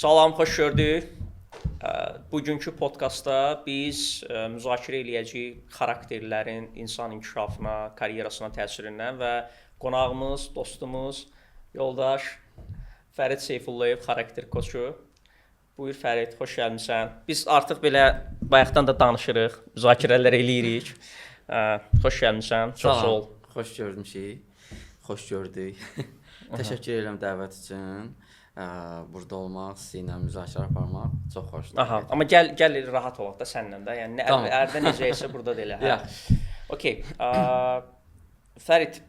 Salam, xoş gördük. Bugünkü podkastda biz müzakirə eləyəcəyik xarakterlərin insan inkişafına, karyerasına təsirindən və qonağımız, dostumuz, yoldaş Fərid Seyfullayev xarakter koçu. Buyur Fərid, xoş gəlmisən. Biz artıq belə bayaqdan da danışırıq, müzakirələr eləyirik. Xoş gəlmisən. Çox sağ ol. Xoş gördük. Xoş gördük. Təşəkkür edirəm dəvət üçün. Burada olmaq, sizinlə müzakirə aparmaq çox xoşdur. Aha, amma gəl rahat olaq da səninlə də. Yəni tamam. Ərdə necə isə burada da elə. Hə. Okay. Fərid,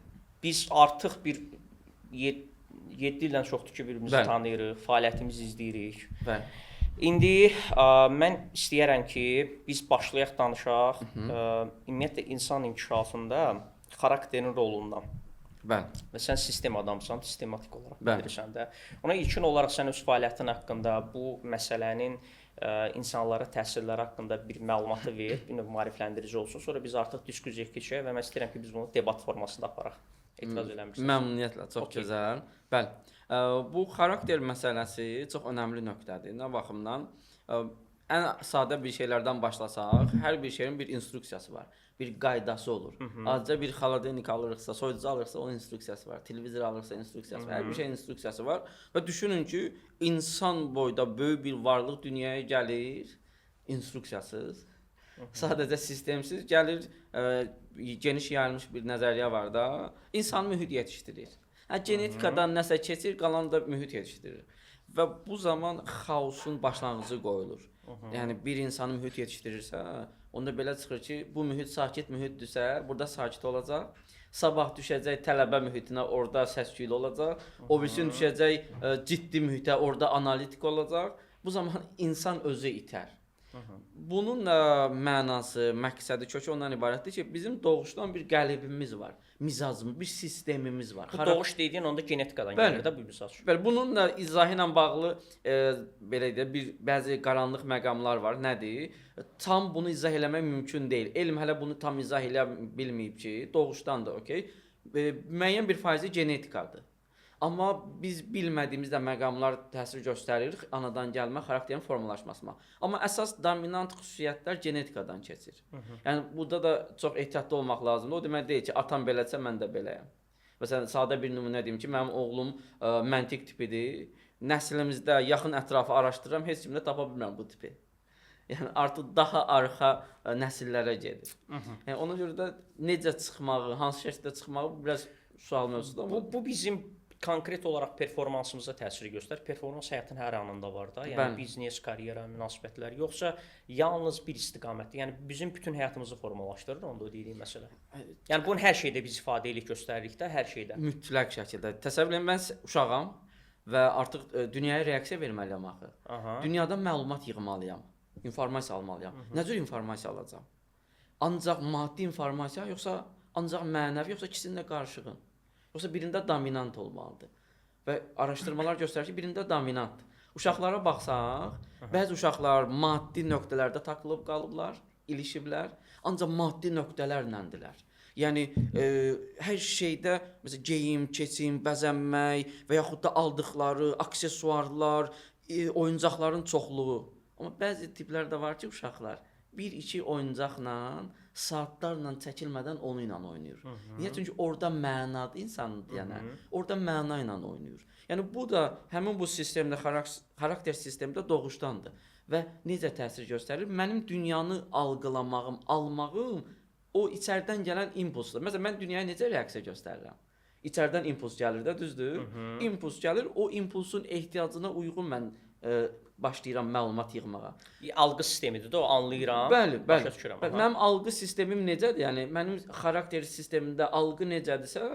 biz artıq bir 7 ildən çoxdur ki, bir-birimizi tanıyırıq, fəaliyyətimizi izləyirik. Bəli. İndi mən istəyirəm ki, biz başlayaq danışaq. Ümumiyyətlə insan inkişafında xarakterin rolundan. Bəli. Və sən sistem adamsan, sistematik olaraq bilirsən də. Ona ilkin olaraq sən öz fəaliyyətin haqqında, bu məsələnin insanlara təsirləri haqqında bir məlumatı ver, bir növ maarifləndirici olsun. Sonra biz artıq diskusiyaya keçək və mən istəyirəm ki, biz bunu debat formasında aparaq. Etiraz eləmirsən? Məmnuniyyətlə, çox gözəl. Bəli. Bu xarakter məsələsi çox önəmli nöqtədir. Nə baxımdan? Ən sadə bir şeylərdən başlasaq, hər bir şeyin bir instruksiyası var. Bir qaydası olur. Azca bir xaladenik alırıqsa, soyuducu alırıqsa onun instruksiyası var. Televizor alırıqsa instruksiyası var. Hər bir şeyin instruksiyası var. Və düşünün ki, insan boyda böyük bir varlıq dünyaya gəlir instruksiyasız. Sadəcə sistemsiz gəlir, geniş yayılmış bir nəzəriyyə var da, insan mühit yetişdirir. Genetikadan nəsə keçir, qalan da mühit yetişdirir. Və bu zaman xaosun başlanğıcı qoyulur. Yəni bir insanı mühit yetişdirirsə, onda belə çıxır ki, bu mühit sakit mühitdirsə, burada sakit olacaq. Sabah düşəcək tələbə mühitinə, orada səs-küylü olacaq. O birisi düşəcək ciddi mühitə, orada analitik olacaq. Bu zaman insan özü itər. Bunun mənası, məqsədi kökü ondan ibarətdir ki, bizim doğuşdan bir qəlibimiz var, mizacımız, bir sistemimiz var. Bu doğuş dediyin onda genetikadan gəlir də bu misal. Bəli, bununla izahı ilə bağlı belə deyək, bəzi qaranlıq məqamlar var. Nədir? Tam bunu izah eləmək mümkün deyil. Elm hələ bunu tam izah eləyə bilməyib ki, doğuşdandır, okey? Müəyyən bir faizi genetikadır. Amma biz bilmədiyimizdə məqamlar təsir göstərir anadan gəlmə xarakterin formalaşmasına. Amma əsas dominant xüsusiyyətlər genetikadan keçir. Yəni burada da çox ehtiyatlı olmaq lazımdır. O demək deyil ki, atam belədirsə mən də beləyəm. Məsələn, sadə bir nümunə deyim ki, mənim oğlum məntiq tipidir. Nəslimizdə yaxın ətrafı araşdırıram, heç kimdə tapa bilmirəm bu tipi. Yəni artıq daha arxa nəsillərə gedir. Yəni ona görə də necə çıxmağı, hansı şəkildə çıxmağı biraz sual mövzusudur. Bu bizim konkret olaraq performansımıza təsir göstərir. Performans həyatın hər anında var da. Yəni biznes, karyera, münasibətlər, yoxsa yalnız bir istiqamətdə. Yəni bizim bütün həyatımızı formalaşdırır onda o dediyin məsələ. Yəni bunu hər şeydə biz ifadə edirik, göstəririk də, hər şeydə. Mütləq şəkildə. Təsəvvür edin, mən uşağam və artıq dünyaya reaksiya verməliyəm axı. Dünyadan məlumat yığmalıyam, informasiya almalıyam. Nə cür informasiya alacağam? Ancaq maddi informasiya, yoxsa ancaq mənəvi, yoxsa ikisinin də qarışığın? Yoxsa birində dominant olmalıdır. Və araşdırmalar göstərir ki, birində dominantdır. Uşaqlara baxsaq, bəzi uşaqlar maddi nöqtələrdə takılıb qalıblar, ilişiblər, ancaq maddi nöqtələrləndilər. Yəni hər şeydə məsələn geyim, keçim, bəzənmək və yaxud da aldıqları aksesuarlar, oyuncaqların çoxluğu. Amma bəzi tiplər də var ki, uşaqlar 1-2 oyuncaqla saatlarla çəkilmədən onu ilə oynayır. Niyə? Çünki orada mənadır insanın deyənə. Orada məna ilə oynayır. Yəni bu da həmin bu sistemdə xarakter sistemdə doğuşdandır. Və necə təsir göstərir? Mənim dünyanı algılamağım, almağım o içərdən gələn impulsdur. Məsələn, mən dünyaya necə reaksiya göstərirəm? İçərdən impuls gəlir də, düzdür? İmpuls gəlir, o impulsun ehtiyacına uyğun mən başlayıram məlumat yığmağa. Algı sistemidir də, o anlayıram. Bəli. Mənim algı sistemim necədir? Yəni mənim xarakter sistemində algı necədirsə,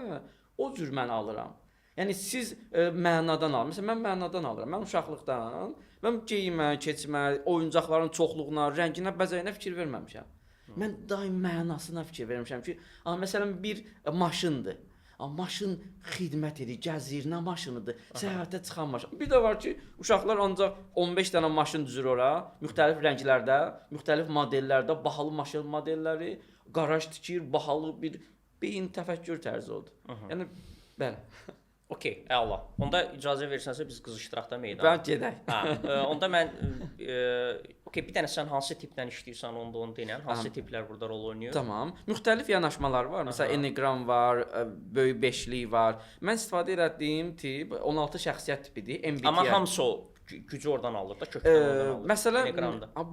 o cür mən alıram. Yəni siz mənadan alın. Məsələn, mən mənadan alıram. Mən uşaqlıqdan, mən geyimə, keçmə, oyuncaqların çoxluğuna, rənginə, bəzəyinə fikir verməmişəm. Mən daim mənasına fikir vermişəm ki, məsələn bir maşındır. Maşın xidmət edir, gəzir, nə maşınıdır, səyahətə çıxan maşın. Bir də var ki, uşaqlar ancaq 15 dənə maşın düzür ora, müxtəlif rənglərdə, müxtəlif modellərdə, bahalı maşın modelləri, qaraj tikir, bahalı bir beyin təfəkkür tərzi odur. Yəni, bəli. Okey, əla. Onda icazə versənsə biz qızışdıraq da meydana. Ben gedək. Onda mən okey, bir dənə sən hansı tipdən işləyirsən, onu denən. Hansı tiplər burada rol oynayır? Tamam. Müxtəlif yanaşmalar var. Məsələn, Enneagram var, böyük beşlik var. Mən istifadə etdiyim tip 16 şəxsiyyət tipidir, MBTI. Amma hamısı o gücü oradan alır da, kökdən oradan alır. Məsələn,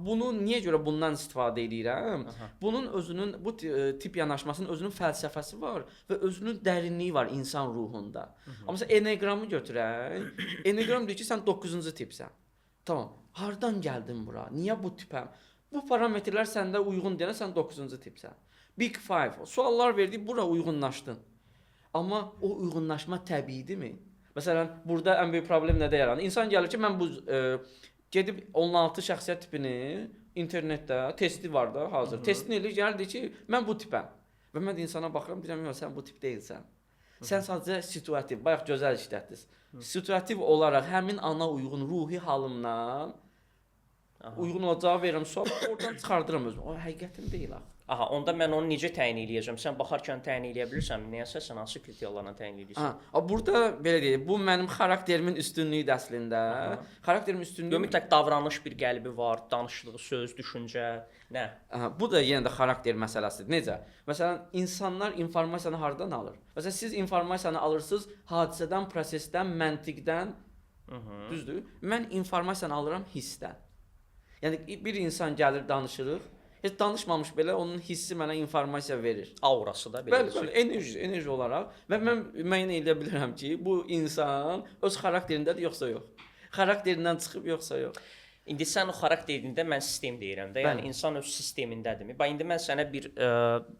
bunu niyə görə bundan istifadə edirəm? Bunun özünün bu tip yanaşmasının özünün fəlsəfəsi var və özünün dərinliyi var insan ruhunda. Amma məsələn Enneagramı götürək. Enneagram deyir ki, sən 9-cu tipsən. Tamam. Hardan gəldin bura? Niyə bu tipəm? Bu parametrlər səndə uyğun deyən sən 9-cu tipsən. Big 5. Suallar verdi, bura uyğunlaşdın. Amma o uyğunlaşma təbiidirmi? Məsələn, burada ən böyük problem nədə yaranır? İnsan gəlir ki, mən bu gedib 16 şəxsiyyət tipini internetdə testi var da hazır. Testini eləyir, gəldi ki, mən bu tipəm. Və mən də insana baxıram, deyirəm, yox, sən bu tip deyilsən. Sən sadəcə situativ, bayaq gözəl işlətdiniz. Situativ olaraq həmin ana uyğun ruhi halımdan uyğun olacağı verirəm, sual oradan çıxardıram özümü. O həqiqətim deyil axı. Aha, onda mən onu necə təyin eləyəcəm? Sən baxarkən təyin eləyə bilirsən, nəyə əsasən hansı kriteriyalarla təyin eləyirsən? Burada belə deyək, bu mənim xarakterimin üstünlüyüdür əslində. Xarakterimin üstünlüyü mütləq davranış bir qəlbi var, danışdığı söz, düşüncə, nə? Bu da yenə də xarakter məsələsidir. Necə? Məsələn, insanlar informasiyanı hardan alır? Məsələn, siz informasiyanı alırsınız hadisədən, prosesdən, məntiqdən. Düzdür? Mən informasiyanı alıram hissdən. Yəni bir insan gəlir, danışırıq. Heç danışmamış belə onun hissi mənə informasiya verir. Aurası da belə. Bəli, enerji olaraq və mən müəyyən edə bilirəm ki, bu insan öz xarakterindədir yoxsa yox. Xarakterindən çıxıb yoxsa yox. İndi sən o xarakterində mən sistem deyirəm də, yəni insan öz sistemindədirmi? Bax indi mən sənə bir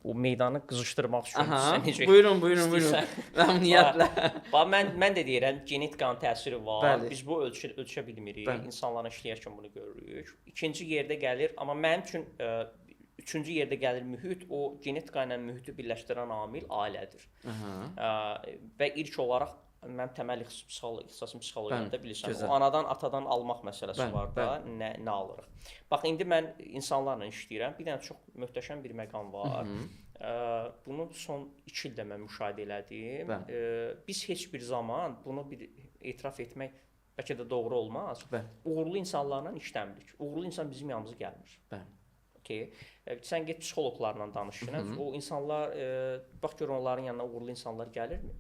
o meydanı qızışdırmaq üçün sən necə? Buyurun. Məmnuniyyətlə. Bax mən də deyirəm, genetikanın təsiri var. Bəli. Biz bu ölçə bilmirik. İnsanların işləyərkən bunu görürük. İkinci yerdə gəlir, amma mənim üçün üçüncü yerdə gəlir mühit, o genetika ilə mühiti birləşdirən amil ailədir. Və ilk olaraq mən təməl ixtisasım psixologiyada bilirsən, o anadan, atadan almaq məsələsi var da, nə alırıq. Bax, indi mən insanlarla işləyirəm, bir dənə çox möhtəşəm bir məqam var. Bunu son 2 ildə mən müşahidə elədim. Biz heç bir zaman bunu bir etiraf etmək bəlkə də doğru olmaz. Uğurlu insanlarla işləmirik. Uğurlu insan bizim yanımıza gəlmir. Sən get psixoloqlarla danış. O insanlar, bax gör onların yanına uğurlu insanlar gəlirmi?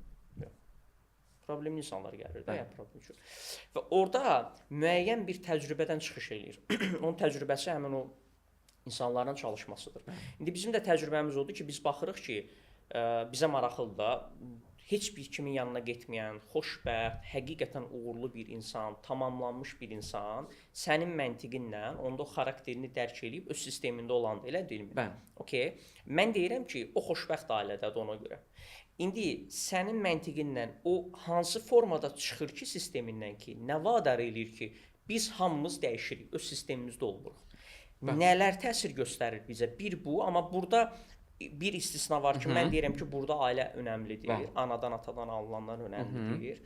Problemli insanlar gəlir də, yəni problem yox. Və orada müəyyən bir təcrübədən çıxış eləyir. Onun təcrübəsi həmin o insanların çalışmasıdır. İndi bizim də təcrübəmiz odur ki, biz baxırıq ki, bizə maraqlıdır da, heç bir kimin yanına getməyən, xoşbəxt, həqiqətən uğurlu bir insan, tamamlanmış bir insan sənin məntiqinlə onda o xarakterini dərk edib öz sistemində olan da, elə deyilmi? Okey. Mən deyirəm ki, o xoşbəxt ailədədir ona görə. İndi sənin məntiqinlə o hansı formada çıxır ki, sistemindən ki, nə vadar eləyir ki, biz hamımız dəyişirik, öz sistemimizdə oluruq. Nələr təsir göstərir bizə? Bir bu, amma burada bir istisna var ki, mən deyirəm ki, burada ailə önəmlidir, anadan, atadan alınanlar önəmlidir,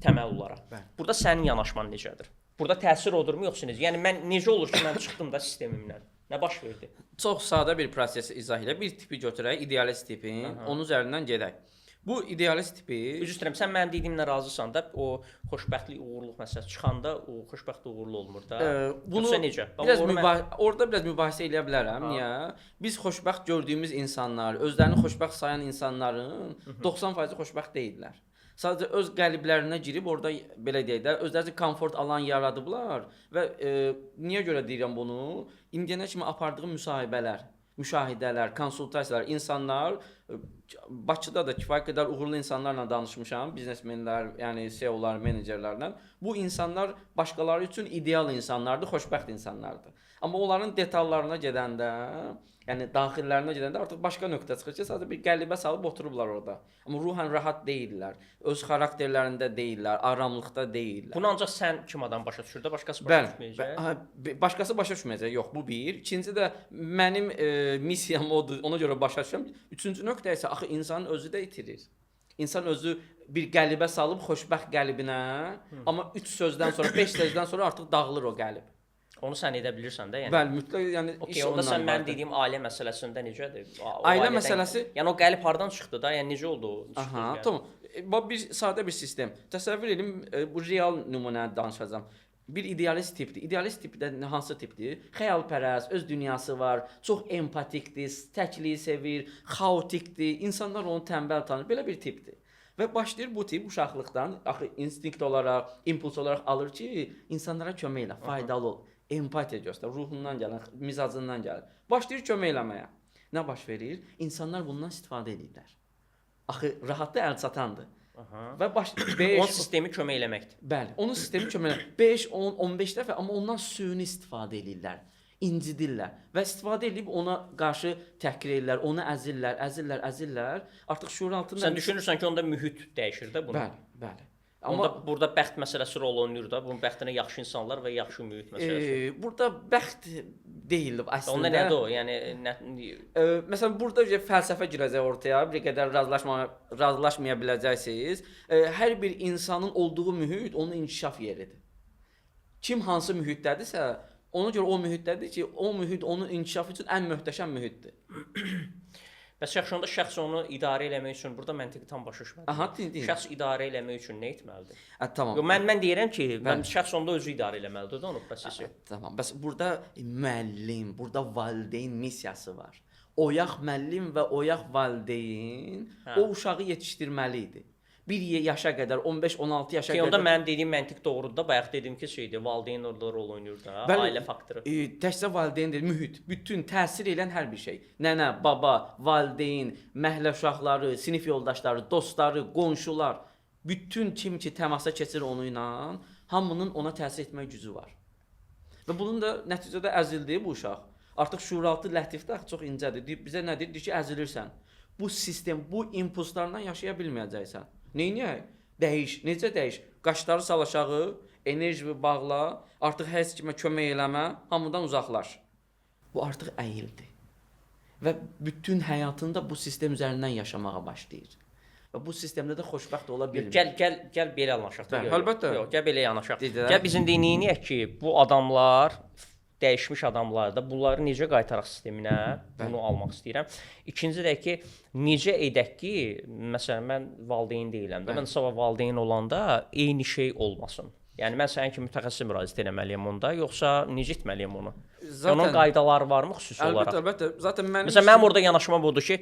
təməl olaraq. Burada sənin yanaşman necədir? Burada təsir olurmu, yoxsa necə? Yəni, necə olur ki, mən çıxdım da sistemimdən? Nə baş verdi? Çox sadə bir prosesi izah elə. Bir tipi götürək, idealist tipin, onun üzərindən gedək. Bu idealist tipi... Üzr istəyirəm, sən mənim dediyimlə razısan da, o xoşbəxtlik, uğurluq məsələsi çıxanda o xoşbəxt uğurlu olmur da. Yoxsa necə? Orada biraz mübahisə eləyə bilərəm. Niyə? Biz xoşbəxt gördüyümüz insanlar, özlərini xoşbəxt sayan insanların 90% xoşbəxt deyillər. Sadəcə öz qəliblərinə girib orada belə deyək də, özləri komfort alan yaradıblar və niyə görə deyirəm bunu? İndiyənə kimi apardığım müsahibələr, müşahidələr, konsultasiyalar, insanlar Bakıda da kifayət qədər uğurlu insanlarla danışmışam, biznesmenlər, yəni CEO-lar, menecerlərlə. Bu insanlar başqaları üçün ideal insanlardır, xoşbəxt insanlardır. Amma onların detallarına gedəndə, yəni daxillərinə gedəndə artıq başqa nöqtə çıxır ki, sadəcə bir qəlibə salıb oturublar orada. Amma ruhən rahat deyillər, öz xarakterlərində deyillər, aramlıqda deyillər. Bunu ancaq sən kim adam başa düşür də, başqası başa düşməyəcək. Başqası başa düşməyəcək. Yox, bu bir. İkinci də mənim missiyam odur, ona görə başa düşürəm. Üçüncü nöqtə isə axı insanın özü də itirir. İnsan özü bir qəlibə salıb xoşbəxt qəlibinə, amma 3 sözdən sonra, 5 sözdən sonra artıq dağılır o qəlib. Onu sən edə bilirsən də, yəni. Bəli, mütləq, yəni iş ondan. Onda sən mənim dediyim ailə məsələsində necədir? Ailə məsələsi, yəni o qəlib hardan çıxdı da? Yəni necə oldu o? Tamam. Bu bir sadə bir sistem. Təsəvvür edin, bu real nümunəni danışacağam. Bir idealist tipdir. İdealist tipdə hansı tipdir? Xəyalpərəst, öz dünyası var, çox empatikdir, təkliyi sevir, xaotikdir. İnsanlar onu tənbəl tanır. Belə bir tipdir. Və başlayır bu tip uşaqlıqdan, axı instinkt olaraq, impuls olaraq alır ki, insanlara kömək elə, faydalı ol, empatiya göstər, ruhundan gələn, mizacından gəlir. Başlayır kömək eləməyə. Nə baş verir? İnsanlar bundan istifadə edirlər. Axı rahatda əl çatandır. Və Onun sistemi kömək eləməkdir. Bəli, onun sistemi kömək edir. 5, 10, 15 dəfə, amma ondan süni istifadə edirlər, incidirlər və istifadə edib ona qarşı təhqir edirlər, onu əzirlər. Artıq şuur altında Sən düşünürsən ki, onda mühit dəyişir də bunu. Bəli. Amma burada bəxt məsələsi rol oynayır da. Bunun bəxtinə yaxşı insanlar və yaxşı mühit məsələsi. Burada bəxt deyil əslində. Onda nədir o? Yəni məsələn burada fəlsəfə girəcək ortaya. Bir qədər razılaşmaya biləcəksiniz. Hər bir insanın olduğu mühit onun inkişaf yeridir. Kim hansı mühitdədirsə, ona görə o mühitdədir ki, o mühit onun inkişafı üçün ən möhtəşəm mühitdir. Bəs yaxşı onda şəxs onu idarə eləmək üçün burada məntiqi tam başa düşmədim. Aha, din. Şəxs idarə eləmək üçün nə etməlidir? Tamam. Yo, mən deyirəm ki, şəxs onda özü idarə eləməlidir də onu prosesi. Tamam. Bəs burada müəllim, burada valideyn missiyası var. Oyaq müəllim və oyaq valideyn o uşağı yetişdirməli idi. 1 yaşa qədər, 15-16 yaşa qədər. Onda mənim dediyim məntiq doğrudur da. Bayaq dedim ki, valideyn orada rol oynayır da, ailə faktoru. Təkcə valideyn deyil, mühit, bütün təsir edən hər bir şey. Nənə, baba, valideyn, məhəllə uşaqları, sinif yoldaşları, dostları, qonşular, bütün kim ki təmasa keçir onu ilə, hamının ona təsir etmək gücü var. Və bunun da nəticədə əzildiyi bu uşaq. Artıq şuuraltı lətifdə çox incədir. Bizə nə deyir? Deyir ki, əzilirsən. Bu sistem, bu impulslarla yaşaya bilməyəcəksən. Neyniyək? Dəyiş. Necə dəyiş? Qaşları sal aşağı, enerji bağla, artıq heç kimə kömək eləmə, hamıdan uzaqlaş. Bu artıq əyildi. Və bütün həyatında bu sistem üzərindən yaşamağa başlayır. Və bu sistemdə də xoşbəxt ola bilmir. Gəl belə yanaşaq. Əlbəttə. Yox, gəl belə yanaşaq. Gəl bizim deyiniyək ki, bu adamlar dəyişmiş adamlar da bunları necə qaytaraq sisteminə, bunu almaq istəyirəm. İkinci də ki, necə edək ki, məsələn mən valideyn deyiləm də, mən sabah valideyn olanda eyni şey olmasın. Yəni mən sənin kimi mütəxəssis müraciət etməliyəm onda, yoxsa necə etməliyəm onu? Onun qaydaları varmı xüsusi olaraq? Əlbəttə. Zaten Məsələn mənim orada yanaşma budur ki,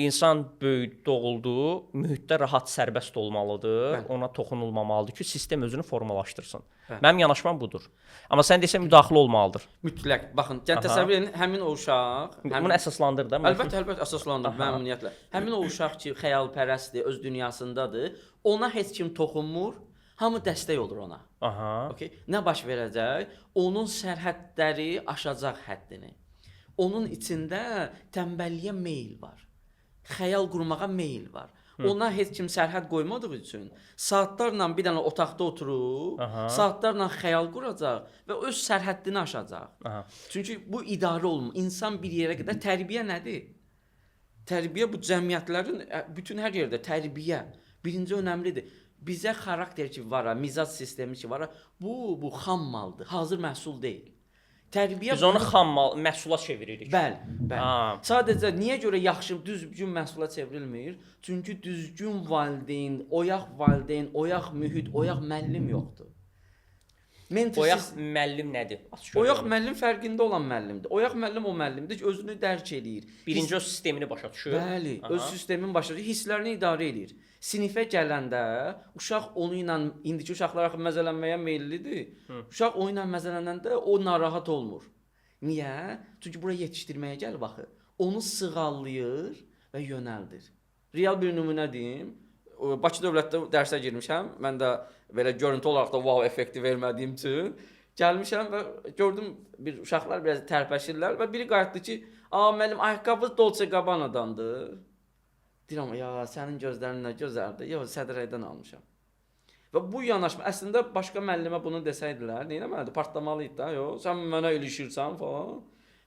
insan böyük doğuldu, mühitdə rahat sərbəst olmalıdır, ona toxunulmamalıdır ki, sistem özünü formalaşdırsın. Mənim yanaşmam budur. Amma sən desən müdaxilə olmalıdır. Mütləq. Baxın, təsəvvür edin, həmin o uşaq, bunu əsaslandır da. Əlbəttə əsaslandır məmnuniyyətlə. Həmin o uşaq ki, xəyalpərəstdir, öz dünyasındadır, ona heç kim toxunmur. Hamı dəstək olur ona. Okay? Nə baş verəcək? Onun sərhədləri aşacaq həddini. Onun içində tənbəlliyə meyl var. Xəyal qurmağa meyl var. Ona heç kim sərhəd qoymadığı üçün saatlarla bir dənə otaqda oturub, saatlarla xəyal quracaq və öz sərhəddini aşacaq. Çünki bu idarə olunmur. İnsan bir yerə qədər tərbiyə nədir? Tərbiyə bu cəmiyyətlərin bütün hər yerdə tərbiyə birinci önəmlidir. Bizə xarakter ki var, mizac sistemi ki var, bu xam maldır, hazır məhsul deyil. Tərbiyə biz onu xam mal, məhsula çeviririk. Bəli. Sadəcə niyə görə yaxşı, düzgün məhsula çevrilmir? Çünki düzgün valideyn, oyaq mühit, oyaq müəllim yoxdur. Oyaq müəllim nədir? Oyaq müəllim fərqində olan müəllimdir. Oyaq müəllim o müəllimdir ki, özünü dərk eləyir. Birinci öz sistemini başa düşür. Bəli, öz sistemin başa düşür, hisslərini idarə edir. Sinifə gələndə uşaq onu ilə, indiki uşaqlar axı məzələnməyə meyllidir. Uşaq onu ilə məzələnəndə o narahat olmur. Niyə? Çünki bura yetişdirməyə gəlib axı. Onu sığallayır və yönəldir. Real bir nümunə deyim. Bakı Dövlətdə dərsə girmişəm. Mən də belə görüntü olaraq da wow effekti vermədiyim üçün gəlmişəm və gördüm bir uşaqlar biraz tərpəşirlər və biri qayıtdı ki, müəllim ayaqqabı Dolce Gabbanadandır. Deyirəm, ya sənin gözlərin nə gözəldir. Yox, Sədrəydən almışam. Və bu yanaşma əslində başqa müəllimə bunu desəydilər, nə etməlidir? Partlamalıydı da, yox, sən mənə ilişirsən falan.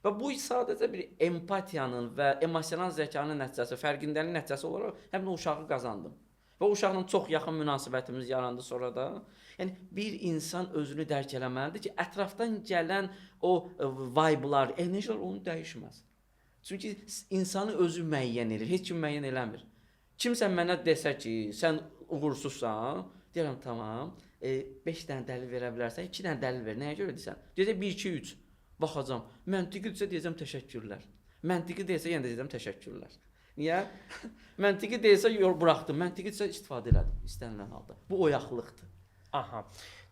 Və bu sadəcə bir empatiyanın və emosional zəkanın nəticəsi, fərqindəlik nəticəsi olaraq həmin o uşağı qazandım. Və o uşaqla çox yaxın münasibətimiz yarandı sonra da. Yəni bir insan özünü dərk eləməlidir ki, ətrafdan gələn o vibe'lar, enerjilər onu dəyişməz. Çünki insanı özü müəyyən edir, heç kim müəyyən eləmir. Kimsə mənə desə ki, sən uğursuzsan, deyirəm tamam. 5 dənə dəlil verə bilərsən, 2 dənə dəlil ver. Nəyə görə desən? Deyəcək 1 2 3. Baxacam. Məntiqidirsə deyəcəm təşəkkürlər. Məntiqi deyilsə yenə də deyəcəm təşəkkürlər. Niyə? Məntiqi deyilsə yol buraxdım. Məntiqidirsə istifadə elədim istənilən halda. Bu oyaqlıqdır. Aha.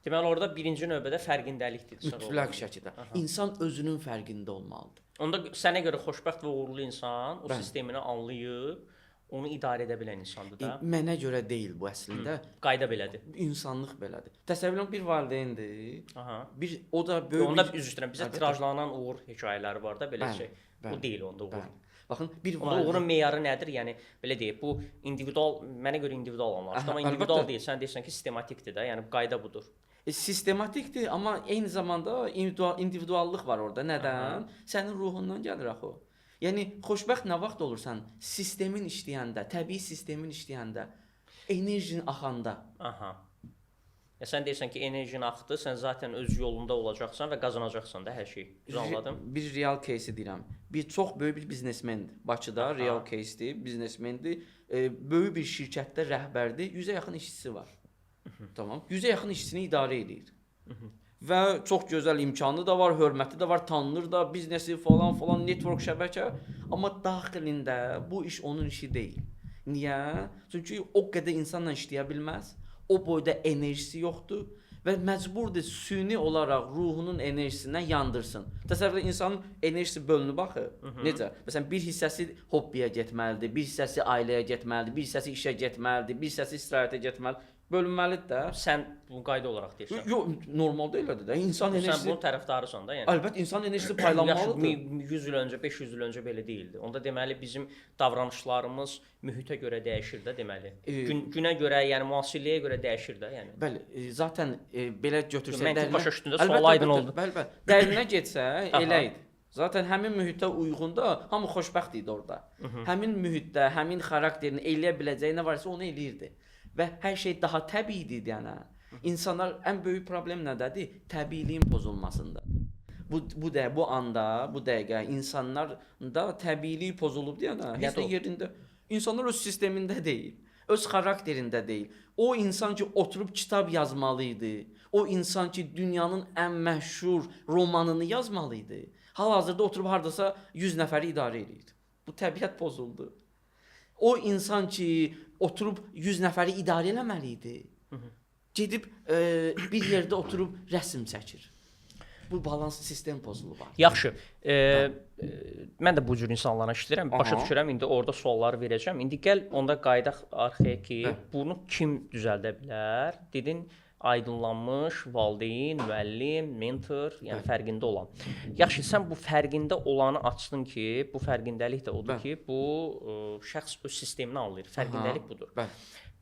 Deməli orada birinci növbədə fərqindəlikdir. Mütləq şəkildə. İnsan özünün fərqində olmalıdır. Onda sənə görə xoşbəxt və uğurlu insan o sistemini anlayıb onu idarə edə bilən insandır da. Mənə görə deyil bu əslində. Qayda belədir. İnsanlıq belədir. Təsəvvür edin bir valideyndir. Aha. Bir o da böyük onda üzr istəyirəm. Bizə tirajlanan uğur hekayələri var da belə şey. Bəli. Bu deyil onda uğur. Baxın, bir uğurun meyarı nədir? Yəni belə deyək, bu individual, mənə görə individual anlaşılır, amma individual deyil. Sən deyirsən ki, sistematikdir də, yəni qayda budur. Sistematikdir, amma eyni zamanda individuallıq var orada. Nədən? Sənin ruhundan gəlir axı o. Yəni xoşbəxt nə vaxt olursan? Sistemin işləyəndə, təbii sistemin işləyəndə, enerjin axanda. Aha. Ya sən deyirsən ki, enerjin axdı, sən zaten öz yolunda olacaqsan və qazanacaqsan da hər şeyi. Düz anladım? Bir real case deyirəm. Bir çox böyük bir biznesmendir. Bakıda real case-dir, biznesmendir. Böyük bir şirkətdə rəhbərdir. 100-ə yaxın işçisi var. Tamam. 100-ə yaxın işçisini idarə edir. Və çox gözəl imkanı da var, hörməti də var, tanınır da, biznesi falan, network şəbəkə. Amma daxilində bu iş onun işi deyil. Niyə? Çünki o qədər insanla işləyə bilməz. O boyda enerjisi yoxdur və məcburdur süni olaraq ruhunun enerjisindən yandırsın. Təsəvvür edin, insanın enerjisi bölünüb axı. Necə? Məsələn, bir hissəsi hobbiyə getməlidir, bir hissəsi ailəyə getməlidir, bir hissəsi işə getməlidir, bir hissəsi istirahətə getməlidir. Bölünməlidir də. Sən bunu qayda olaraq deyirsən. Yox, normalda elədir də. İnsan enerjisi. Sən bunun tərəfdarısan da, yəni. Əlbəttə insan enerjisi paylanmalıdır. 100 il öncə, 500 il öncə belə deyildi. Onda deməli bizim davranışlarımız mühitə görə dəyişir də deməli. Günə görə, yəni müasirliyə görə dəyişir də, yəni. Bəli, zaten belə götürsək məntiq başa düşdündə sual aydın oldu. Bəli. Dərinə getsə elə idi. Zaten həmin mühitə uyğunda hamı xoşbəxt idi orada. Həmin mühitdə, həmin xarakterini eləyə biləcəyi nə varsa onu eləyirdi. Və hər şey daha təbii idi, yəni. İnsanlar ən böyük problem nədədir? Təbiiliyin pozulmasındadır. Bu anda, bu dəqiqə insanlarda təbiilik pozulub deyənə, heç də yerində. İnsanlar öz sistemində deyil, öz xarakterində deyil. O insan ki oturub kitab yazmalı idi. O insan ki dünyanın ən məşhur romanını yazmalı idi. Hal-hazırda oturub hardasa 100 nəfəri idarə edir. Bu təbiət pozuldu. O insan ki oturub 100 nəfəri idarə eləməli idi. Gedib bir yerdə oturub rəsm çəkir. Bu balans sistem pozulub. Yaxşı. Mən də bu cür insanlarla işləyirəm. Başa düşürəm. İndi orada sualları verəcəm. İndi gəl onda qayıdaq arxaya ki, bunu kim düzəldə bilər? Dedin aydınlanmış valideyn, müəllim, mentor, yəni fərqində olan. Yaxşı, sən bu fərqində olanı açdın ki, bu fərqindəlik də odur ki, bu şəxs öz sistemini anlayır. Fərqindəlik budur.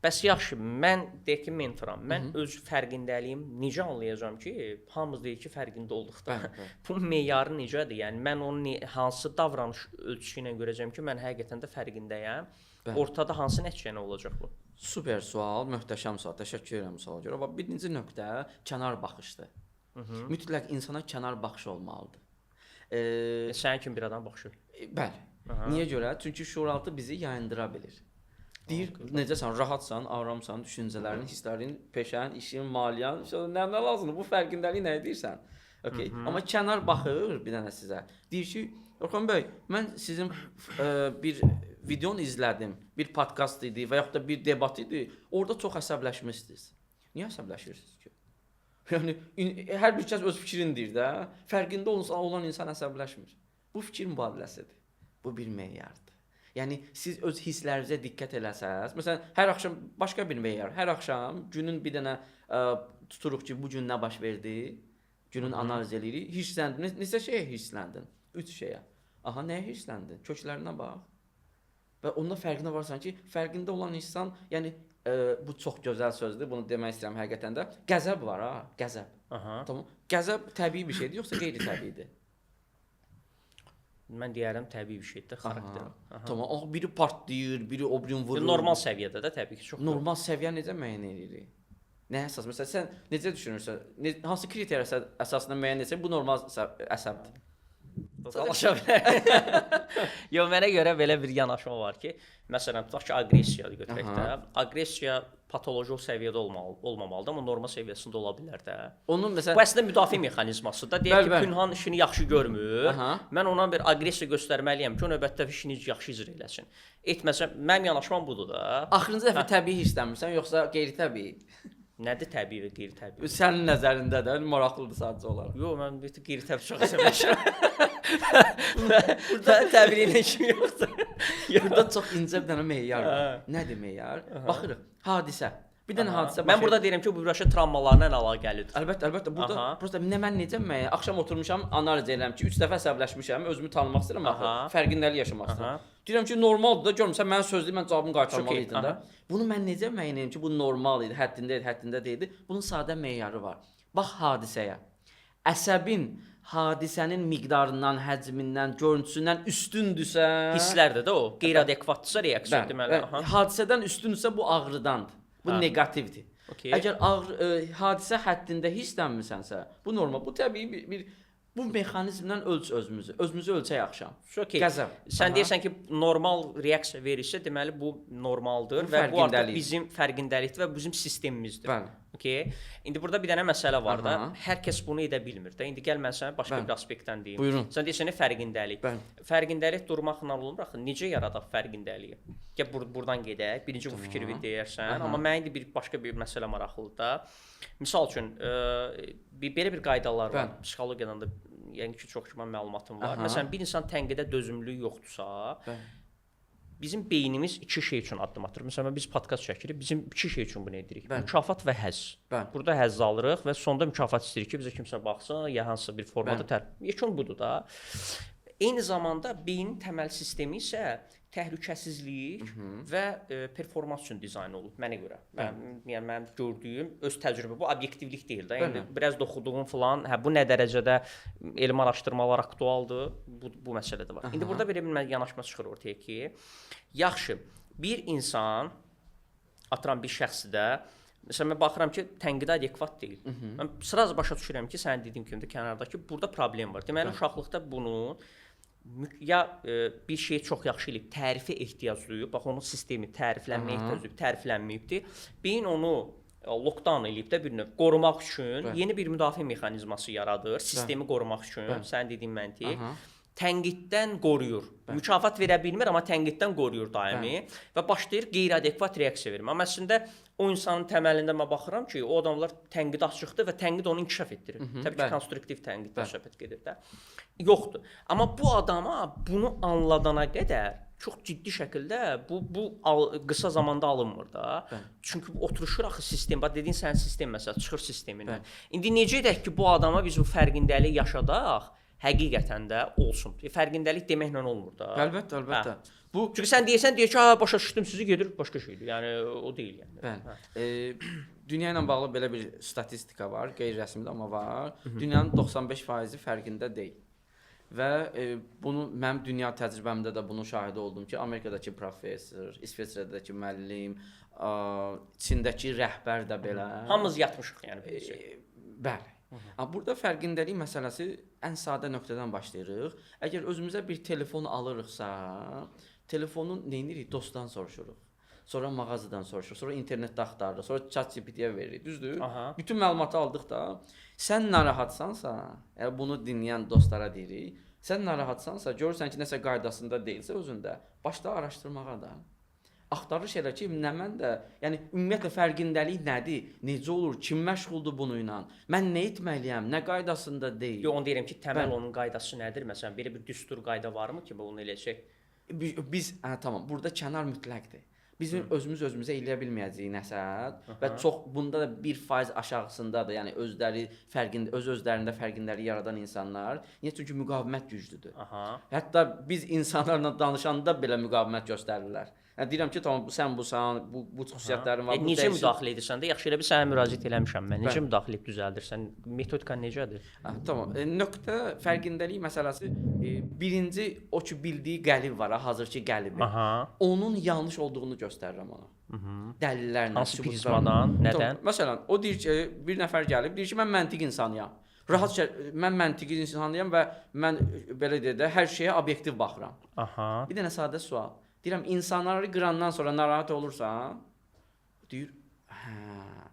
Bəs yaxşı, mən deyək ki, mentoram. Mən öz fərqindəliyimi necə anlayacağam ki, hamımız deyir ki, fərqində olduqda. Bunun meyarı necədir? Yəni mən onu hansı davranış ölçüsü ilə görəcəm ki, mən həqiqətən də fərqindəyəm. Ortada hansı nəticə olacaq bu? Super sual, möhtəşəm sual. Təşəkkür edirəm suala görə. Bax, birinci nöqtə kənar baxışdır. Mütləq insana kənar baxış olmalıdır. Sənin kimi bir adam baxışır. Bəli. Niyə görə? Çünki şuuraltı bizi yayındıra bilir. Deyir, necəsən, rahatsan, aramsan, düşüncələrin, hisslərin, peşən, işin, maliyyən, nə lazımdır? Bu fərqindəlik nə edirsən? Okay. Amma kənar baxır bir dənə sizə. Deyir ki, Orxan bəy, mən sizin bir videonu izlədim, bir podkast idi və yaxud da bir debat idi. Orada çox əsəbləşmisiniz. Niyə əsəbləşirsiniz ki? Yəni hər bir kəs öz fikrini deyir də. Fərqində olan insan əsəbləşmir. Bu fikir mübadiləsidir. Bu bir meyardır. Yəni siz öz hisslərinizə diqqət eləsəz, məsələn, hər axşam başqa bir meyar, hər axşam günün bir dənə tuturuq ki, bu gün nə baş verdi? Günün analiz eləyirik. Hirsləndin. Neçə şeyə hirsləndin? 3 şeyə. Aha, nəyə hirsləndin? Köklərinə bax. Və onda fərqinə varsan ki, fərqində olan insan, yəni bu çox gözəl sözdür. Bunu demək istəyirəm həqiqətən də. Qəzəb var ha, qəzəb. Tamam. Qəzəb təbii bir şeydir, yoxsa qeyri-təbiidir? Mən deyərəm təbii bir şeydir, xarakter. Tamam. Biri partlayır, biri o birini vurur. Normal səviyyədə də təbii ki, çox. Normal səviyyə necə müəyyən edirik? Nə əsas? Məsələn, sən necə düşünürsən? Hansı kriter əsasında müəyyən etsən bu normal əsəbdir? Dalaşa bilər. Yox, mənə görə belə bir yanaşma var ki, məsələn, tutaq ki, aqressiya götürək də. Aqressiya patoloji səviyyədə olmamalıdır, amma normal səviyyəsində ola bilər də. Onun məsələn bu əslində müdafiə mexanizmasıdır. Deyək ki, Pünhan işini yaxşı görmür. Mən ona bir aqressiya göstərməliyəm ki, o növbətdə işini yaxşı icra eləsin. Etməsəm, mənim yanaşmam budur da. Axırıncı dəfə təbii hirslənmirsən, yoxsa qeyri-təbii? Nədir təbii və qeyri-təbii? Sənin nəzərində də maraqlıdır sadəcə olaraq. Yox, mən qeyri-təbii çox sevmişəm. Burada təbiiylə işim yoxdur. Burada çox incə bir dənə meyar var. Nədir meyar? Baxırıq, hadisə. Bir dənə hadisə. Mən burada deyirəm ki, bu birbaşa travmalarla əlaqəlidir. Əlbəttə. Burada prosta mən necə axşam oturmuşam, analiz edirəm ki, 3 dəfə əsəbləşmişəm, özümü tanımaq istəyirəm axı. Fərqindəlik yaşamaq istəyirəm. Deyirəm ki, normaldır da, görmüsən mənim sözlüyüm, mən cavabımı qaytarmalı idim də. Bunu mən necə müəyyən edim ki, bu normal idi, həddində deyildi. Bunun sadə meyarı var. Bax hadisəyə. Əsəbin hadisənin miqdarından, həcmindən, görüntüsündən üstündürsə, hisslərdir də o. Qeyri-adekvatdırsa reaksiya deməli. Hadisədən üstündürsə bu ağrıdandır. Bu neqativdir. Əgər hadisə həddində hisslənmirsənsə, bu normal, bu təbii bir bu mexanizmdən özümüzü ölçək axşam. Qəzəb. Sən deyirsən ki, normal reaksiya verirsə, deməli bu normaldır və bu artıq bizim fərqindəlikdir və bizim sistemimizdir. Bəli. İndi burada bir dənə məsələ var da, hər kəs bunu edə bilmir də. İndi gəl mən sənə başqa bir aspektdən deyim. Buyurun. Sən deyirsən fərqindəlik. Fərqindəlik durmaqla olmur axı. Necə yaradaq fərqindəliyi? Gəl buradan gedək. Birinci bu fikri deyərsən, amma mənə indi başqa bir məsələ maraqlıdır da. Misal üçün, belə bir qaydalar var. Psixologiyadan da yəni ki, çox kiman məlumatım var. Məsələn, bir insan tənqidə dözümlülüyü yoxdursa, bizim beynimiz iki şey üçün addım atır. Məsələn, biz podkast çəkirik, bizim iki şey üçün bunu edirik. Mükafat və həzz. Burada həzz alırıq və sonda mükafat istəyirik ki, bizə kimsə baxsın, ya hansısa bir formada yekun budur da. Eyni zamanda beynin təməl sistemi isə təhlükəsizlik və performans üçün dizayn olunub mənə görə. Yəni mənim gördüyüm öz təcrübə, bu obyektivlik deyil də. Yəni biraz da oxuduğum falan, bu nə dərəcədə elmi araşdırmalar aktualdır, bu məsələ də var. İndi burada belə bir yanaşma çıxır ortaya ki, yaxşı, bir insan atıram bir şəxsdə məsələn mən baxıram ki, tənqidə adekvat deyil. Mən sıraz başa düşürəm ki, sənin dediyin kimi də kənardakı burada problem var. Deməli uşaqlıqda bunu ya bir şeyi çox yaxşı eləyib, tərifə ehtiyac duyub, bax onun sistemi təriflənməyə ehtiyac duyub, təriflənməyibdir. Beyin onu lockdown eləyib də bir növ qorumaq üçün yeni bir müdafiə mexanizması yaradır, sistemi qorumaq üçün, sən dediyin məntiq. Tənqiddən qoruyur. Mükafat verə bilmir, amma tənqiddən qoruyur daimi və başlayır qeyri-adekvat reaksiya vermə. Amma əslində o insanın təməlində mən baxıram ki, o adamlar tənqid açıqdır və tənqid onu inkişaf etdirir. Təbii ki, konstruktiv tənqiddən söhbət gedir də. Yoxdur. Amma bu adama bunu anladana qədər çox ciddi şəkildə bu qısa zamanda alınmır da. Çünki oturuşur axı sistem. Bax dediyin sənin sistem məsələn çıxır sistemindən. İndi necə edək ki, bu adama biz bu fərqindəliyi yaşadaq? Həqiqətən də olsun. Fərqindəlik deməklə olmur da. Əlbəttə. Bu çünki sən deyirsən ki, başa düşdüm sizi gedir başqa şeydir. Yəni o deyil yəni. Bəli. Dünya ilə bağlı belə bir statistika var, qeyri-rəsmi də amma var. Dünyanın 95% fərqində deyil. Və bunu mənim dünya təcrübəmdə də bunun şahidi oldum ki, Amerikadakı professor, İsveçrədəki müəllim, Çindəki rəhbər də belə. Hamımız yatmışıq yəni belə. Bəli. Burada fərqindəlik məsələsi ən sadə nöqtədən başlayırıq. Əgər özümüzə bir telefon alırıqsa, telefonu nə edirik? Dostdan soruşuruq. Sonra mağazadan soruşuruq, sonra internetdə axtarırıq, sonra ChatGPT-yə veririk. Düzdür? Bütün məlumatı aldıq da, sən narahatsansa, bunu dinləyən dostlara deyirik, sən narahatsansa, görürsən ki, nəsə qaydasında deyilsə özündə, başla araşdırmağa da. Axtarış elə ki, nə mən də, yəni ümumiyyətlə fərqindəlik nədir? Necə olur? Kim məşğuldur bununla? Mən nə etməliyəm? Nə qaydasında deyil? Yox, onu deyirəm ki, təməl onun qaydası nədir? Məsələn, belə bir düstur qayda varmı ki, bunu eləyəcək? Biz tamam, burada kənar mütləqdir. Bizim özümüzə eləyə bilməyəcəyik nəsə və çox bunda da 1% aşağısındadır. Yəni özlərində fərqindəlik yaradan insanlar. Niyə? Çünki müqavimət güclüdür. Hətta biz insanlarla danışanda belə müqavimət göstərirlər. Yəni deyirəm ki, tamam sən busan, bu xüsusiyyətlərin var. Necə müdaxilə edirsən də? Yaxşı elə bir sənə müraciət eləmişəm mən. Necə müdaxilə edib düzəldirsən? Metodikan necədir? Tamam. Nöqtə fərqindəlik məsələsi birinci o ki bildiyi qəlib var, hazırki qəlibi. Onun yanlış olduğunu göstərirəm ona. Dəlillərlə, hansı prizmadan, nədən? Məsələn, o deyir ki, bir nəfər gəlib, deyir ki, mən məntiq insanıyam. Rahat mən məntiqi insanıyam və mən belə deyək də hər şeyə obyektiv baxıram. Aha. Bir dənə sadə sual. Deyirəm insanları qırandan sonra narahat olursan? Deyir, hə,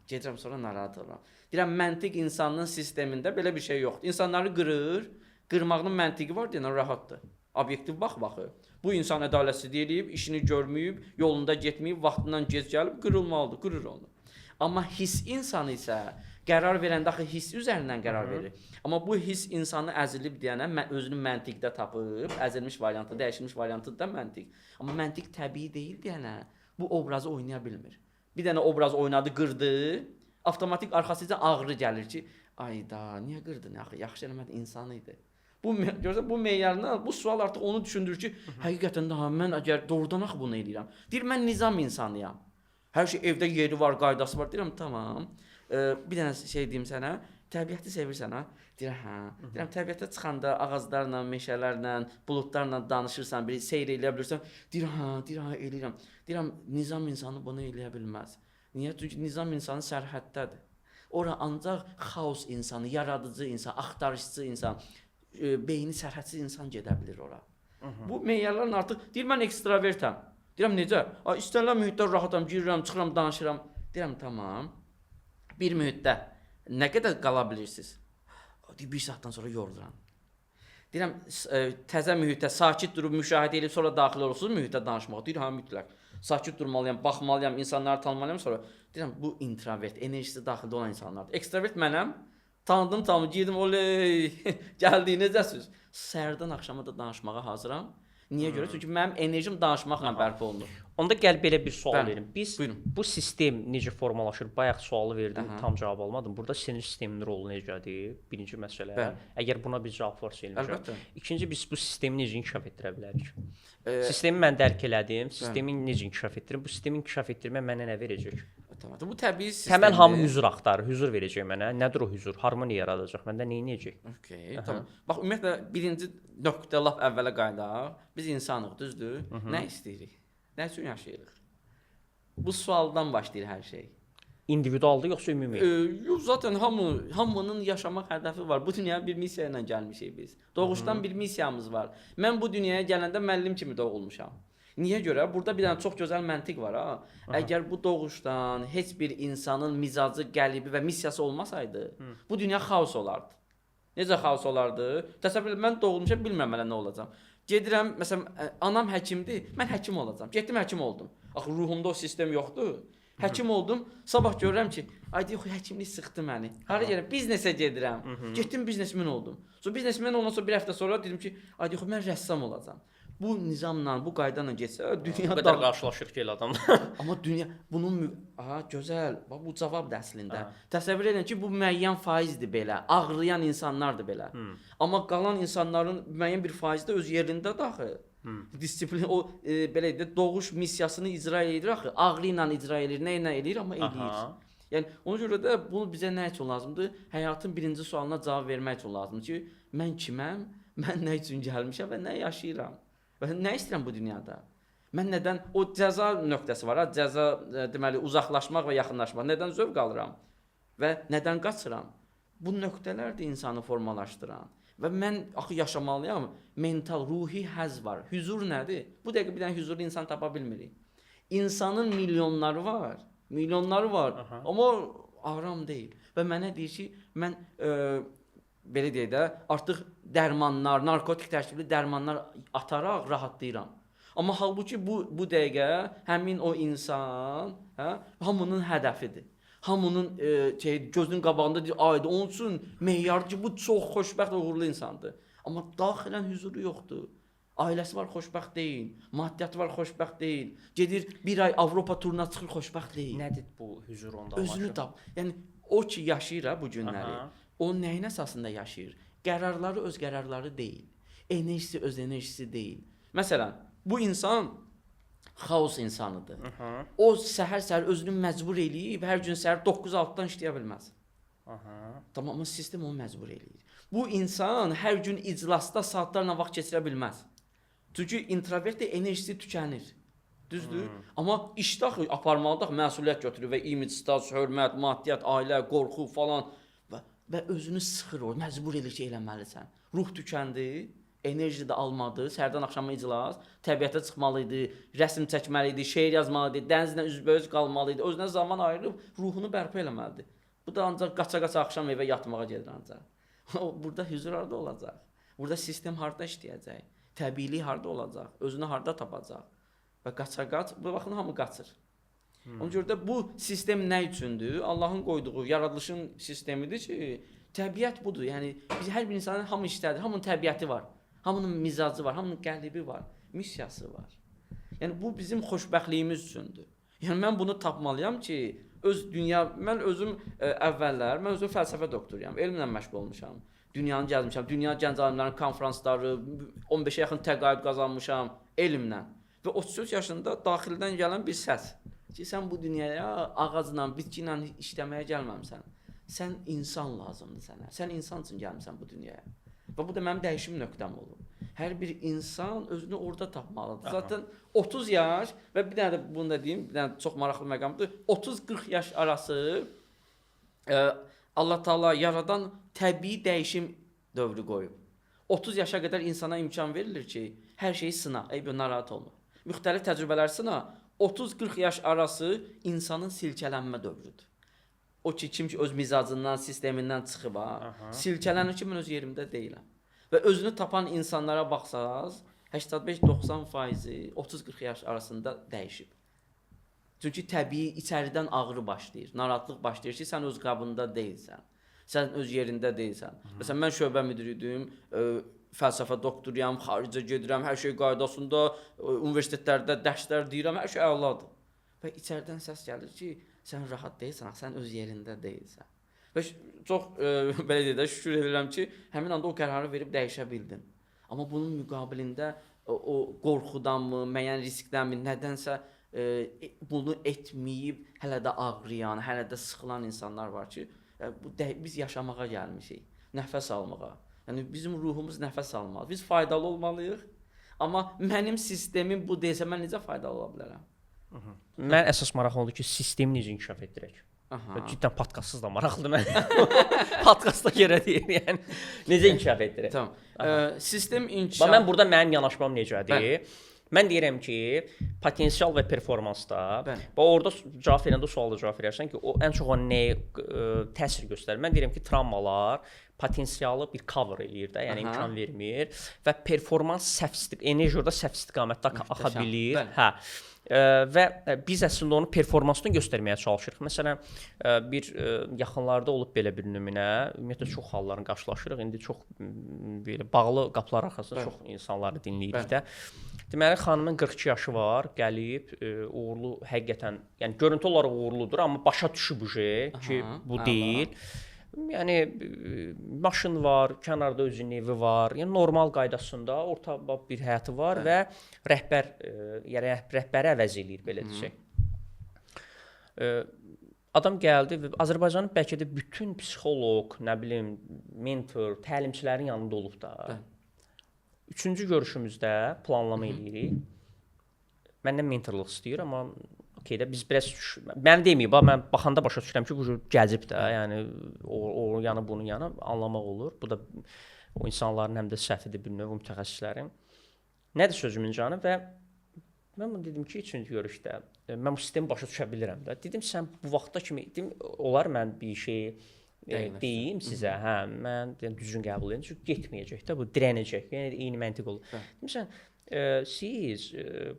gedirəm sonra narahat oluram. Deyirəm məntiq insanın sistemində belə bir şey yoxdur. İnsanları qırır, qırmağının məntiqi var deyən rahatdır. Obyektiv baxır. Bu insan ədalətsizlik eləyib, işini görməyib, yolunda getməyib, vaxtından gec gəlib, qırılmalıdır, qırır onu. Amma hiss insanı isə qərar verəndə axı hiss üzərindən qərar verir. Amma bu hiss insanı əzilib deyənə özünü məntiqdə tapıb, əzilmiş variantı, dəyişilmiş variantı da məntiq. Amma məntiq təbii deyil deyənə bu obrazı oynaya bilmir. Bir dənə obraz oynadı, qırdı, avtomatik arxasıca ağrı gəlir ki, ayda, niyə qırdın axı? Yaxşı eləmədi, insan idi. Bu görürsən, bu meyarına, bu sual artıq onu düşündürür ki, həqiqətən də mən əgər doğrudan axı bunu eləyirəm. Deyir, mən nizam insanıyam. Hər şey evdə yeri var, qaydası var. Deyirəm, tamam. Bir dənə şey deyim sənə, təbiəti sevirsən ha? Deyirəm, hə. Deyirəm, təbiətə çıxanda ağaclarla, meşələrlə, buludlarla danışırsan, bir seyr eləyə bilirsən. Deyirəm, eləyirəm. Deyirəm, nizam insanı bunu eləyə bilməz. Niyə? Çünki nizam insanı sərhəddədir. Ora ancaq xaos insanı, yaradıcı insan, axtarışçı insan, beyni sərhədsiz insan gedə bilir ora. Bu meyarların artıq, deyir, mən ekstravertəm. Deyirəm, necə? İstənilən mühitdə rahatam, girirəm, çıxıram, danışıram. Deyirəm, tamam. Bir mühitdə nə qədər qala bilirsiniz? Deyir, bir saatdan sonra yoruluram. Deyirəm, təzə mühitdə sakit durub müşahidə edib sonra daxil olursunuz mühitdə danışmağa. Deyir, hə, mütləq. Sakit durmalıyam, baxmalıyam, insanları tanımalıyam sonra. Deyirəm, bu introvert, enerjisi daxildə olan insanlardır. Ekstrovert mənəm. Tanıdım, girdim, oley, gəldi, necəsiz? Səhərdən axşama da danışmağa hazıram. Niyə görə? Çünki mənim enerjim danışmaqla bərpa olunur. Onda gəl belə bir sual verim. Biz buyurun. Bu sistem necə formalaşır? Bayaq sualı verdim, tam cavab almadım. Burada sinir sisteminin rolu necədir? Birinci məsələ. Əgər buna bir cavab varsa eləyəcəm. İkinci, biz bu sistemi necə inkişaf etdirə bilərik? Sistemi mən dərk elədim, sistemi necə inkişaf etdirim? Bu sistemi inkişaf etdirmə mənə nə verəcək? Bu təbii sistemdir. Təməl hamı hüzur axtarır, hüzur verəcək mənə. Nədir o hüzur? Harmoniya yaradacaq. Məndə nə edəcək? Okay, tamam. Bax, ümumiyyətlə birinci nöqtə lap əvvələ qayıdaq. Biz insanıq, düzdür? Nə istəyirik? Nə üçün yaşayırıq? Bu sualdan başlayır hər şey. İndividualdır yoxsa ümumi? Yox, zaten hamının yaşamaq hədəfi var. Bu dünyaya bir missiya ilə gəlmişik biz. Doğuşdan bir missiyamız var. Mən bu dünyaya gələndə müəllim kimi doğulmuşam. Niyə görə? Burada bir dənə çox gözəl məntiq var ha. Əgər bu doğuşdan heç bir insanın mizacı, qəlibi və missiyası olmasaydı, bu dünya xaos olardı. Necə xaos olardı? Təsəvvür edin, mən doğulmuşam, bilmirəm mənə nə olacam. Gedirəm, məsələn, anam həkimdir, mən həkim olacam. Getdim həkim oldum. Axı ruhumda o sistem yoxdur. Həkim oldum, sabah görürəm ki, ay yox, həkimlik sıxdı məni. Hara gedirəm? Biznesə gedirəm. Getdim biznesmen oldum. Sonra biznesmen ondan sonra bir həftə sonra dedim ki, ay yox, mən rəssam olacam. Bu nizamla, bu qayda ilə getsə, dünya o qədər qarşılaşır ki, elə adam. Amma dünya bunun gözəl, bax bu cavab da əslində. Təsəvvür edin ki, bu müəyyən faizdir belə, ağrıyan insanlardır belə. Amma qalan insanların müəyyən bir faizi də öz yerində daxı. Disiplin o belə də doğuş missiyasını icra edir axı. Ağrı ilə icra edir, nə ilə edir, amma edir. Yəni ona görə də bu bizə nə üçün lazımdır? Həyatın birinci sualına cavab vermək üçün lazımdır ki, mən kiməm? Mən nə üçün gəlmişəm və nə yaşayıram? Və nə istəyirəm bu dünyada? Mən nədən o cəza nöqtəsi var ha, cəza deməli uzaqlaşmaq və yaxınlaşmaq. Nədən zövq alıram və nədən qaçıram? Bu nöqtələrdir insanı formalaşdıran. Və mən axı yaşamalıyam. Mental, ruhi həzz var. Hüzur nədir? Bu dəqiqə bir dənə hüzurlu insan tapa bilmirik. İnsanın milyonları var. Milyonları var. Amma aram deyil. Və mənə deyir ki, mən belə deyək də, artıq dərmanlar, narkotik tərkibli dərmanlar ataraq rahatlayıram. Amma halbuki bu dəqiqə həmin o insan, hamının hədəfidir. Hamının gözünün qabağında deyir, ayda onun üçün meyardır ki, bu çox xoşbəxt və uğurlu insandır. Amma daxilən hüzuru yoxdur. Ailəsi var, xoşbəxt deyil. Maddiyyatı var, xoşbəxt deyil. Gedir bir ay Avropa turuna çıxır, xoşbəxt deyil. Nədir bu hüzur onda? Özünü tap. Yəni o ki yaşayır bu günləri. O nəyin əsasında yaşayır? Qərarları öz qərarları deyil. Enerjisi öz enerjisi deyil. Məsələn, bu insan xaos insanıdır. O səhər-səhər özünü məcbur eləyib, hər gün səhər 9-6-dan işləyə bilməz. Tamam, amma sistem onu məcbur eləyir. Bu insan hər gün iclasda saatlarla vaxt keçirə bilməz. Çünki introvert enerjisi tükənir. Düzdür? Amma işdə aparmalıdır, məsuliyyət götürür və image, status, hörmət, maddiyyat, ailə, qorxu falan. və özünü sıxır o, məcbur edir ki, eləməlisən. Ruh tükəndi, enerji də almadı, səhərdən axşama iclas, təbiətə çıxmalı idi, rəsm çəkməli idi, şeir yazmalı idi, dənizlə üzbəüz qalmalı idi, özünə zaman ayırıb ruhunu bərpa eləməlidir. Bu da ancaq qaça-qaça axşam evə yatmağa gedir ancaq. Burada hüzur harda olacaq? Burada sistem harda işləyəcək? Təbiilik harda olacaq? Özünü harda tapacaq? Və qaça-qaç, bu baxın hamı qaçır. Ona görə də bu sistem nə üçündür? Allahın qoyduğu yaradılışın sistemidir ki, təbiət budur. Yəni biz hər bir insanın hamı istədir, hamının təbiəti var. Hamının mizacı var, hamının qəlbi var, missiyası var. Yəni bu bizim xoşbəxtliyimiz üçündür. Yəni mən bunu tapmalıyam ki, mən özüm əvvəllər, mən özüm fəlsəfə doktoruyam, elmlə məşğul olmuşam. Dünyanı gəzmişəm, dünya gənc alimlərinin konfransları, 15-ə yaxın təqaüd qazanmışam elmlə. Və 33 yaşında daxildən gələn bir səs ki, sən bu dünyaya ağacla, bitki ilə işləməyə gəlməmsən. Sən insan lazımdır sənə. Sən insan üçün gəlmisən bu dünyaya. Və bu da mənim dəyişim nöqtəm olur. Hər bir insan özünü orada tapmalıdır. Zaten 30 yaş və bir dənə də bunu da deyim, bir dənə çox maraqlı məqamdır. 30-40 yaş arası Allah Taala yaradan təbii dəyişim dövrü qoyub. 30 yaşa qədər insana imkan verilir ki, hər şeyi sına, narahat olma. Müxtəlif təcrübələr sına. 30-40 yaş arası insanın silkələnmə dövrüdür. O ki, kim ki öz mizacından, sistemindən çıxıb, silkələnir ki, mən öz yerimdə deyiləm. Və özünü tapan insanlara baxsaq, 85-90% 30-40 yaş arasında dəyişib. Çünki təbii içəridən ağrı başlayır, narahatlıq başlayır ki, sən öz qabında deyilsən, sən öz yerində deyilsən. Məsələn, mən şöbə müdürüydüm, fəlsəfə doktoruyam, xaricə gedirəm, hər şey qaydasında, universitetlərdə dərslər deyirəm, hər şey əladır. Və içəridən səs gəlir ki, sən rahat deyilsən, sən öz yerində deyilsən. Və çox belə deyək də şükür edirəm ki, həmin anda o qərarı verib dəyişə bildin. Amma bunun müqabilində o qorxudanmı, müəyyən riskdənmi, nədənsə bunu etməyib hələ də ağrıyan, hələ də sıxılan insanlar var ki, biz yaşamağa gəlmişik, nəfəs almağa. Yəni bizim ruhumuz nəfəs almalı. Biz faydalı olmalıyıq. Amma mənim sistemim bu deyilsə, mən necə faydalı ola bilərəm? Mən əsas maraqlı oldu ki, sistemi necə inkişaf etdirək. Cidden podkastsız da maraqlıdır mən. Podkastda görə deyil, yəni necə inkişaf etdirək. Tamam. Sistem inkişaf. Mən burada mənim yanaşmam necədir? Mən deyirəm ki, potensial və performansda, və orada cavab verəndə suala cavab verərsən ki, o ən çox nəyə təsir göstərir? Mən deyirəm ki, travmalar potensialı bir cover eləyir də, yəni imkan vermir və performans enerji orada səhv istiqamətdə axa bilir. Hə. Və biz əslində onu performansdan göstərməyə çalışırıq. Məsələn, bir yaxınlarda olub belə bir nümunə, ümumiyyətlə çox halların qarşılaşırıq. İndi çox belə bağlı qapılar arxasında çox insanları dinləyirik də. Deməli, xanımın 42 yaşı var, gəlib uğurlu həqiqətən, yəni görüntü olaraq uğurludur, amma başa düşüb ki, bu deyil. Yəni maşın var, kənarda özünün evi var. Yəni normal qaydasında orta bir həyatı var və yəni rəhbəri əvəz eləyir belə desək. Adam gəldi və Azərbaycanın bəlkə də bütün psixoloq, nə bilim, mentor, təlimçilərin yanında olub da. Üçüncü görüşümüzdə planlama eləyirik. Məndən mentorluq istəyir, amma biz biraz mən deməyib, mən baxanda başa düşürəm ki, bu gəzib də, yəni o yanı bunun yanı anlamaq olur. Bu da o insanların həm də səhvidir bir növ mütəxəssislərin. Nədir sözümün canı və mən bunu dedim ki, üçüncü görüşdə mən bu sistemi başa düşə bilirəm də. Dedim sən bu vaxta kimi olar mən bir şey deyim sizə, mən düzgün qəbul edim, çünki getməyəcək də, bu dirənəcək. Yəni eyni məntiq olur. Dedim sən siz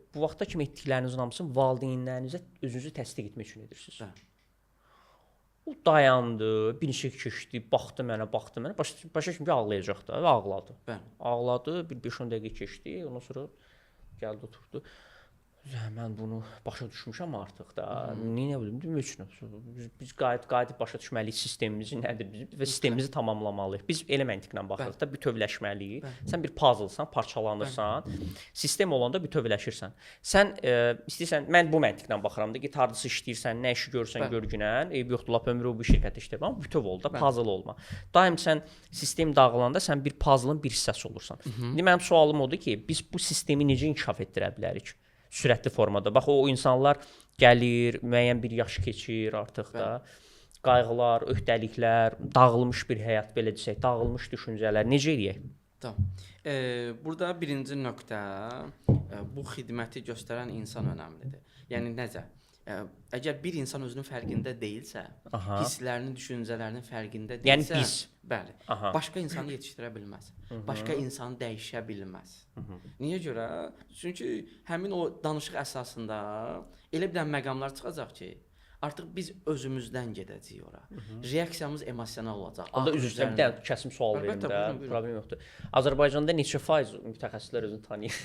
bu vaxta kimi etdiklərinizin hamısını valideynlərinizə özünüzü təsdiq etmək üçün edirsiniz. O dayandı, bir neçə keçdi, baxdı mənə, başa kimi ağlayacaq da və ağladı. Ağladı, bir 5-10 dəqiqə keçdi, ondan sonra gəldi oturdu. Mən bunu başa düşmüşəm artıq da. Niyə bildim üçün? Biz qayıdıb başa düşməliyik sistemimizi nədir bizim və sistemimizi tamamlamalıyıq. Biz elə məntiqlə baxırıq da, bütövləşməliyik. Sən bir puzzlesan, parçalanırsan, sistem olanda bütövləşirsən. Sən istəyirsən, mən bu məntiqlə baxıram da, git hardasa işləyirsən, nə işi görsən görgünən, yoxdur, lap ömrü bu şirkətdə işləyirsən, amma bütöv ol da, puzzle olma. Daim sən sistem dağılanda sən bir puzzle'ın bir hissəsi olursan. İndi mənim sualım odur ki, biz bu sistemi necə inkişaf etdirə bilərik? Sürətli formada. Bax, o insanlar gəlir, müəyyən bir yaş keçir artıq da. qayğılar, öhdəliklər, dağılmış bir həyat belə desək, dağılmış düşüncələr necə eləyək? Tamam. Burada birinci nöqtə bu xidməti göstərən insan önəmlidir. Yəni necə? Əgər bir insan özünün fərqində deyilsə, hisslərinin, düşüncələrinin fərqində deyilsə, Yəni biz, bəli, başqa insanı yetişdirə bilməz. Başqa insanı dəyişə bilməz. Niyə görə? Çünki həmin o danışıq əsasında elə bir dənə məqamlar çıxacaq ki, artıq biz özümüzdən gedəcəyik ora. Reaksiyamız emosional olacaq. onda üzr istəyirəm, kəsim sual verim də, problem yoxdur. Azərbaycanda neçə faiz mütəxəssislər özünü tanıyır?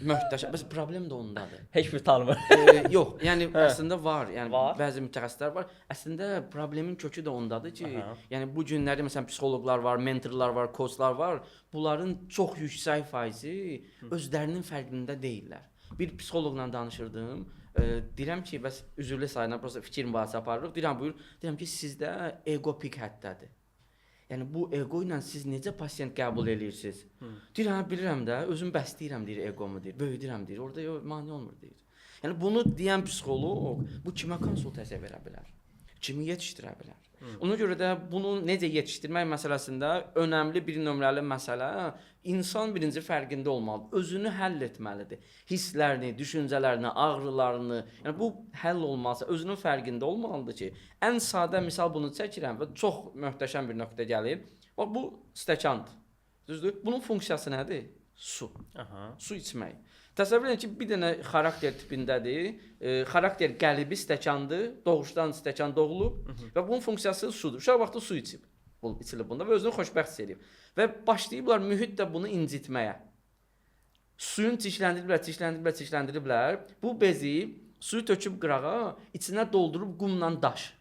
Möhtəşəm. Bəs problem də ondadır. Heç bir tanımır. Yox, yəni əslində var. Yəni bəzi mütəxəssislər var. Əslində problemin kökü də ondadır ki, yəni bu günləri məsələn psixoloqlar var, mentorlar var, koçlar var. Bunların çox yüksək faizi özlərinin fərqində deyillər. Bir psixoloqla danışırdım. Deyirəm ki, bəs üzrlü sayına prosta fikir mübadiləsi aparırıq. Deyirəm, buyur. Deyirəm ki, sizdə ego pik həddədir. Yəni bu ego ilə siz necə pasiyent qəbul edirsiniz? Deyirəm, bilirəm də, özüm bəsləyirəm deyir egomu deyir. Böyüdürəm deyir. Orda yox, mane olmur deyir. Yəni bunu deyən psixoloq bu kimə konsultasiya verə bilər? Kimi yetişdirə bilər? Ona görə də bunu necə yetişdirmək məsələsində önəmli bir nömrəli məsələ insan birinci fərqində olmalıdır. Özünü həll etməlidir. Hisslərini, düşüncələrini, ağrılarını, yəni bu həll olmazsa özünün fərqində olmalıdır ki, ən sadə misal bunu çəkirəm və çox möhtəşəm bir nöqtə gəlir. Bax bu stəkandır. Düzdür? Bunun funksiyası nədir? Su. Su içmək. Təsəvvür edin ki, bir dənə xarakter tipindədir. Xarakter qəlbi stəkandır, doğuşdan stəkan doğulub və bunun funksiyası sudur. Uşaq vaxtı su içib, içilib bunda və özünü xoşbəxt hiss edib. Və başlayıblar mühit də bunu incitməyə. Suyun çirkləndiriblər. Bu bezi suyu töküb qırağa, içinə doldurub qumla daş.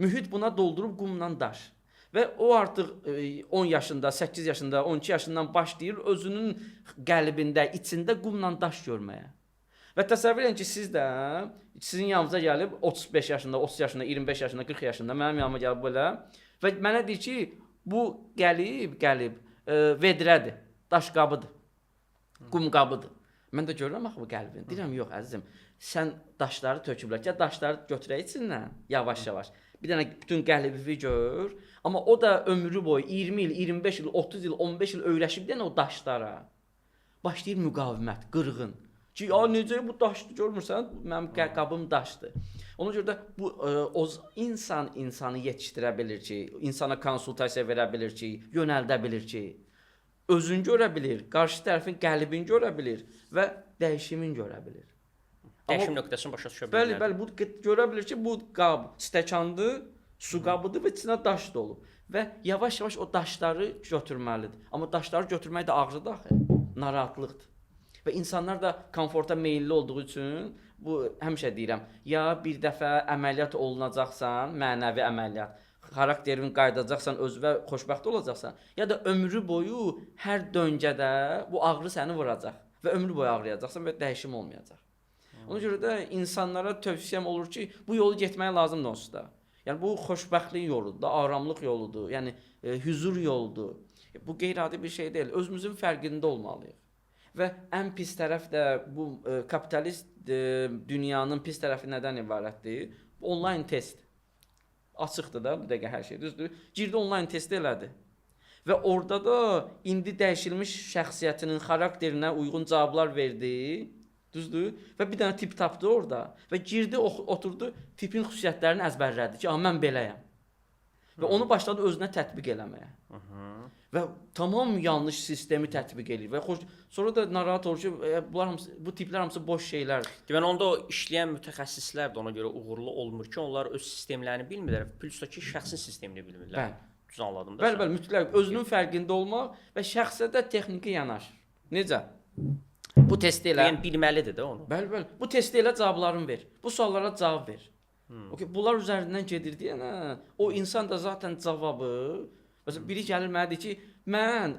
Mühit buna doldurub qumla daş. Və o artıq 10 yaşında, 8 yaşında, 12 yaşından başlayır özünün qəlbində, içində qumla daş görməyə. Və təsəvvür edin ki, siz də sizin yanınıza gəlib 35 yaşında, 30 yaşında, 25 yaşında, 40 yaşında mənim yanıma gəlib belə və mənə deyir ki, bu qəlib vedrədir, daş qabıdır, qum qabıdır. Mən də görürəm axı bu qəlbini. Deyirəm, yox əzizim, sən daşları töküblər ki, daşları götürək içindən yavaş-yavaş. Bir dənə bütün qəlbi gör. Amma o da ömrü boyu 20 il, 25 il, 30 il, 15 il öyrəşib deyən o daşlara. Başlayır müqavimət, qırğın. Ki, ya necə bu daşdır, görmürsən? Mənim qabım daşdır. Ona görə də bu insanı yetişdirə bilir ki, insana konsultasiya verə bilir ki, yönəldə bilir ki, özünü görə bilir, qarşı tərəfin qəlbini görə bilir və dəyişimin görə bilir. Dəyişim nöqtəsini başa düşə bilir. Bəli, bu görə bilir ki, bu qab stəkandır, su qabıdır və içinə daş dolub. Və yavaş-yavaş o daşları götürməlidir. Amma daşları götürmək də ağrıdır axı, narahatlıqdır. Və insanlar da komforta meylli olduğu üçün bu həmişə deyirəm, ya bir dəfə əməliyyat olunacaqsan, mənəvi əməliyyat, xarakterin qaydacaqsan, özünə xoşbəxt olacaqsan, ya da ömrü boyu hər döngədə bu ağrı səni vuracaq və ömrü boyu ağrıyacaqsan və dəyişim olmayacaq. Ona görə də insanlara tövsiyəm olur ki, bu yolu getmək lazımdır onsuz da. Yəni bu xoşbəxtlik yoludur, aramlıq yoludur, yəni huzur yoludur. Bu qeyri-adi bir şey deyil. Özümüzün fərqində olmalıyıq. Və ən pis tərəf də bu kapitalist dünyanın pis tərəfi nədən ibarətdir? Onlayn test. Açıqdır da bu dəqiqə hər şey, düzdür? Girdi onlayn test elədi. Və orada da indi dəyişilmiş şəxsiyyətinin xarakterinə uyğun cavablar verdi. Düzdür? Və bir dənə tip tapdı orada və girdi, oturdu, tipin xüsusiyyətlərini əzbərlədi ki, mən beləyəm. Və onu başladı özünə tətbiq eləməyə. Və tamam yanlış sistemi tətbiq edir və sonra da narahat olur ki, bu tiplər hamısı boş şeylərdir. Deməli onda o işləyən mütəxəssislər də ona görə uğurlu olmur ki, onlar öz sistemlərini bilmirlər, plusdakı şəxsin sistemini bilmirlər. Düz anladım da. Bəli, mütləq özünün fərqində olmaq və şəxsə də texniki yanaşır. Necə? Bu testi elə. Yəni bilməlidir də onu. Bəli. Bu testi elə cavablarını ver. Bu suallara cavab ver. Okay, bunlar üzərindən gedir deyənə, o insan da zaten cavabı. Məsələn, biri gəlir mənə deyir ki, mən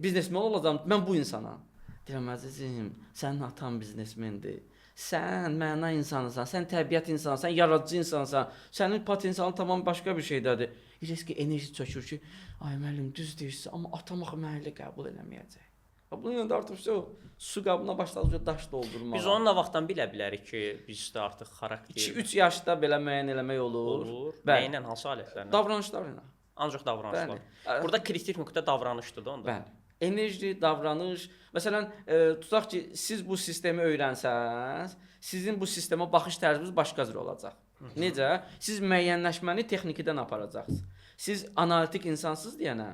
biznesmen olacağam, mən bu insanam. Deyirəm, əzizim, sənin atan biznesmendir. Sən məna insansan, sən təbiət insansan, sən yaradıcı insansan, sənin potensialın tamam başqa bir şeydədir. Heç ki, enerji çökür ki, ay müəllim düz deyirsən, amma atam axı məni qəbul eləməyəcək. Bunun yanında artıq su qabına başladıqca daş doldurmağa. Biz onu nə vaxtdan bilə bilərik ki, bizdə artıq xarakter 2-3 yaşda belə müəyyən eləmək olur. Nə ilə, hansı alətlərlə? Davranışlarla. Ancaq davranışlar. Bəli. Burada kritik nöqtə davranışdır da onda. Bəli. Enerji, davranış. Məsələn, tutaq ki, siz bu sistemi öyrənsəz, sizin bu sistemə baxış tərziniz başqa cür olacaq. Necə? Siz müəyyənləşməni texnikidən aparacaqsınız. Siz analitik insansınız deyənə,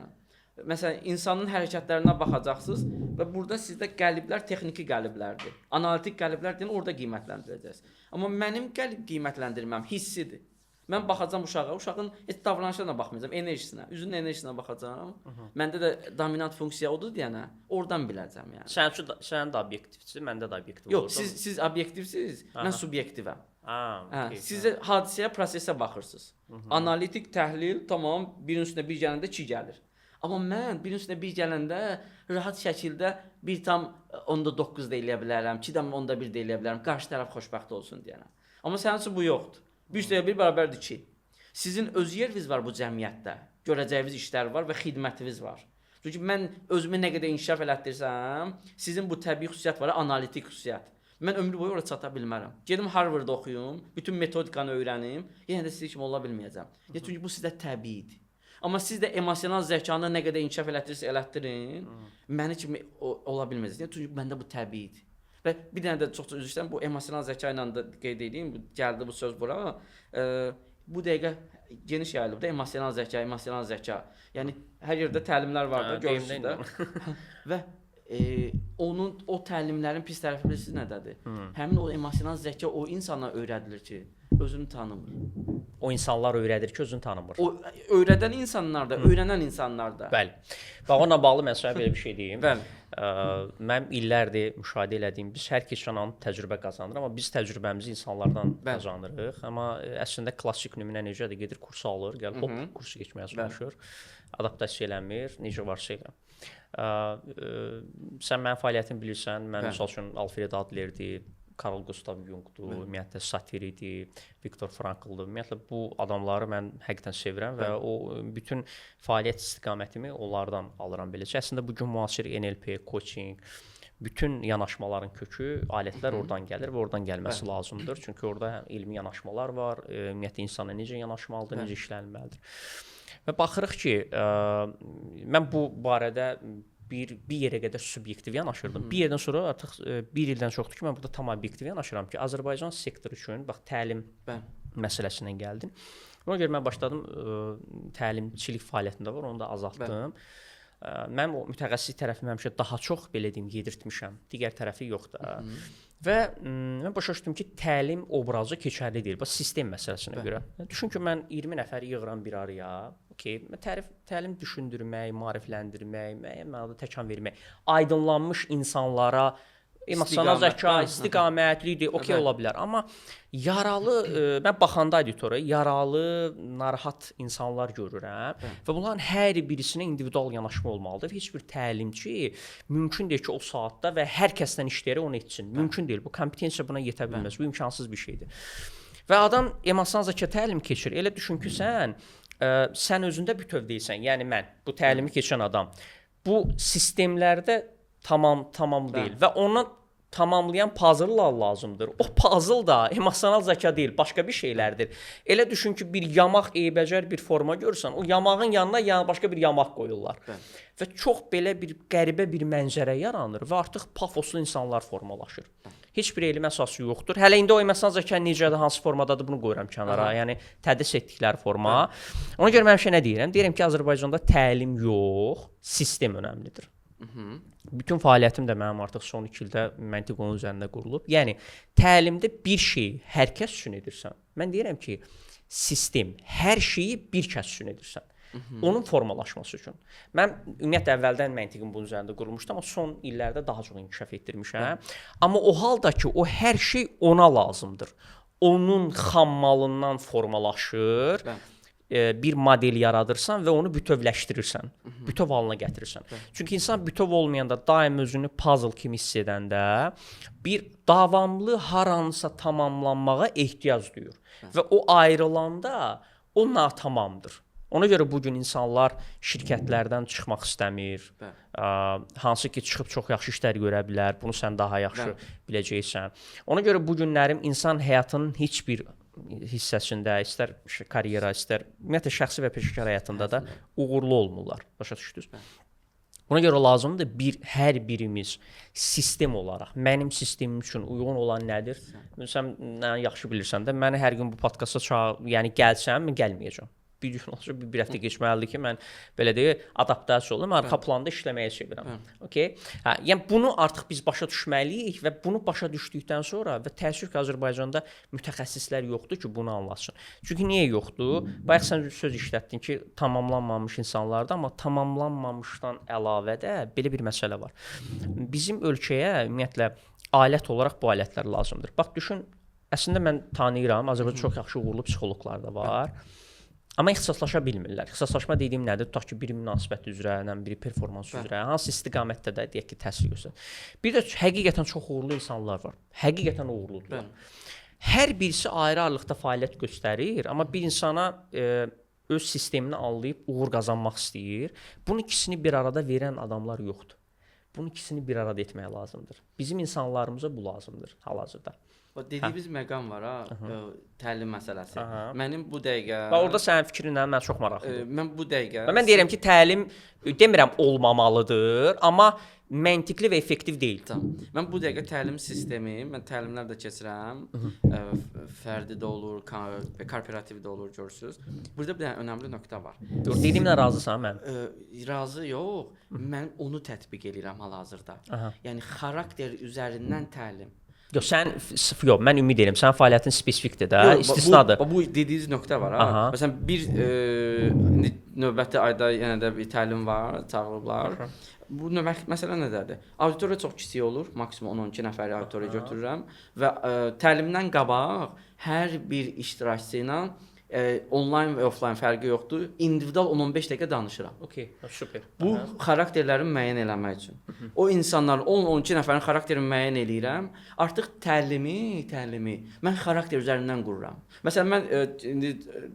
məsələn, insanın hərəkətlərinə baxacaqsınız və burada sizdə qəliblər texniki qəliblərdir. Analitik qəliblər deyən orada qiymətləndirəcəksiniz. Amma mənim qəlib qiymətləndirməm hissidir. Mən baxacağam uşağa, uşağın heç davranışlarına baxmayacağam, enerjisinə, üzünün enerjisinə baxacağam. Məndə də dominant funksiya odur deyənə, oradan biləcəm yəni. Sənin də obyektivçidir, məndə də obyektiv olur. Yox, siz obyektivsiz, mən subyektivəm. Okay. Siz hadisəyə, prosesə baxırsınız. Analitik təhlil, tamam, birin üstünə bir gələndə 2 gəlir. Amma mən birin üstünə bir gələndə rahat şəkildə 1,9 da eləyə bilərəm, 2,1 də eləyə bilərəm, qarşı tərəf xoşbəxt olsun deyənə. Amma sənin üçün bu yoxdur. 1/1 bərabərdir 2. Sizin öz yeriniz var bu cəmiyyətdə. Görəcəyiniz işlər var və xidmətiniz var. Çünki mən özümü nə qədər inkişaf elətdirsəm, sizin bu təbii xüsusiyyət var, analitik xüsusiyyət. Mən ömrü boyu ora çata bilmərəm. Gedim Harvardda oxuyum, bütün metodikanı öyrənim, yenə də sizin kimi ola bilməyəcəm. Çünki bu sizdə təbiidir. Amma siz də emosional zəkanı nə qədər inkişaf elətdirirsə elətdirin, məni kimi ola bilməyəcəksiniz. Çünki məndə bu təbiidir. Və bir dənə də çox üzr istəyirəm, bu emosional zəka ilə də qeyd edeyim, gəldi bu söz bura. Bu dəqiqə geniş yayılıb da emosional zəka. Yəni hər yerdə təlimlər var da, görürsüz də. Və o təlimlərin pis tərəfi bilirsiniz nədədir? Həmin o emosional zəka o insana öyrədilir ki, özünü tanımır. O insanlar öyrədir ki, özünü tanımır. O öyrədən insanlar da, öyrənən insanlar da. Bəli. Bax onunla bağlı mən sənə belə bir şey deyim. Bəli. Mən illərdir müşahidə elədiyim, biz hər keçən an təcrübə qazanırıq, amma biz təcrübəmizi insanlardan qazanırıq. Amma əslində klassik nümunə necədir? Gedir kursu alır, gəl hop kursu keçməyə çalışır. Adaptasiya eləmir, necə varsa elə. Sən mənim fəaliyyətimi bilirsən, mən məsəl üçün Alfred Adlerdir, Carl Gustav Jungdur, ümumiyyətlə Satir idi, Viktor Frankldır. Ümumiyyətlə bu adamları mən həqiqətən sevirəm və o bütün fəaliyyət istiqamətimi onlardan alıram beləcə. Əslində bu gün müasir NLP, coaching, bütün yanaşmaların kökü, alətlər oradan gəlir və oradan gəlməsi lazımdır. Çünki orada elmi yanaşmalar var, ümumiyyətlə insana necə yanaşmalıdır, necə işlənməlidir. Və baxırıq ki, mən bu barədə bir yerə qədər subyektiv yanaşırdım. Bir yerdən sonra artıq bir ildən çoxdur ki, mən burada tam obyektiv yanaşıram ki, Azərbaycan sektoru üçün bax təlim məsələsindən gəldim. Ona görə mən başladım təlimçilik fəaliyyətində var, onu da azaltdım. Mən o mütəxəssis tərəfimi həmişə daha çox belə deyim yedirtmişəm. Digər tərəfi yox da. Və mən başa düşdüm ki, təlim obrazı keçərli deyil. Bax sistem məsələsinə görə. Düşün ki, mən 20 nəfəri yığıram bir araya. Təlim düşündürmək, maarifləndirmək, müəyyən mənada təkan vermək, aydınlanmış insanlara emosional zəka, istiqamətlidir, okey ola bilər. Amma yaralı, mən baxanda auditora yaralı, narahat insanlar görürəm və bunların hər birisinə individual yanaşma olmalıdır. Heç bir təlimçi mümkün deyil ki, o saatda və hər kəsdən işləyərək onu etsin. Mümkün deyil. Bu kompetensiya buna yetə bilməz. Bu imkansız bir şeydir. Və adam emosional zəka təlim keçir. Elə düşün ki, sən özündə bütöv deyilsən, yəni mən, bu təlimi keçən adam, bu sistemlərdə tamam deyil və onu tamamlayan puzzle'lar lazımdır. O puzzle da emosional zəka deyil, başqa bir şeylərdir. Elə düşün ki, bir yamaq eybəcər bir forma görsən, o yamağın yanına başqa bir yamaq qoyurlar. Və çox belə bir qəribə bir mənzərə yaranır və artıq pafoslu insanlar formalaşır. Heç bir elmi əsası yoxdur. Hələ indi o emosional zəka necədir, hansı formadadır, bunu qoyuram kənara. Yəni tədris etdikləri forma. Ona görə mən həmişə nə deyirəm? Deyirəm ki, Azərbaycanda təlim yox, sistem önəmlidir. Bütün fəaliyyətim də mənim artıq son 2 ildə məntiq onun üzərində qurulub. Yəni təlimdə bir şeyi hər kəs üçün edirsən. Mən deyirəm ki, sistem hər şeyi bir kəs üçün edirsən. Onun formalaşması üçün. Mən ümumiyyətlə əvvəldən məntiqim bunun üzərində qurulmuşdu, amma son illərdə daha çox inkişaf etdirmişəm. Amma o halda ki, o hər şey ona lazımdır. Onun xammalından formalaşır. Bir model yaradırsan və onu bütövləşdirirsən. Bütöv halına gətirirsən. Çünki insan bütöv olmayanda daim özünü puzzle kimi hiss edəndə bir davamlı haransa tamamlanmağa ehtiyac duyur. Və o ayrılanda o natamamdır. Ona görə bu gün insanlar şirkətlərdən çıxmaq istəmir. Hansı ki çıxıb çox yaxşı işlər görə bilər. Bunu sən daha yaxşı biləcəksən. Ona görə bu günlərim insan həyatının heç bir hissəsində, istər karyera, istər ümumiyyətlə şəxsi və peşəkar həyatında da uğurlu olmurlar. Başa düşdünüz? Ona görə lazımdır hər birimiz sistem olaraq mənim sistemim üçün uyğun olan nədir? Sən yaxşı bilirsən də, məni hər gün bu podkasta yəni gəlsəm, mən gəlməyəcəm. Bir gün olsa bir həftə keçməlidir ki, mən belə deyək, adaptasiya olum, arxa planda işləməyə çevirəm. Okay? Yəni bunu artıq biz başa düşməliyik və bunu başa düşdükdən sonra və təəssüf ki, Azərbaycanda mütəxəssislər yoxdur ki, bunu anlasın. Çünki niyə yoxdur? Bayaq sən söz işlətdin ki, tamamlanmamış insanlardır, amma tamamlanmamışdan əlavə də belə bir məsələ var. Bizim ölkəyə ümumiyyətlə alət olaraq bu alətlər lazımdır. Bax düşün, əslində mən tanıyıram, Azərbaycanda çox yaxşı uğurlu psixoloqlar da var. Amma ixtisaslaşa bilmirlər. İxtisaslaşma dediyim nədir? Tutaq ki, biri münasibət üzrə, biri performans üzrə, hansı istiqamətdə də deyək ki, təhsil göstərir. Bir də həqiqətən çox uğurlu insanlar var. Həqiqətən uğurludur. Hər birisi ayrı-ayrılıqda fəaliyyət göstərir, amma bir insana öz sistemini anlayıb uğur qazanmaq istəyir. Bunun ikisini bir arada verən adamlar yoxdur. Bunun ikisini bir arada etmək lazımdır. Bizim insanlarımıza bu lazımdır hal-hazırda. O dediyimiz məqam var təlim məsələsi. Mənim bu dəqiqə orada sənin fikrinlə mən çox maraqlıyam. Mən bu dəqiqə mən deyirəm ki, təlim demirəm olmamalıdır, amma məntiqli və effektiv deyil. Mən bu dəqiqə təlim sistemi, mən təlimlər də keçirəm. Fərdi də olur, korporativ də olur, görürsüz. Burada bir dənə önəmli nöqtə var. Dediyimlə razısan mən? Razı yox. Mən onu tətbiq edirəm hal-hazırda. Yəni xarakter üzərindən təlim. Yox, mən ümid edirəm. Sənin fəaliyyətin spesifikdir də, istisnadır. Bu dediyiniz nöqtə var ha. Məsələn, bir növbəti ayda yenə də bir təlim var, çağırıblar. Bu növbəti məsələ nədədir? Auditoriya çox kiçik olur, maksimum 10-12 nəfəri auditoriya götürürəm və təlimdən qabaq hər bir iştirakçı ilə onlayn və offlayn fərqi yoxdur. İndividual 10-15 dəqiqə danışıram. Okay, super. Bu xarakterləri müəyyən eləmək üçün. O insanların 10-12 nəfərin xarakterini müəyyən eləyirəm. Artıq təlimi mən xarakter üzərindən qururam. Məsələn, mən indi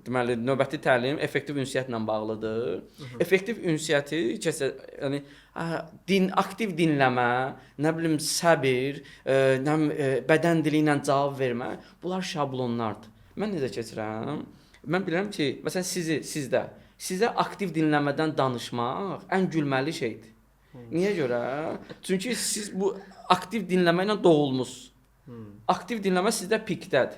deməli növbəti təlim effektiv ünsiyyətlə bağlıdır. Effektiv ünsiyyəti yəni aktiv dinləmə, nə bilim səbir, bədən dili ilə cavab vermə, bunlar şablonlardır. Mən necə keçirəm? Mən bilirəm ki, məsələn sizə aktiv dinləmədən danışmaq ən gülməli şeydir. Niyə görə? Çünki siz bu aktiv dinləmə ilə doğulmusunuz. Aktiv dinləmə sizdə pikdədir.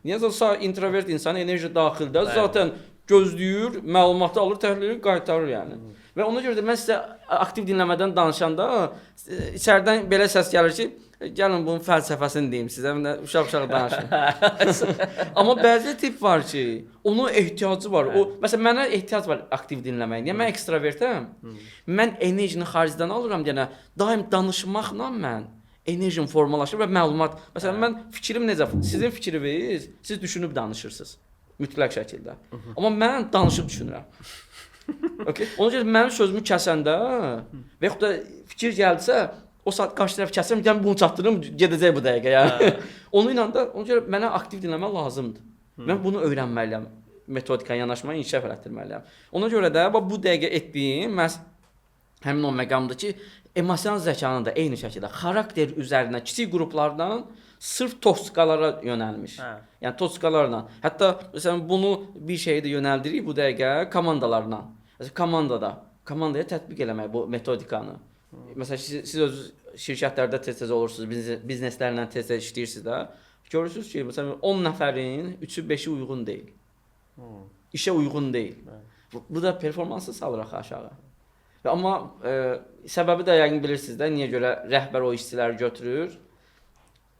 Niyə isə introvert insan enerji daxildə zaten gözləyir, məlumatı alır, təhlil edir, qaytarır yəni. Və ona görə də mən sizə aktiv dinləmədən danışanda içəridən belə səs gəlir ki, gəlin bunun fəlsəfəsini deyim sizə, uşaq danışın. Amma bəzi tip var ki, onun ehtiyacı var. Məsələn, mənə ehtiyac var aktiv dinləməyə. Niyə mən ekstravertəm? Mən enerjini xaricdən alıram deyənə, daim danışmaqla mən enerjim formalaşır və məlumat. Məsələn, mən fikrim necə? Sizin fikriniz, siz düşünüb danışırsınız mütləq şəkildə. Amma mən danışıb düşünürəm. Okay? Ona görə mənim sözümü kəsəndə və yaxud da fikir gəldisə, o saat qarşı tərəf kəsirəm, deyəm bunu çatdırım, gedəcək bu dəqiqə yəni. Ona görə mənə aktiv dinləmə lazımdır. Mən bunu öyrənməliyəm. Metodika yanaşma inkişaf etdirməliyəm. Ona görə də bu dəqiqə etdiyim məhz həmin o məqamdır ki, emosional zəkanın da eyni şəkildə xarakter üzərinə kiçik qruplardan sırf toksikalara yönəlmiş. Yəni toksikalarla. Hətta məsələn bunu bir şeyə də yönəldirik bu dəqiqə komandalarla. Məsələn komandaya tətbiq eləmək bu metodikanı. Məsələn siz öz şirkətlərdə tez-tez olursunuz, bizneslərlə tez-tez işləyirsiniz də. Görürsünüz ki, məsələn 10 nəfərin 3-ü 5-i uyğun deyil. İşə uyğun deyil. Bu da performansı salır aşağı. Amma səbəbi də yəqin bilirsiniz də, niyə görə rəhbər o işçiləri götürür?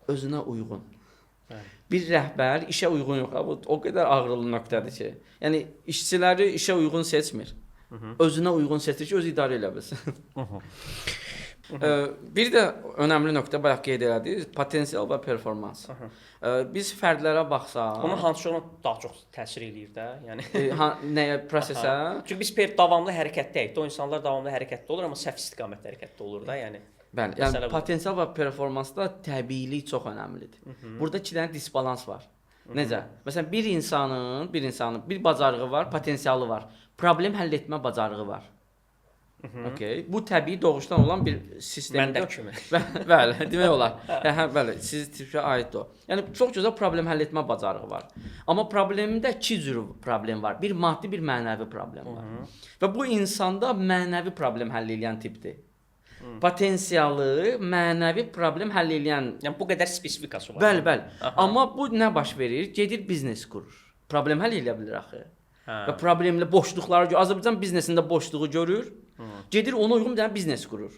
Özünə uyğun. Bir rəhbər işə uyğun yox, bu o qədər ağrılı nöqtədir ki. Yəni işçiləri işə uyğun seçmir. Özünə uyğun seçir ki, özü idarə elə bilsin. Bir də önəmli nöqtə bayaq qeyd elədik, potensial və performans. Biz fərdlərə baxsaq, onun hansı ona daha çox təsir eləyir də, yəni nəyə, prosesə? Çünki biz davamlı hərəkətdəyik. O insanlar davamlı hərəkətdə olur, amma səhv istiqamətdə hərəkətdə olur da, yəni. Bəli, yəni potensial və performansda təbiilik çox önəmlidir. Burada 2 dənə disbalans var. Necə? Məsələn, bir insanın bir bacarığı var, potensialı var. Problem həll etmə bacarığı var. Okay. Bu təbii doğuşdan olan bir sistemdir. Məndə kimi. Bəli, demək olar. Bəli, siz tipə aiddir o. Yəni çox gözəl problem həll etmə bacarığı var. Amma problemdə iki cür problem var. Bir maddi, bir mənəvi problem var. Və bu insanda mənəvi problem həll edən tipdir. Potensialı, mənəvi problem həll edən. Yəni bu qədər spesifikası var. Bəli. Amma bu nə baş verir? Gedir biznes qurur. Problem həll edə bilər axı. Və problemlə boşluqları görür. Azərbaycan biznesində boşluğu görür. Gedir ona uyğun bir dənə biznes qurur.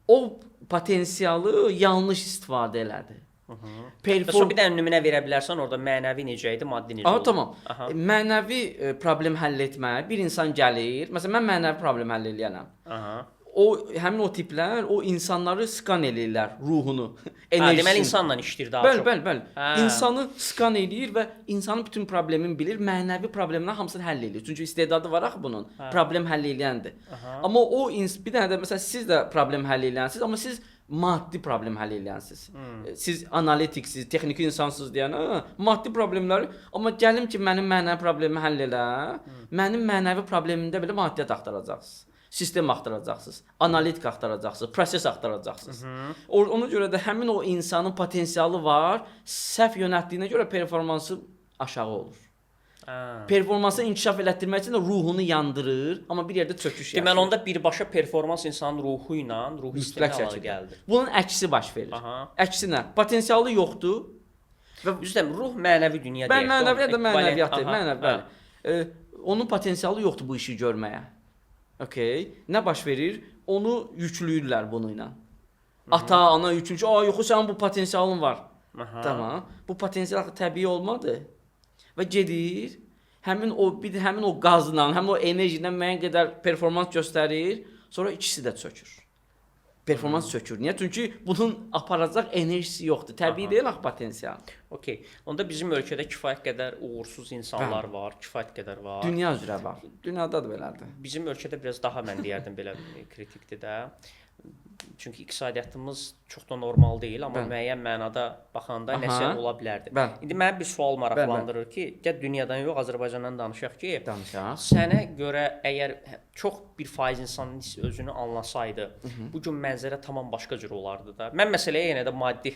O potensialı yanlış istifadə elədi. Sonra bir dənə nümunə verə bilərsən orada mənəvi necə idi, maddi necə oldu? Tamam. Mənəvi problem həll etmə, bir insan gəlir. Məsələn, mən mənəvi problem həll eləyənəm. Həmin o tiplər o insanları skan eləyirlər, ruhunu, enerjisini. Deməli insanla işləyir daha çox. Bəli. İnsanı skan eləyir və insanın bütün problemini bilir, mənəvi problemləri hamısını həll eləyir. Çünki istedadı var axı bunun. Problem həll eləyəndir. Amma o bir dənə də məsələn siz də problem həll eləyənsiniz, amma siz maddi problem həll eləyənsiniz. Siz analitiksiz, texniki insansınız deyən, maddi problemləri, amma gəlim ki, mənim mənəvi problemi həll elə, mənim mənəvi problemimdə belə maddiyyat axtaracaqsınız. Sistem axtaracaqsınız, analitik axtaracaqsınız, proses axtaracaqsınız. Ona görə də həmin o insanın potensialı var, səhv yönəltdiyinə görə performansı aşağı olur. Performansı inkişaf elətdirmək üçün də ruhunu yandırır, amma bir yerdə çöküş yaşayır. Deməli onda birbaşa performans insanın ruhu ilə, ruh hissiylə əlaqə gəldi. Bunun əksi baş verir. Əksinə, potensialı yoxdur. Və üzrəm ruh mənəvi dünya deyək. Mənəviyyat da mənəviyyatdır, mənəvi. Onun potensialı yoxdur bu işi görməyə. Okay. Nə baş verir? Onu yükləyirlər bununla. Ata, ana yükləyir. Yox, sənin bu potensialın var. Tamam. Bu potensial təbii olmadı. Və gedir, həmin o qazla, həmin o enerjidən müəyyən qədər performans göstərir, sonra ikisi də çökür. Performans çökür. Niyə? Çünki bunun aparacaq enerjisi yoxdur. Təbii deyil axı potensial. Okay. Onda bizim ölkədə kifayət qədər uğursuz insanlar var, kifayət qədər var. Dünya üzrə var. Dünyada da belədir. Bizim ölkədə biraz daha mən deyərdim belə kritikdir də. Çünki iqtisadiyyatımız çox da normal deyil, amma müəyyən mənada baxanda nəsə ola bilərdi. İndi mənə bir sual maraqlandırır ki, gəl dünyadan yox, Azərbaycandan danışaq ki, sənə görə əgər çox bir faiz insanın özünü anlasaydı, bu gün mənzərə tamam başqa cür olardı da. Mən məsələyə yenə də maddi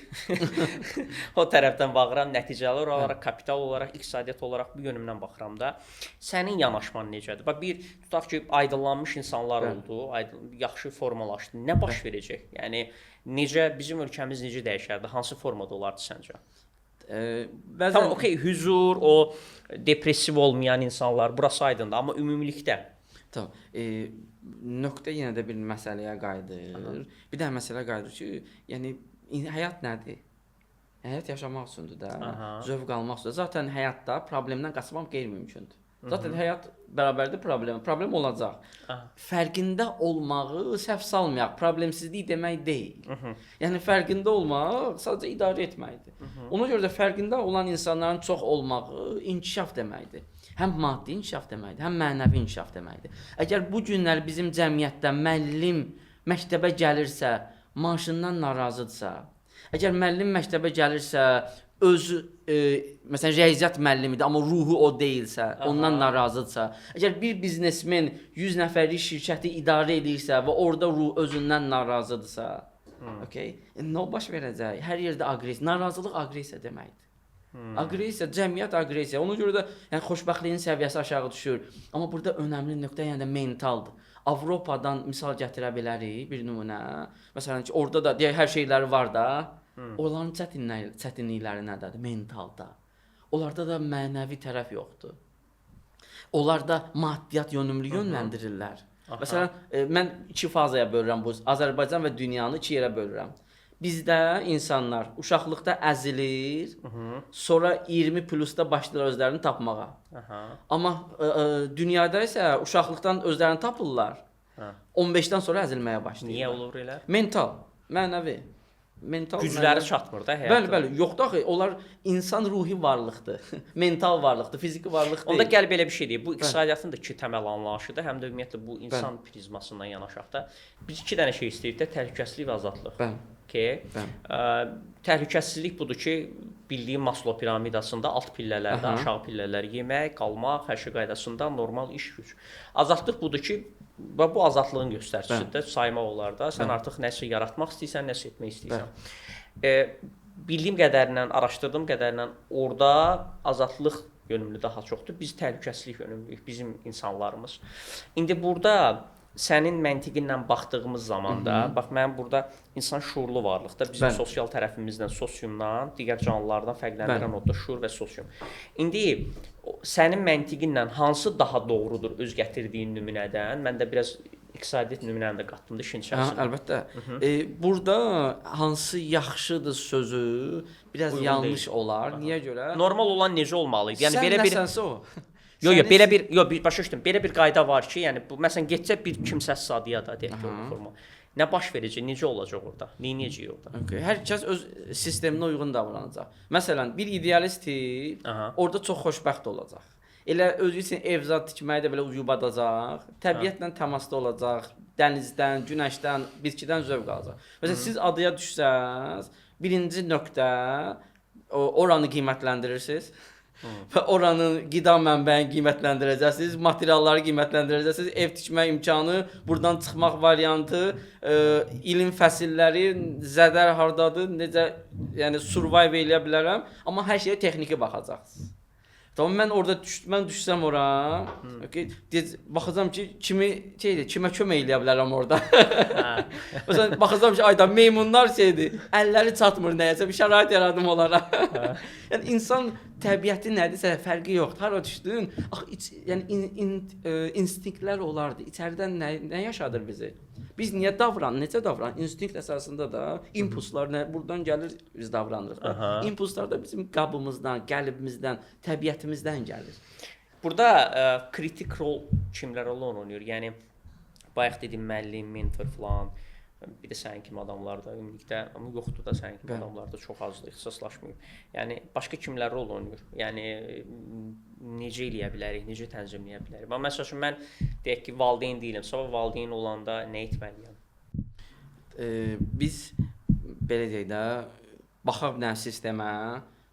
o tərəfdən baxıram, nəticələr olaraq, kapital olaraq, iqtisadiyyat olaraq bu yönümdən baxıram da. Sənin yanaşman necədir? Bax bir tutaq ki, aydınlanmış insanlar oldu, yaxşı formalaşdı. Nə baş verəcək? Yəni necə bizim ölkəmiz necə dəyişərdi? Hansı formada olardı səncə? Tamam, okey, hüzur, o depressiv olmayan insanlar, burası aydındır, amma ümumilikdə. Tamam. Nöqtə yenə də bir məsələyə qayıdır. Bir də məsələ qayıdır ki, yəni həyat nədir? Həyat yaşamaq üçündür də, zövq almaq üçündür. Zaten həyatda problemdən qaçmaq qeyri-mümkündür. Zaten həyat bərabərdir problem. Problem olacaq. Fərqində olmağı səhv salmayaq. Problemsizlik demək deyil. Yəni fərqində olmaq sadəcə idarə etməkdir. Ona görə də fərqində olan insanların çox olmağı inkişaf deməkdir. Həm maddi inkişaf deməkdir, həm mənəvi inkişaf deməkdir. Əgər bu günlər bizim cəmiyyətdə müəllim məktəbə gəlirsə, maaşından narazıdırsa, əgər müəllim məktəbə gəlirsə, özü məsələn riyaziyyat müəllimidir, amma ruhu o deyilsə, ondan narazıdırsa, əgər bir biznesmen 100 nəfərlik şirkəti idarə edirsə və orada ruh özündən narazıdırsa, okay, nə baş verəcək? Hər yerdə aqressiya, narazılıq aqressiya deməkdir. Aqressiya, cəmiyyət aqressiya. Ona görə də yəni xoşbəxtliyin səviyyəsi aşağı düşür. Amma burada önəmli nöqtə yəni də mentaldır. Avropadan misal gətirə bilərik bir nümunə. Məsələn ki, orada da deyək hər şeyləri var da, onların çətinlikləri nədədir? Mentalda. Onlarda da mənəvi tərəf yoxdur. Onlarda maddiyyat yönümlü yönləndirirlər. Məsələn, mən iki fazaya bölürəm bu. Azərbaycan və dünyanı iki yerə bölürəm. Bizdə insanlar uşaqlıqda əzilir, sonra 20 plusda başlayırlar özlərini tapmağa. Amma dünyada isə uşaqlıqdan özlərini tapırlar. 15-dən sonra əzilməyə başlayırlar. Niyə olur elə? Mental, mənəvi. Gücləri çatmır da həyatda. Bəli, yoxdur axı. Onlar insan ruhi varlıqdır. Mental varlıqdır, fiziki varlıq deyil. Onda gəl belə bir şey deyək. Bu iqtisadiyyatın da iki təməl anlayışıdır, həm də ümumiyyətlə bu insan prizmasından yanaşaq da. Biz iki dənə şey istəyirik də, təhlükəsizlik və azadlıq. Okay. Təhlükəsizlik budur ki, bildiyim Maslow piramidasında alt pillələrdə, aşağı pillələr yemək, qalmaq, hər şey qaydasında normal iş güc. Azadlıq budur ki, bu azadlığın göstəricisidir. Saymaq olar da. Sən artıq nəsə yaratmaq istəyirsən, nəsə etmək istəyirsən. Bildiyim qədərindən, araşdırdığım qədərindən orada azadlıq yönümlü daha çoxdur. Biz təhlükəsizlik yönümlüyük, bizim insanlarımız. İndi burada sənin məntiqinlə baxdığımız zamanda, bax mən burada insan şuurlu varlıqdır. Bizim sosial tərəfimizdən, sosiumdan, digər canlılardan fərqləndirən odur şuur və sosium. İndi sənin məntiqinlə hansı daha doğrudur öz gətirdiyin nümunədən? Mən də biraz iqtisadiyyat nümunəni də qatdım da işin içərisinə. Əlbəttə. Burada hansı yaxşıdır sözü biraz yanlış olar. Niyə görə? Normal olan necə olmalıdır? Yəni belə bir nəsənsə o. Başa düşdüm. Belə bir qayda var ki, yəni bu məsələn getsə bir kimsə sadıya da deyək ki, forma. Nə baş verəcək, necə olacaq orada? Nəyəcək orada? Okay. Hər kəs öz sisteminə uyğun davranacaq. Məsələn, bir idealist orada çox xoşbəxt olacaq. Elə özü üçün ev zad tikməyi də belə uyubadacaq, təbiətlə təmasda olacaq, dənizdən, günəşdən, bitkidən zövq alacaq. Məsələn, siz adaya düşsəz, birinci nöqtə oranı qiymətləndirirsiniz. Və oranın qida mənbəyini qiymətləndirəcəksiniz, materialları qiymətləndirəcəksiniz, ev tikmə imkanı, buradan çıxmaq variantı, ilin fəsilləri, zədər hardadır, necə yəni survive eləyə bilərəm, amma hər şeyə texniki baxacaqsınız. Tamam, mən orada düşsəm ora, baxacağam ki, kimə kömək eləyə bilərəm orada. Məsələn, baxacağam ki, ayda meymunlar əlləri çatmır nəyəsə, bir şərait yaradım onlara. Yəni insan təbiəti nədirsə fərqi yoxdur. Hara düşdün, yəni instinktlər olardı. İçəridən nə yaşadır bizi? Biz niyə necə davran? Instinkt əsasında da impulslar buradan gəlir, biz davranırıq. İmpulslar da bizim qabımızdan, qəlbimizdən, təbiətimizdən gəlir. Burada kritik rol kimlər oynayır? Yəni bayaq dedim müəllim, mentor falan, bir də sənin kimi adamlar da ümumilikdə, amma yoxdur da sənin kimi adamlar da çox azdır, ixtisaslaşmayıb. Yəni başqa kimlər rol oynayır? Yəni necə eləyə bilərik, necə tənzimləyə bilərik? Məsəl üçün mən deyək ki, valideyn deyiləm, sabah valideyn olanda nə etməliyəm? Biz belə deyək də, baxaq bir dənə sistemə,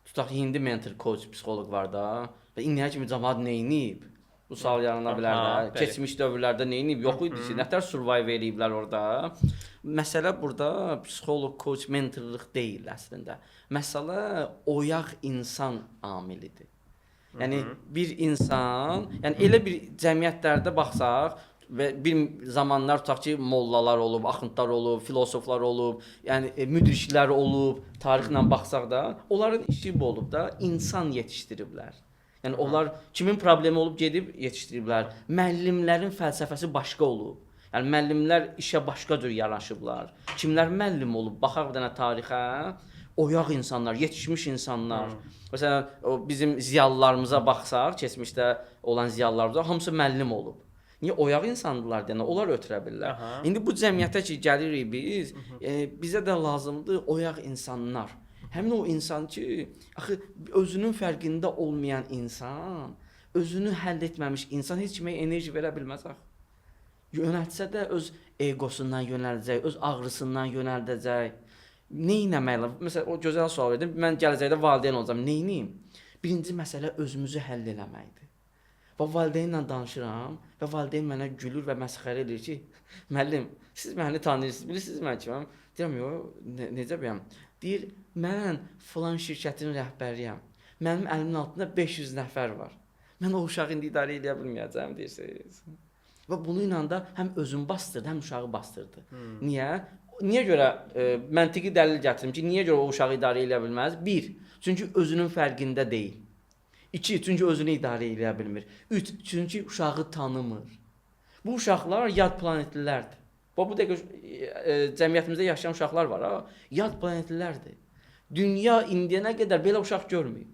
tutaq indi mentor, coach, psixoloq var da və indiyə kimi cəmaət nə edib? Bu sual yarana bilər də. Keçmiş dövrlərdə nə edib? Yox idi ki, nətər survive eləyiblər orada. Məsələ burada psixoloq, coach, mentorluq deyil əslində. Məsələ oyaq insan amilidir. Yəni bir insan, yəni elə bir cəmiyyətlərdə baxsaq və bir zamanlar tutaq ki, mollalar olub, axundlar olub, filosoflar olub, yəni müdriklər olub, tarixlə baxsaq da, onların işi bu olub da, insan yetişdiriblər. Yəni onlar kimin problemi olub gedib yetişdiriblər. Müəllimlərin fəlsəfəsi başqa olub. Yəni müəllimlər işə başqa cür yanaşıblar. Kimlər müəllim olub? Baxaq bir dənə tarixə. Oyaq insanlar, yetişmiş insanlar. Məsələn, bizim ziyalılarımıza baxsaq, keçmişdə olan ziyalılarımıza hamısı müəllim olub. Niyə oyaq insandılar deyəndə onlar ötürə bilirlər. İndi bu cəmiyyətə ki gəlirik biz, bizə də lazımdır oyaq insanlar. Həmin o insan ki, axı özünün fərqində olmayan insan, özünü həll etməmiş insan heç kimə enerji verə bilməz axı. Yönəltsə də öz egosundan yönəldəcək, öz ağrısından yönəldəcək. Nə etməli? Məsələn, o gözəl sual verdim. Mən gələcəkdə valideyn olacağam. Nə edeyim? Birinci məsələ özümüzü həll eləməkdir. Və valideynlə danışıram və valideyn mənə gülür və məsxərə edir ki, müəllim, siz məni tanıyırsınız, bilirsiniz mən kiməm? Deyirəm, yox, necə biləm? Deyir, mən filan şirkətin rəhbəriyəm. Mənim əlimin altında 500 nəfər var. Mən o uşağı indi idarə edə bilməyəcəm, deyirsiniz. Və bunu ilə də həm özümü bastırdı, həm uşağı bastırdı. Niyə? Niyə görə məntiqi dəlil gətirim ki, niyə görə o uşağı idarə edə bilməz? 1. Çünki özünün fərqində deyil. 2. Çünki özünü idarə edə bilmir. 3. Çünki uşağı tanımır. Bu uşaqlar yad planetlilərdir. Bu dəqiqə cəmiyyətimizdə yaşayan uşaqlar var, yad planetlilərdir. Dünya indiyənə qədər belə uşaq görməyib.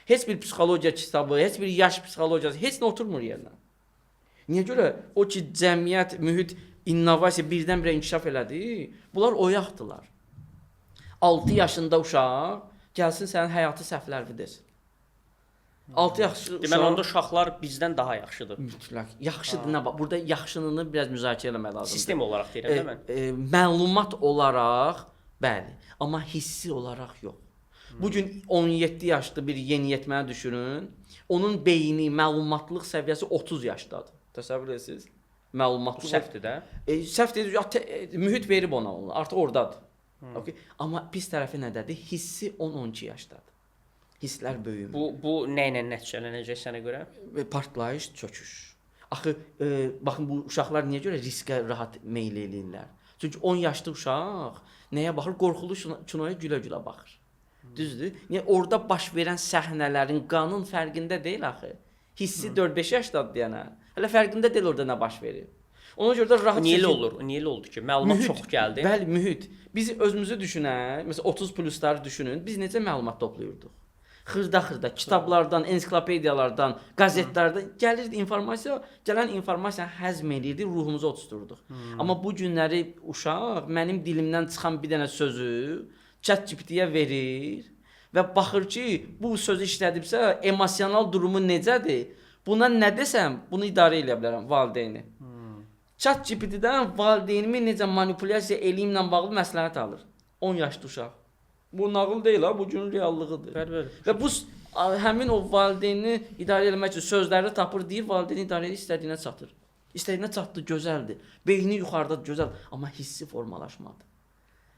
Heç bir psixologiya kitabı, heç bir yaş psixologiyası, heç nə oturmur yerinə. Niyə görə? O ki, cəmiyyət, mühit, innovasiya birdən-birə inkişaf elədi, bunlar oyaqdılar. 6 yaşında uşaq gəlsin sənin həyatı səhvlərvidir. 6 yaşlı uşaq... Deməli, onda uşaqlar bizdən daha yaxşıdır. Mütləq. Yaxşıdır, nə bax. Burada yaxşılığını biraz müzakirə eləmək lazımdır. Sistem olaraq deyirəm, mən. Məlumat olaraq Bəli, amma hissi olaraq yox. Bu gün 17 yaşlı bir yeniyetməni düşünün. Onun beyni, məlumatlıq səviyyəsi 30 yaşdadır. Təsəvvür edirsiniz? Məlumatlıq Səhvdir də. Səhvdir, mühit verib ona, artıq ordadır. Okay? Amma pis tərəfi nədədir? Hissi 10-12 yaşdadır. Hisslər böyümür. Bu nə ilə nəticələnəcək sənə görə? Partlayış, çöküş. Axı baxın bu uşaqlar niyə görə riskə rahat meyl eləyirlər? Çünki 10 yaşlı uşaq nəyə baxır? Qorxulu kinoya gülə-gülə baxır. Düzdür? Niyə orada baş verən səhnələrin qanun fərqində deyil axı. Hissi 4-5 yaşdadır deyənə. Hələ fərqində deyil orada nə baş verir. Ona görə də rahat Niyə olur? Niyə oldu ki? Məlumat mühit, çox gəldi. Bəli, mühit. Biz özümüzü düşünək, məsələn 30 plusları düşünün. Biz necə məlumat toplayırdıq? Xırda-xırda kitablardan, ensiklopediyalardan, qəzetlərdən gəlirdi informasiya, gələn informasiyanı həzm edirdi, ruhumuza oturtdurduq. Amma bu günləri uşaq mənim dilimdən çıxan bir dənə sözü ChatGPT-yə verir və baxır ki, bu sözü işlədibsə, emosional durumu necədir? Buna nə desəm, bunu idarə edə bilərəm valideyni. ChatGPT-dən valideynimi necə manipulyasiya eləyimlə bağlı məsləhət alır. 10 yaşlı uşaq. Bu nağıl deyil ha, bu günün reallığıdır. Bəli. Və bu həmin o valideyni idarə etmək üçün sözləri tapır, deyir, valideyni idarə edir, istədiyinə çatır. İstədiyinə çatdı, gözəldir. Beyni yuxarıdadır, gözəl, amma hissi formalaşmadı.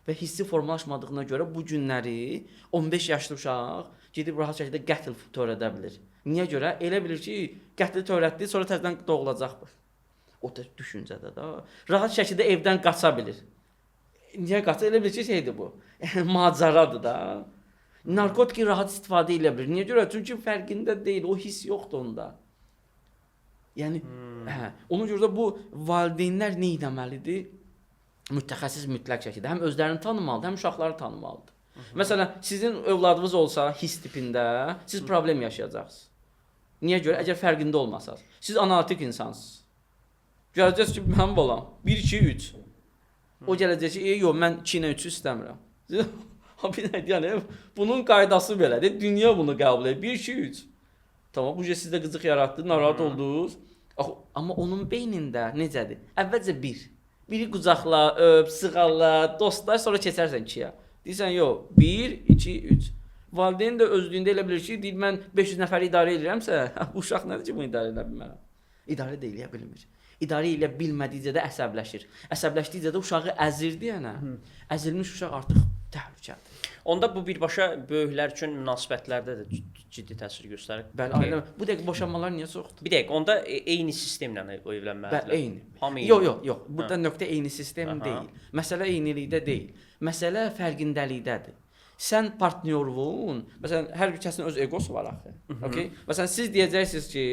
Və hissi formalaşmadığına görə bu günləri 15 yaşlı uşaq gedib rahat şəkildə qətl törədə bilir. Niyə görə? Elə bilir ki, qətli törətdi, sonra təzədən doğulacaq bu. O da düşüncədə də. Rahat şəkildə evdən qaça bilir. Niyə qaça? Elə bilir ki, şeydir bu. Macəradır da. Narkotik rahat istifadə edə bilir. Niyə görə? Çünki fərqində deyil, o hiss yoxdur onda. Yəni, ona görə də bu valideynlər nə etməlidir? Mütəxəssis mütləq şəkildə həm özlərini tanımalıdır, həm uşaqları tanımalıdır. Məsələn, sizin övladınız olsa his tipində, siz problem yaşayacaqsınız. Niyə görə? Əgər fərqində olmasanız. Siz analitik insansınız. Gələcəksiniz ki, mənim balam 1 2 3. O gələcək ki, yox, mən 2 ilə 3-ü istəmirəm. Yəni bunun qaydası belədir. Dünya bunu qəbul edir. 1 2 3. Tamam, bu sizdə qıcıq yaratdı, narahat oldunuz. Amma onun beynində necədir? Əvvəlcə 1. Biri qucaqla, öp, sığalla, dostlar, sonra keçərsən 2-yə. Deyirsən, yox, 1, 2, 3. Valideyn də özlüyündə elə bilir ki, deyir, mən 500 nəfəri idarə edirəmsə, bu uşaq nədir ki, bunu idarə edə bilmərəm? İdarə də eləyə bilmir. İdarə elə bilmədikcə də əsəbləşir. Əsəbləşdikcə də uşağı əzir deyənə. Əzilmiş uşaq artıq təhlükədir. Onda bu birbaşa böyüklər üçün münasibətlərdə də ciddi təsir göstərir. Bəli, ailə. Bu dəqiq boşanmalar niyə çoxdur? Bir dəqiq, onda eyni sistemlə o evlənməlidirlər. Bəli, eyni. Hamı eyni. Yox. Burada nöqtə eyni sistem deyil. Məsələ eynilikdə deyil. Məsələ fərqindəlikdədir. Sən partnyorun, məsələn, hər bir kəsin öz egosu var axı. Okay? Məsələn, siz deyəcəksiniz ki,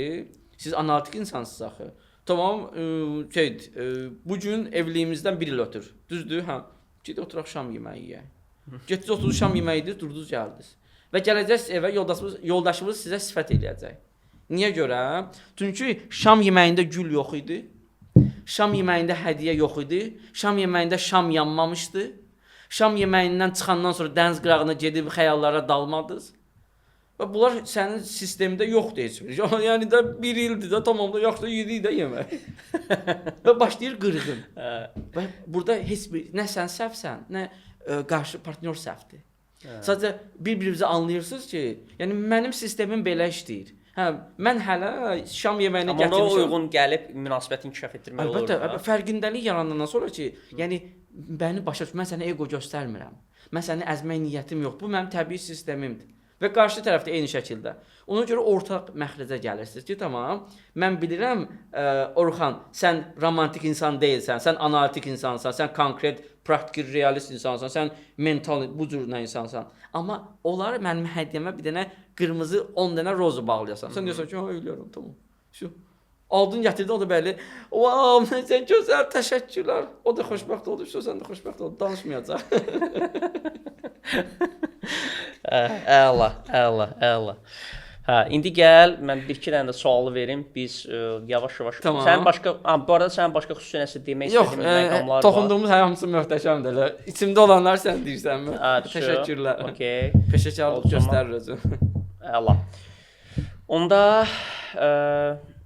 siz analitik insansınız axı. Tamam, bu gün evliyimizdən 1 il ötür. Düzdür? Hə. Gedib oturaq şam yeməyi yeyək. Getdiniz oturdu şam yeməyidir, durdunuz gəldiniz. Və gələcəksiniz evə, yoldaşınız sizə sifət eləyəcək. Niyə görə? Çünki şam yeməyində gül yox idi. Şam yeməyində hədiyyə yox idi. Şam yeməyində şam yanmamışdı. Şam yeməyindən çıxandan sonra dəniz qırağına gedib xəyallara dalmadınız. Və bunlar sənin sistemdə yoxdur heç bir. Yəni də 1 ildir də tamamda yaxşı yedik də yemək. Və başlayır qırğın. Və burada heç bir nə sən səhvsən, nə qarşı partnyor səhvdir. Sadəcə bir-birinizi anlayırsınız ki, yəni mənim sistemim belə işləyir. Hə, mən hələ şam yeməyinə gətirmişəm. Amma ona uyğun gəlib münasibət inkişaf etdirmək olur. Əlbəttə, fərqindəlik yaranandan sonra ki, yəni məni başa düşmə, mən sənə ego göstərmirəm. Mən səni əzmək niyyətim yoxdur. Bu mənim təbii sistemimdir. Və qarşı tərəf də eyni şəkildə. Ona görə ortaq məxrəcə gəlirsiniz ki, tamam, mən bilirəm, Orxan, sən romantik insan deyilsən, sən analitik insansan, sən konkret, praktik, realist insansan, sən mental, bu cür nə insansan. Amma onlar mənim hədiyyəmə bir dənə qırmızı 10 dənə rozu bağlayasan. Sən deyirsən ki, ha, ölüyorum, tamam. Şu aldın gətirdin, o da bəli. Wow, sən gözəl, təşəkkürlər. O da xoşbəxt oldu, sən də xoşbəxt oldun. Danışmayacaq. Əla. Hə, indi gəl, mən 1-2 dənə də sualı verim. Biz yavaş-yavaş. Tamam. Sən başqa, bu arada sən başqa xüsusi nəsə demək istədiyin məqamlar var. Toxunduğumuz hər hamısı möhtəşəmdir elə. İçimdə olanlar sən deyirsənmi? Təşəkkürlər. Okay. Peşəkarlıq göstərir özü. Əla. Onda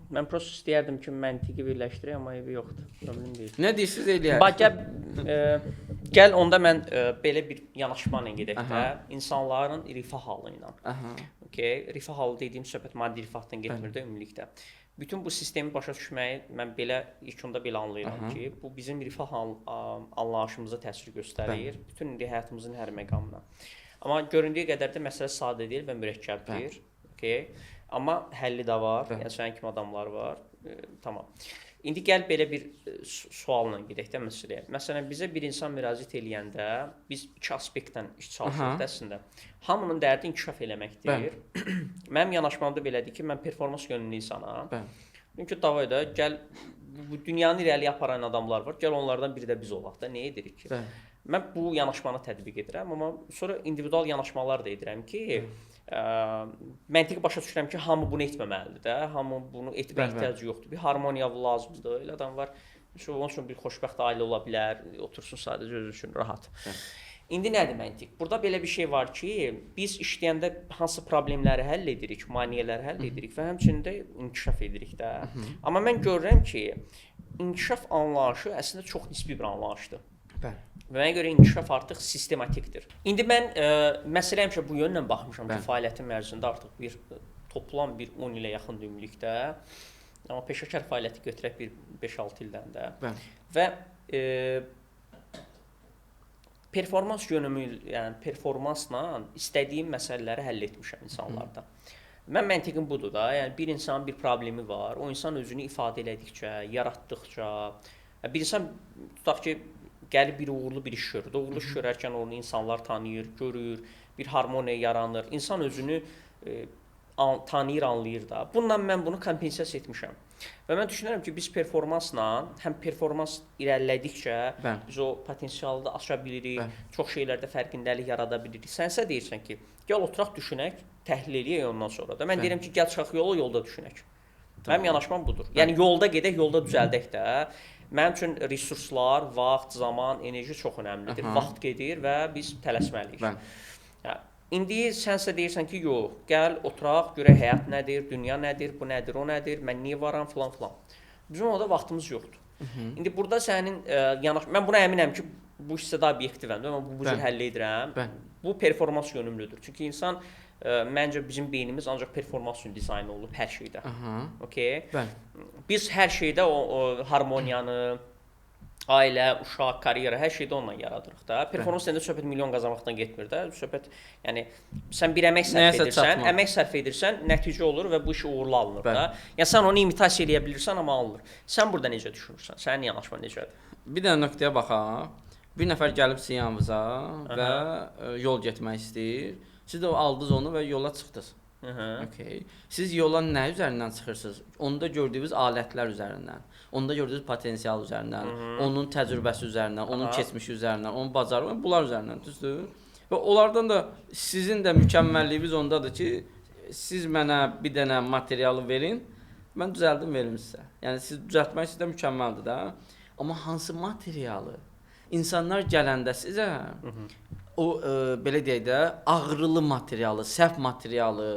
mən prosta istəyərdim ki, məntiqi birləşdirək, amma evi yoxdur. Problem deyil. Nə deyirsiniz eləyər? Bax, Gəl onda mən belə bir yanaşma ilə gedək də, insanların rifah halı ilə. Okay, rifah halı dediyim söhbət maddi rifahdan getmir də ümumilikdə. Bütün bu sistemi başa düşməyi mən belə ilk onda belə anlayıram ki, bu bizim rifah anlayışımıza təsir göstərir, bütün həyatımızın hər məqamına. Amma göründüyü qədər də məsələ sadə deyil və mürəkkəbdir. Okay. Amma həlli də var, yəni sənin kimi adamlar var. Tamam. İndi gəl belə bir sualla gedək də məsələyə. Məsələn, bizə bir insan müraciət eləyəndə biz iki aspektdən iş çalışırıq əslində. Hamının dərdi inkişaf eləməkdir. Mənim yanaşmamda belədir ki, mən performans yönümlü insanam. Çünki davay da gəl bu dünyanı irəliyə aparan adamlar var. Gəl onlardan biri də biz olaq da. Nə edirik ki? Mən bu yanaşmanı tətbiq edirəm, amma sonra individual yanaşmalar da edirəm ki, məntiqi başa düşürəm ki, hamı bunu etməməlidir də, hamı bunu etməyə ehtiyacı yoxdur. Bir harmoniya lazımdır. Elə adam var, onun üçün bir xoşbəxt ailə ola bilər, otursun sadəcə özü üçün rahat. İndi nədir məntiq? Burada belə bir şey var ki, biz işləyəndə hansı problemləri həll edirik, maneələri həll edirik və həmçində inkişaf edirik də. Amma mən görürəm ki, inkişaf anlayışı əslində çox nisbi bir anlayışdır. Və mənə görə inkişaf artıq sistematikdir. İndi mən məsələ həmişə bu yönlə baxmışam ki, fəaliyyətim ərzində artıq bir toplam bir 10 ilə yaxın ümumilikdə, amma peşəkar fəaliyyəti götürək bir 5-6 ildən də. Və performans yönümü, yəni performansla istədiyim məsələləri həll etmişəm insanlarda. Mən məntiqim budur da, yəni bir insanın bir problemi var, o insan özünü ifadə elədikcə, yaratdıqca, bir insan tutaq ki, gəlib bir uğurlu bir iş görür. Uğurlu iş görərkən onu insanlar tanıyır, görür, bir harmoniya yaranır. İnsan özünü tanıyır, anlayır da. Bununla mən bunu kompensasiya etmişəm. Və mən düşünürəm ki, biz performansla, həm performans irəlilədikcə biz o potensialı da aşa bilirik, çox şeylərdə fərqindəlik yarada bilirik. Sənsə deyirsən ki, gəl oturaq düşünək, təhlil eləyək ondan sonra da. Mən deyirəm ki, gəl çıxaq yola, yolda düşünək. Mənim yanaşmam budur. Yəni yolda gedək, yolda düzəldək də. Mənim üçün resurslar, vaxt, zaman, enerji çox önəmlidir. Vaxt gedir və biz tələsməliyik. İndi sənsə deyirsən ki, yox, gəl oturaq, görək həyat nədir, dünya nədir, bu nədir, o nədir, mən niyə varam, filan filan. Bizim orada vaxtımız yoxdur. İndi burada sənin mən buna əminəm ki, bu hissədə obyektivəm, mən bu cür həll edirəm. Bu performans yönümlüdür. Çünki insan məncə bizim beynimiz ancaq performans üçün dizayn olunub hər şeydə. Okay? Biz hər şeydə o harmoniyanı, ailə, uşaq, karyera, hər şeydə onunla yaradırıq da. Performans səndə söhbət milyon qazanmaqdan getmir də. Söhbət, yəni sən bir əmək sərf edirsən, nəticə olur və bu iş uğurlu alınır da. Yəni sən onu imitasiya eləyə bilirsən, amma alınır. Sən burada necə düşünürsən? Sənin yanaşman necədir? Bir dənə nöqtəyə baxaq. Bir nəfər gəlib sizin yanınıza və yol getmək istəyir. Siz də aldınız onu və yola çıxdınız. Okay. Siz yola nə üzərindən çıxırsınız? Onda gördüyünüz alətlər üzərindən, onda gördüyünüz potensial üzərindən, onun təcrübəsi üzərindən, onun keçmişi üzərindən, onun bacarığı, bunlar üzərindən, düzdür? Və onlardan da sizin də mükəmməlliyiniz ondadır ki, siz mənə bir dənə materialı verin, mən düzəldim verim sizə. Yəni siz düzəltmək sizdə mükəmməldir də. Amma hansı materialı? İnsanlar gələndə sizə o belə deyək də ağrılı materialı, səhv materialı,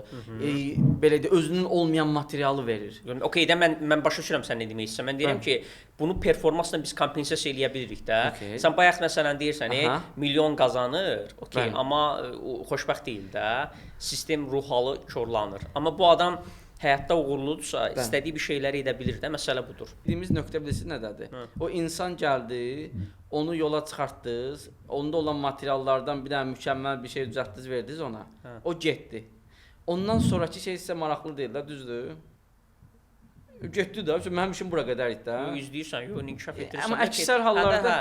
belə də özünün olmayan materialı verir. Okay, də mən başa düşürəm sən nə demək istəyirsən. Mən deyirəm ki, bunu performansla biz kompensasiya eləyə bilirik də. Sən bayaq məsələn deyirsən, milyon qazanır, okay, amma xoşbəxt deyil də. Sistem ruh halı korlanır. Amma bu adam həyatda uğurludursa, istədiyi bir şeyləri edə bilir də, məsələ budur. Dediyimiz nöqtə bilirsiz nədədir? O insan gəldi, onu yola çıxartdınız, onda olan materiallardan bir dənə mükəmməl bir şey düzəltdiniz, verdiniz ona. O getdi. Ondan sonraki şey sizə maraqlı deyil də, düzdür? Getdi də, mənim işim bura qədər idi də. İzləyirsən, inkişaf edirsən. Amma əksər hallarda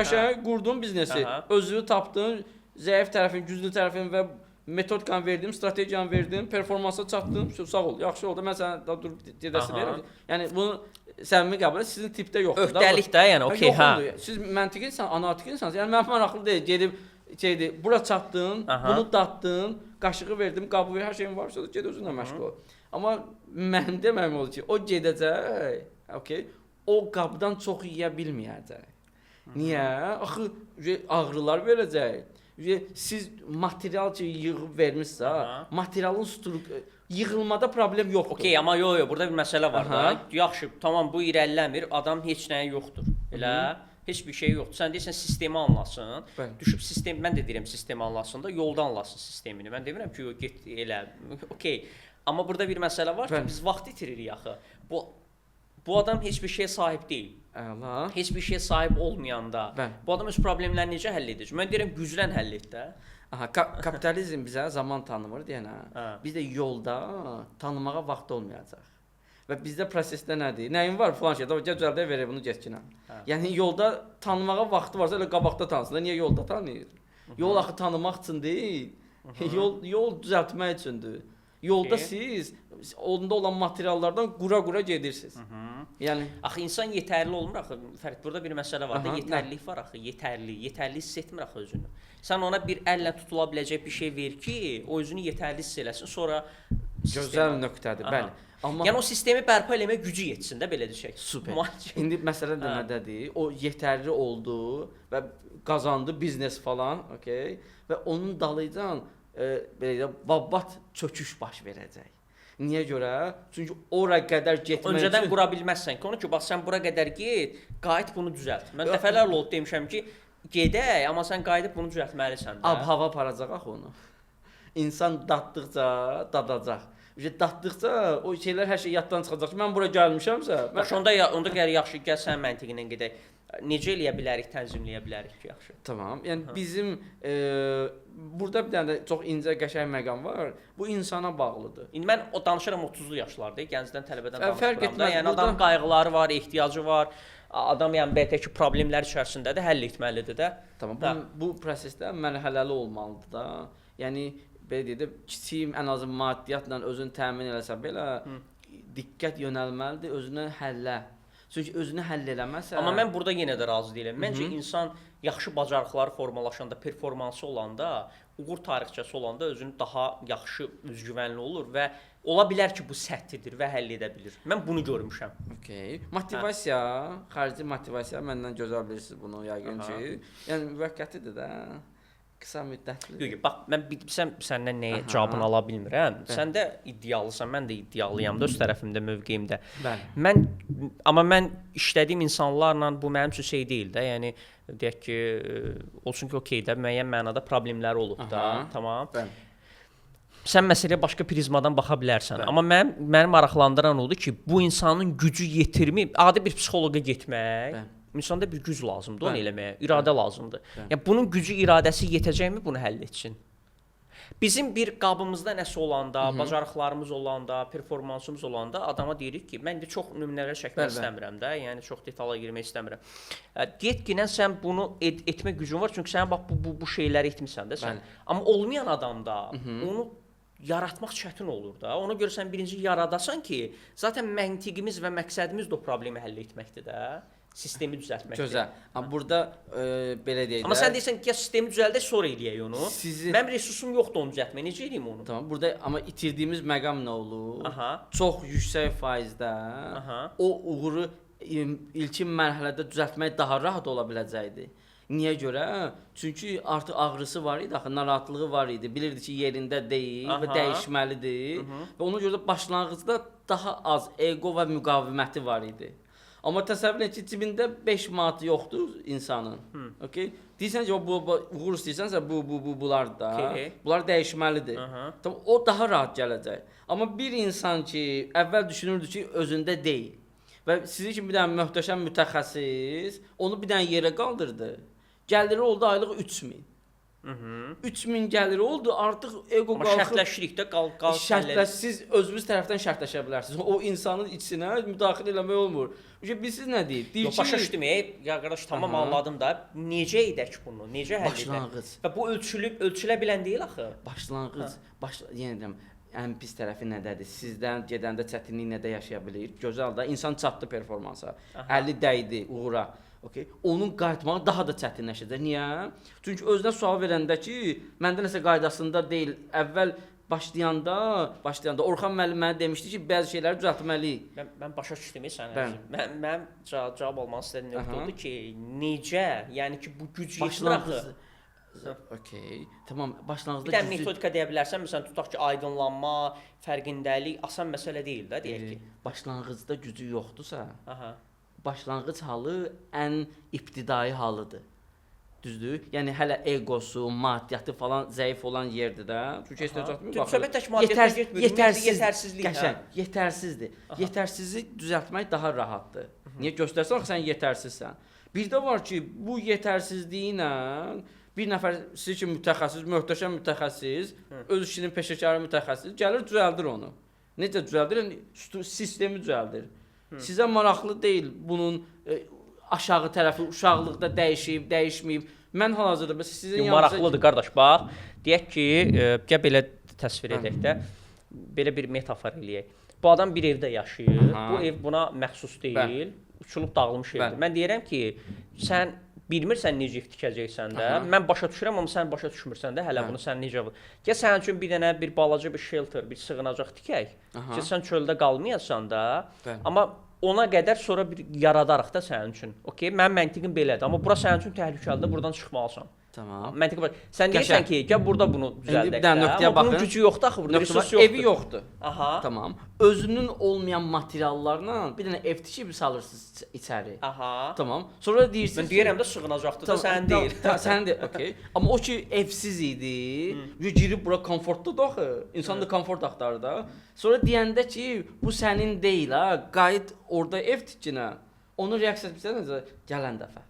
qəşəng qurdun biznesi, özünü tapdın, zəif tərəfin, güclü tərəfin və metodikanı verdim, strategiyanı verdim, performansa çatdım, sağ ol, yaxşı oldu. Mən sənə daha durub dedəsi verirəm. Yəni bunu səmimi qəbul et, sizin tipdə yoxdur. Öhdəlik də, yəni okey, hə. Siz məntiqi insan, analitik insansınız. Yəni mənim maraqlı deyil, gedib bura çatdın, bunu datdın, qaşığı verdim, qabı ver, hər şeyin var, sonra ged özünlə məşğul ol. Amma mənim deməyim olur ki, o gedəcək, okey, o qabdan çox yeyə bilməyəcək. Niyə? Axı ağrılar verəcək. Siz material ki yığıb vermişsə, materialın yığılmada problem yoxdur. Okey, amma yox, burada bir məsələ var da. Yaxşı, tamam bu irəliləmir, adam heç nəyə yoxdur. Elə Heç bir şey yoxdur. Sən deyirsən sistemi anlasın. Bəli. Düşüb sistem, mən də deyirəm sistemi anlasın da, yolda anlasın sistemini. Mən demirəm ki, get elə. Okay. Amma burada bir məsələ var ki, biz vaxt itiririk axı. Bu adam heç bir şeyə sahib deyil. Əla. Heç bir şeyə sahib olmayanda bu adam öz problemlərini necə həll edəcək? Mən deyirəm güclən həll et də. Aha, kapitalizm bizə zaman tanımır deyənə. Biz də yolda tanımağa vaxt olmayacaq. Və bizdə prosesdə nədir? Nəyin var filan şeydə? Gəl düzəldək verək bunu getkinə. Yəni yolda tanımağa vaxtı varsa elə qabaqda tanısın. Niyə yolda tanıyır? Yol axı tanımaq üçün deyil. Yol düzəltmək üçündür. Yolda siz onda olan materiallardan qura-qura gedirsiniz. Yəni axı insan yetərli olmur axı. Fərid, burada bir məsələ var da, yetərlilik var axı, yetərli hiss etmir axı özünü. Sən ona bir əllə tutula biləcək bir şey ver ki, o özünü yetərli hiss eləsin, sonra gözəl nöqtədir, bəli. Amma yəni o sistemi bərpa eləmək gücü yetsin də, belə desək. Super. İndi məsələ də nədədir? O yetərli oldu və qazandı biznes falan, okay? Və onun dalıcan belə babat çöküş baş verəcək. Niyə görə? Çünki ora qədər getmək öncədən qura bilməzsən ki, onu ki, bax sən bura qədər get, qayıt bunu düzəlt. Mən dəfələrlə oldu demişəm ki, gedək, amma sən qayıdıb bunu düzəltməlisən də. Ab-hava aparacaq axı onu. İnsan daddıqca dadacaq. Daddıqca o şeylər hər şey yaddan çıxacaq. Mən bura gəlmişəmsə, onda gəl yaxşı, gəl sən məntiqinə gedək. Necə eləyə bilərik, tənzimləyə bilərik ki, yaxşı. Tamam. Yəni bizim burada bir dənə çox incə qəşəng məqam var. Bu insana bağlıdır. İndi mən o danışıram 30'lu yaşlarda, gəncdən tələbədən danışıram da. Yəni burada... adam qayğıları var, ehtiyacı var. Adam yəni bəlkə ki problemlər içərisindədir, həll etməlidir də. Tamam. Bu prosesdə mərhələli olmalıdır da. Yəni belə deyək də kiçik ən azı maddiyyatla özünü təmin eləsə belə diqqət yönəlməlidir özünə həllə. Çünki özünü həll eləməsə. Amma mən burada yenə də razı deyiləm. Məncə insan yaxşı bacarıqları formalaşanda, performansı olanda, uğur tarixçəsi olanda özünü daha yaxşı, özgüvənli olur və ola bilər ki, bu səhvdir və həll edə bilir. Mən bunu görmüşəm. Okay. Motivasiya, xarici motivasiya məndən gözəl bilirsiniz bunu yəqin ki. Yəni müvəqqətidir də. Qısa müddətli. Yox, bax mən səndən nəyə cavabını ala bilmirəm. Sən də iddialısan, mən də iddialıyam da öz tərəfimdə, mövqeyimdə. Bəli. Amma mən işlədiyim insanlarla bu mənim üçün şey deyil də. Yəni deyək ki, olsun ki, okey də müəyyən mənada problemləri olub da, tamam. Bəli. Sən məsələyə başqa prizmadan baxa bilərsən. Bəli. Amma məni maraqlandıran odur ki, bu insanın gücü yetirmi, adi bir psixoloqa getmək. Bəli. İnsanda bir güc lazımdır onu eləməyə, iradə lazımdır. Yəni bunun gücü, iradəsi yetəcəkmi bunu həll etsin? Bizim bir qabımızda nəsə olanda, bacarıqlarımız olanda, performansımız olanda adama deyirik ki, mən də çox nümunələr çəkmək istəmirəm də, yəni çox detala girmək istəmirəm. Getginən sən bunu etmə gücün var, çünki sən bax bu şeyləri etmisən də sən. Amma olmayan adamda onu yaratmaq çətin olur da. Ona görə sən birinci yaradasan ki, zaten məntiqimiz və məqsədimiz də o problemi həll etməkdir də. Sistemi düzəltməkdir. Gözəl. Amma burada belə deyək də. Amma sən deyirsən ki, sistemi düzəldək, sonra eləyək onu. Mənim resursum yoxdur onu düzəltməyə. Necə eləyim onu? Tamam. Burada amma itirdiyimiz məqam nə olur? Çox yüksək faizdə o uğuru ilkin mərhələdə düzəltmək daha rahat ola biləcəkdi. Niyə görə? Çünki artıq ağrısı var idi, axı narahatlığı var idi. Bilirdi ki, yerində deyil və dəyişməlidir. Və ona görə də başlanğıcda daha az ego və müqaviməti var idi. Amma təsəvvür et ki, cibində 5 manat yoxdur insanın. Okay? Deyirsən ki, bu uğur istəyirsənsə bunlar da. Bunlar dəyişməlidir. Tamam, o daha rahat gələcək. Amma bir insan ki, əvvəl düşünürdü ki, özündə deyil. Və sizin kimi bir dənə möhtəşəm mütəxəssis onu bir dənə yerə qaldırdı. Gəliri oldu aylıq 3000. 3000 gəliri oldu, artıq ego qalxıb. Amma şərtləşirik də, siz özünüz tərəfdən şərtləşə bilərsiniz. O insanın içinə müdaxilə eləmək olmur. Siz nə deyir? Yox, başa düşdüm. Ya qardaş, tamam anladım da. Necə edək bunu? Necə həll edək? Və bu ölçülə bilən deyil axı. Başlanğıc, yenə deyirəm, ən pis tərəfi nədədir? Sizdən gedəndə çətinlik nədə yaşaya bilir? Gözəl də insan çatdı performansa. Əli dəydi uğura. Okay. Onun qayıtmağı daha da çətinləşəcək. Niyə? Çünki özünə sual verəndə ki, məndə nəsə qaydasında deyil. Əvvəl başlayanda Orxan müəllim mənə demişdi ki, bəzi şeyləri düzəltməliyik. Mən başa düşdüm səni. Mənim cavab almaq istədiyim nöqtə oldu ki, necə? Yəni ki, bu güc yetmir axı. Okay. Tamam, başlanğıcda bir dənə metodika deyə bilərsən, məsələn, tutaq ki, aydınlanma, fərqindəlik asan məsələ deyil də, deyək ki. Başlanğıcda gücü yoxdursa, başlanğıc halı ən ibtidai halıdır. Düzdür? Yəni hələ egosu, maddiyyatı falan zəif olan yerdir də. Çünki istəyəcəkmi? Söhbət tək maddiyyatdan getmir, yetərsizlik. Qəşəng, yetərsizdir. Yetərsizliyi düzəltmək daha rahatdır. Niyə göstərsən axı sən yetərsizsən. Bir də var ki, bu yetərsizliyi ilə bir nəfər siz kimi mütəxəssis, möhtəşəm mütəxəssis, öz işinin peşəkarı mütəxəssis gəlir düzəldir onu. Necə düzəldir? Sistemi düzəldir. Sizə maraqlı deyil bunun aşağı tərəfi uşaqlıqda dəyişib, dəyişməyib. Mən hal-hazırda sizin yanınızda maraqlıdır qardaş. Bax, deyək ki, gəl belə təsvir edək də, belə bir metafor eləyək. Bu adam bir evdə yaşayır. Bu ev buna məxsus deyil. Uçulub dağılmış evdir. Mən deyirəm ki, sən bilmirsən necə ev tikəcəksən də. Mən başa düşürəm, amma sən başa düşmürsən də hələ bunu sən necə. Gəl sənin üçün bir dənə bir balaca bir shelter, bir sığınacaq tikək. Ki sən çöldə qalmayasan da. Amma ona qədər sonra bir yaradarıq da sənin üçün. Okay? Mənim məntiqim belədir. Amma bura sənin üçün təhlükəlidir. Buradan çıxmalısan. Tamam. Məntiqi bax. Sən deyirsən ki, gəl burada bunu düzəldək. Amma bunun gücü yoxdur axı, burada resurs yoxdur. Evi yoxdur. Aha. Tamam. Özünün olmayan materiallarla bir dənə ev tikib salırsınız içəri. Aha. Tamam. Sonra deyirsiniz. Mən deyirəm də sığınacaqdır da sənin deyil. Sənin okey. Amma o ki evsiz idi. Girib bura komfortludur axı. İnsan da komfort axtarır da. Sonra deyəndə ki, bu sənin deyil ha. Qayıt orada ev tikinə. Onun reaksiyası bizə necə? Gələn dəfə.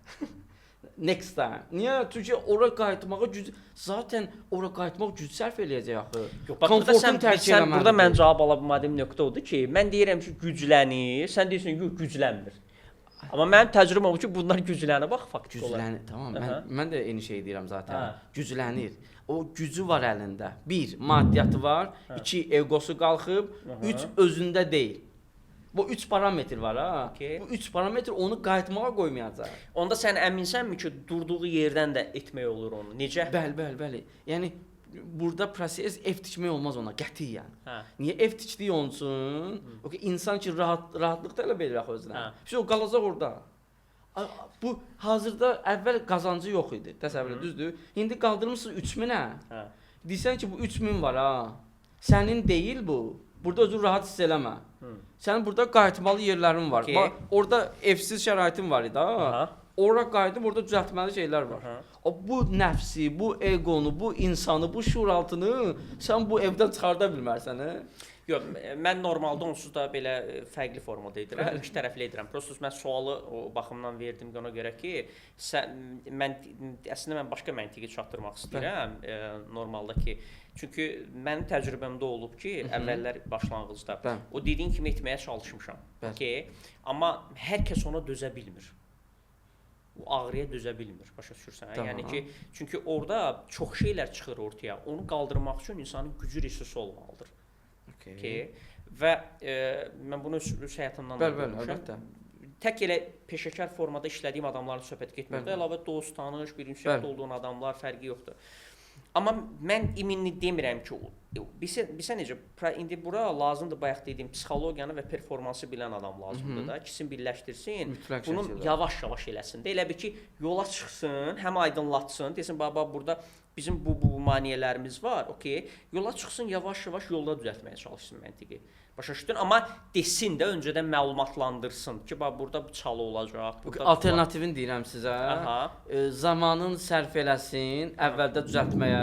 Next time. Niyə? Çünki ora qayıtmağa güc zaten ora qayıtmaq güc sərf eləyəcək axı. Yox, bax burada sən burada mən cavab ala bilmədiyim nöqtə odur ki, mən deyirəm ki, güclənir, sən deyirsən yox, güclənmir. Amma mənim təcrübəm o ki, bunlar güclənir bax faktiki olaraq. Tamam, mən də eyni şey deyirəm zaten. Güclənir. O gücü var əlində. 1, maddiyyatı var, 2, egosu qalxıb, 3 özündə deyil. Bu 3 parametr var ha. Okay. Bu 3 parametr onu qayıtmağa qoymayacaq. Onda sən əminsənmi ki, durduğu yerdən də etmək olur onu? Necə? Bəli. Yəni burada proses ev tikmək olmaz ona qətiyyən. Niyə ev tikdiyi olsun? Okay, insan ki rahatlıq tələb edir axı özünə. O qalacaq orada. Bu hazırda əvvəl qazancı yox idi. Təsəvvür et, düzdür? İndi qaldırmısınız 3000-ə. Deyirsən ki bu 3000 var ha. Sənin deyil bu. Burada özünü rahat hiss eləmə. Sənin burada qayıtmalı yerlərin var. Bax, orada evsiz şəraitin var idi ha. Ora qayıdıb orada düzəltməli şeylər var. Bu nəfsi, bu egonu, bu insanı, bu şuuraltını sən bu evdən çıxarda bilmərsən, hə? Yox, mən normalda onsuz da belə fərqli formada edirəm, iki tərəfli edirəm. Prosta mən sualı o baxımdan verdim ona görə ki, əslində mən başqa məntiqi çatdırmaq istəyirəm normalda ki, çünki mənim təcrübəmdə olub ki, əvvəllər başlanğıcda o dediyin kimi etməyə çalışmışam. Okay? Amma hər kəs ona dözə bilmir. O ağrıya dözə bilmir, başa düşürsən? Yəni ki, çünki orada çox şeylər çıxır ortaya. Onu qaldırmaq üçün insanın gücü, resursu olmalıdır. Və mən bunu öz həyatımdan da görmüşəm. Tək elə peşəkar formada işlədiyim adamların söhbət getmir. Əlavə dost, tanış, bir ünsiyyətdə olduğun adamlar fərqi yoxdur. Amma mən iminli demirəm ki, bilsə necə, indi bura lazımdır bayaq dediyim psixologiyanı və performansı bilən adam lazımdır da, ikisini birləşdirsin, bunu yavaş-yavaş eləsin. Elə bir ki, yola çıxsın, həm aydınlatsın, desin, baba burada bizim bu maneələrimiz var, okey, yola çıxsın, yavaş-yavaş yolda düzəltməyə çalışsın məntiqi. Başa düşdün, amma desin də öncədən məlumatlandırsın ki, bax burada çalı olacaq. Alternativin deyirəm sizə, zamanın sərf eləsin, əvvəldə düzəltməyə,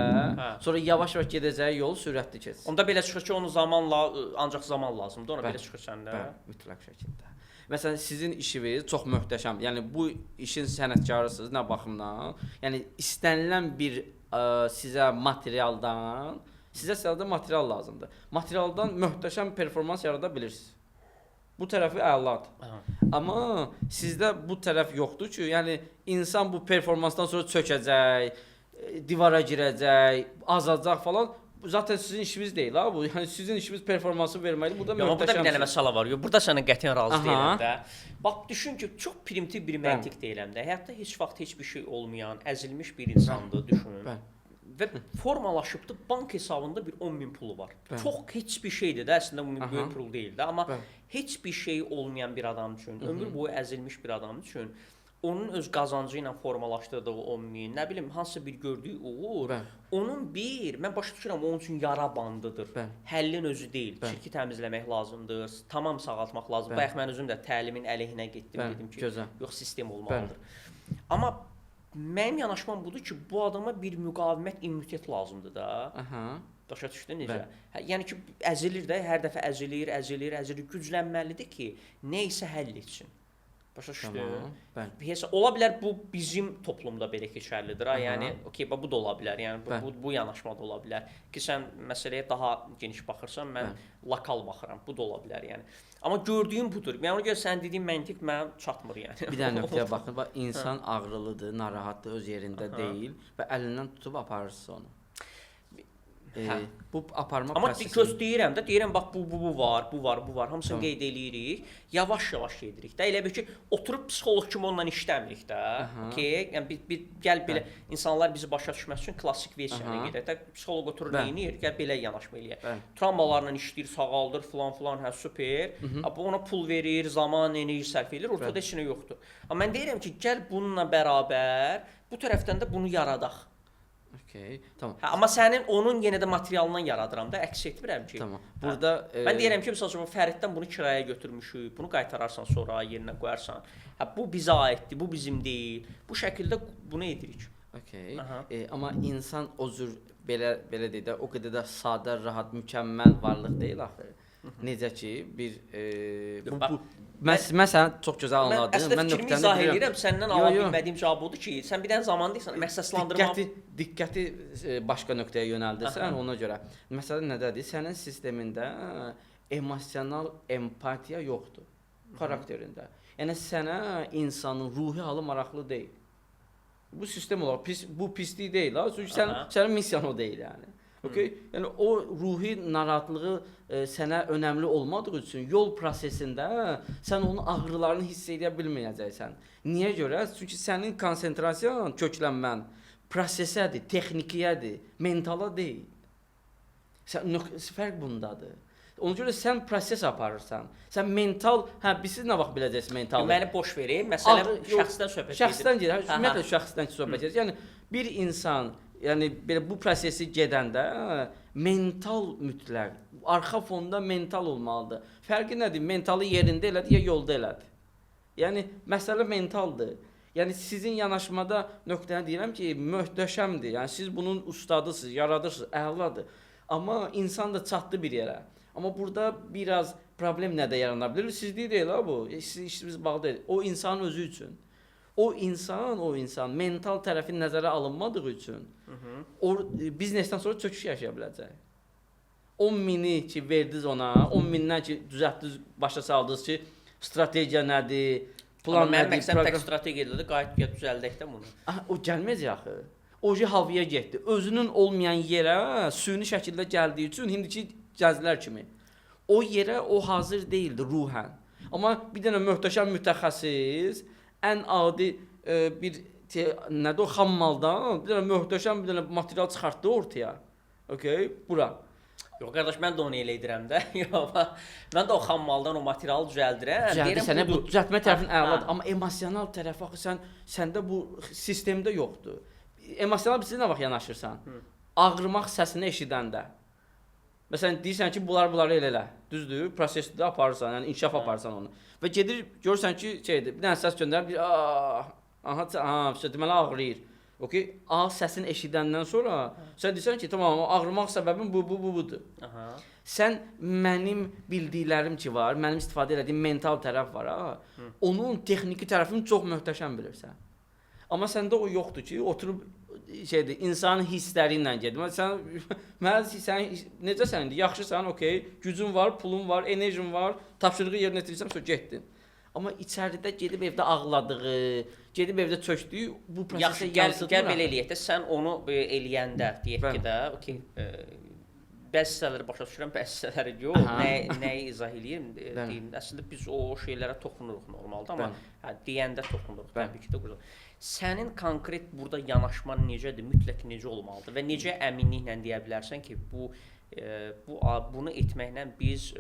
sonra yavaş-yavaş gedəcəyi yolu sürətli keçsin. Onda belə çıxır ki, onun zamanla, ancaq zaman lazımdır, ona belə çıxır səndə. Mütləq şəkildə. Məsələn, sizin işiniz çox möhtəşəm, yəni bu işin sənətkarısınız, nə baxımdan, yəni istənilən bir sizə materialdan, sizə sadəcə material lazımdır. Materialdan möhtəşəm performans yarada bilirsiniz. Bu tərəfi əladır. Amma sizdə bu tərəf yoxdur ki, yəni insan bu performansdan sonra çökəcək, divara girəcək, azacaq falan. Zaten sizin işiniz deyil ha bu. Yəni sizin işiniz performansı verməlidir. Bu da möhtəşəm. Burada bir dənə məsələ var. Burada sənə qətiyyən razı deyiləm də. Bax düşün ki, çox primitiv bir məntiq deyiləm də. Həyatda heç vaxt heç bir şey olmayan, əzilmiş bir insandır, düşün. Və formalaşıbdı, bank hesabında bir 10.000 pulu var. Çox heç bir şeydir də, əslində bu böyük pul deyil də, amma heç bir şey olmayan bir adam üçün, ömür boyu əzilmiş bir adam üçün onun öz qazancı ilə formalaşdırdığı 10.000, nə bilim hansısa bir gördüyü uğur, onun mən başa düşürəm onun üçün yara bandıdır. Həllin özü deyil. Şirki təmizləmək lazımdır, tamam sağaltmaq lazımdır. Bayaq mən özüm də təlimin əleyhinə getdim, dedim ki, yox sistem olmalıdır. Amma mənim yanaşmam budur ki, bu adama bir müqavimət, immunitet lazımdır da. Başa düşdün necə? Yəni ki, əzilir də, hər dəfə əzilir, güclənməlidir ki, nə isə həll etsin. Başa düşdün? Ola bilər bu bizim toplumda belə keçərlidir. Yəni, okey, bu da ola bilər. Yəni bu yanaşma da ola bilər. Ki sən məsələyə daha geniş baxırsan, mən lokal baxıram. Bu da ola bilər yəni. Amma gördüyüm budur. Yəni ona görə sən dediyin məntiq mənə çatmır yəni. Bir dənə nöqtəyə baxın. Bax, insan ağrılıdır, narahatdır, öz yerində deyil və əlindən tutub aparırsınız onu. Bu aparma prosesi. Amma deyirəm bax bu var. Hamısını qeyd eləyirik. Yavaş-yavaş gedirik də. Elə bil ki, oturub psixoloq kimi onunla işləmirik də. Okay? Yəni gəl belə insanlar bizi başa düşməsi üçün klassik versiyana gedək də. Psixoloq oturur eləyir, gəl belə yanaşma eləyək. Travmalarla işləyir, sağaldır, filan, hə super. Bu ona pul verir, zaman, enerji sərf edir, ortada heç nə yoxdur. Amma mən deyirəm ki, gəl bununla bərabər bu tərəfdən də bunu yaradaq. Okay, tamam. Amma sənin onun yenə də materialından yaradıram da, əks etmirəm ki. Tamam. Burada mən deyirəm ki, məsələn, Fəriddən bunu kirayəyə götürmüşük, bunu qaytararsan sonra yerinə qoyarsan. Bu bizə aiddir, bu bizim deyil. Bu şəkildə bunu edirik. Okay. Amma insan o cür belə deyək də, o qədər də sadə, rahat, mükəmməl varlıq deyil axı. Necə ki, mən səni çox gözəl anladım. Əslində fikrimi izah edirəm, səndən ala bilmədiyim cavab odur ki, sən bir dənə zaman deyirsən, məqsədslandırma... Diqqəti başqa nöqtəyə yönəldirsən, ona görə. Məsələn, nədədir? Sənin sistemində emosional empatiya yoxdur, xarakterində. Yəni, sənə insanın ruhi halı maraqlı deyil. Bu sistem olaraq, bu pislik deyil, çünki sənin missiyan o deyil, yəni. Okay? Yəni o ruhi narahatlığı sənə önəmli olmadığı üçün yol prosesində sən onun ağrılarını hiss edə bilməyəcəksən. Niyə görə? Çünki sənin konsentrasiyan, köklənmən prosesədir, texnikiyədir, mentala deyil. Fərq bundadır. Ona görə sən proses aparırsan. Sən mental, biz siz nə vaxt biləcəksiniz mentalı? Məni boş verin, məsələn şəxsdən söhbət edir. Şəxsdən gedir, ümumiyyətlə şəxsdən söhbət edir. Yəni bir insan belə bu prosesi gedəndə mental mütləq, arxa fonda mental olmalıdır. Fərqi nədir? Mentalı yerində elədir, ya yolda elədir. Yəni məsələ mentaldır. Yəni sizin yanaşmada nöqtəni deyirəm ki, möhtəşəmdir. Yəni siz bunun ustadısınız, yaradırsınız, əladır. Amma insan da çatdı bir yerə. Amma burada biraz problem nədə yarana bilər? Sizlik deyil bu. Sizin işiniz bağlı deyil. O insanın özü üçün. O insan mental tərəfi nəzərə alınmadığı üçün biznesdən sonra çöküş yaşaya biləcək. 10.000-i ki verdiniz ona, 10.000-dən ki düzəltdiniz, başa saldınız ki, strategiya nədir, plan nədir? Mənim məqsədim tək strategiyadır, qayıt düzəldək də bunu. O gəlməyəcək axı. O havaya getdi. Özünün olmayan yerə süni şəkildə gəldiyi üçün indiki gəzilər kimi. O yerə o hazır deyildi ruhən. Amma bir dənə möhtəşəm mütəxəssis ən adi nədir o xammaldan bir dənə möhtəşəm bir dənə material çıxartdı ortaya. Okay, bura. Yox qardaş, mən də onu elə edirəm də. Mən də o xammaldan o materialı düzəldirəm. Düzəldir, sənə bu düzəltmə tərəfin əladır. Amma emosional tərəf axı səndə bu sistemdə yoxdur. Emosional bir nə vaxt yanaşırsan? Ağrımaq səsini eşidəndə. Məsələn, deyirsən ki, bunları elə. Düzdür, prosesdə aparırsan, yəni inkişaf aparırsan onu. Və gedir, görürsən ki, bir dənə səs göndərir, deməli ağrıyır. Okay? Səsini eşidəndən sonra sən deyirsən ki, tamam, ağrımaq səbəbim budur. Sən mənim bildiklərim ki var, mənim istifadə etdiyim mental tərəf var, onun texniki tərəfini çox möhtəşəm bilirsən. Amma səndə o yoxdur ki, oturub insanın hissləri ilə gedir. Sən necəsən indi? Yaxşısan, okey, gücün var, pulun var, enerjin var, tapşırığı yerinə yetirirsən, sonra getdin. Amma içəridə gedib evdə ağladığı, gedib evdə çökdüyü bu prosesə yansıtmır. Gəl belə eləyək də, sən onu eləyəndə deyək ki də, okey, bəzi hissələri başa düşürəm, bəzi hissələri yox. Nəyi izah eləyim? Deyim, əslində biz o şeylərə toxunuruq normalda, amma deyəndə toxunuruq təbii ki də burada. Sənin konkret burada yanaşman necədir? Mütləq necə olmalıdır və necə əminliklə deyə bilərsən ki, bunu etməklə biz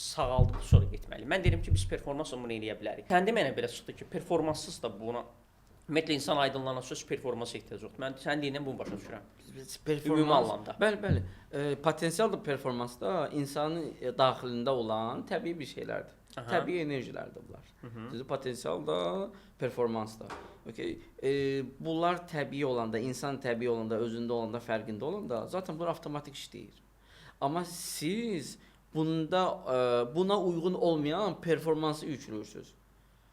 sağaldıq sonra getməliyik. Mən deyirəm ki, biz performansla bunu eləyə bilərik. Səndə mənə belə çıxdı ki, performanssız da buna ümumiyyətlə insan aydınlanan söz performansa ehtiyac yoxdur. Mən sən deyinən bunu başa düşürəm. Ümumi anlamda. Bəli. Potensial da performans da insanın daxilində olan təbii bir şeylərdir. Təbii enerjilərdir bunlar. Düzdür, potensial da, performans da. Okay. Bunlar təbii olanda, insan təbii olanda, özündə olanda, fərqində olanda zaten bunlar avtomatik işləyir. Amma siz buna uyğun olmayan performansı yüklürsünüz.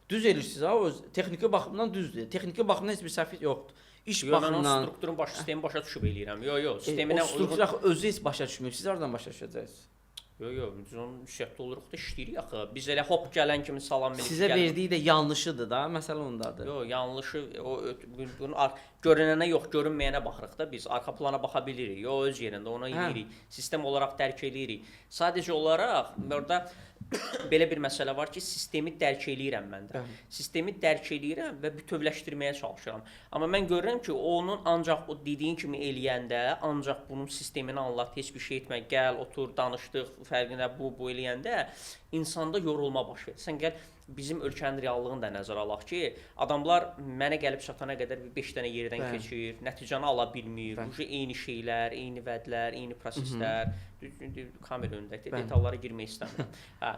Düz eləyirsiniz ha, öz texniki baxımdan düzdür. Texniki baxımdan heç bir səhvlik yoxdur. İş baxımından strukturun sistemi başa düşüb eləyirəm. Yox, sisteminə struktur özü heç başa düşmür. Siz hardan başa düşəcəksiniz? Yox, biz onun ünsiyyətli oluruq da işləyirik axı. Biz elə hop gələn kimi salam veririk. Sizə verdiyi də yanlışıdır da, məsələ ondadır. Yox, yanlışı bunun görünənə yox, görünməyənə baxırıq da biz. Arxa plana baxa bilirik. Yox, öz yerində ona eləyirik. Sistem olaraq dərk eləyirik. Sadəcə olaraq orada belə bir məsələ var ki, sistemi dərk eləyirəm mən də. Sistemi dərk eləyirəm və bütövləşdirməyə çalışıram. Amma mən görürəm ki, onun ancaq o dediyin kimi eləyəndə, ancaq bunun sistemini anlat, heç bir şey etmə, gəl, otur, danışdıq, fərqinə bu eləyəndə insanda yorulma baş verir. Sən gəl bizim ölkənin reallığını da nəzərə alaq ki, adamlar mənə gəlib çatana qədər 5 dənə yerdən keçir, nəticəni ala bilmir. Eyni şeylər, eyni vədlər, eyni proseslər. Kamera önündədir, detallara girmək istəmirəm.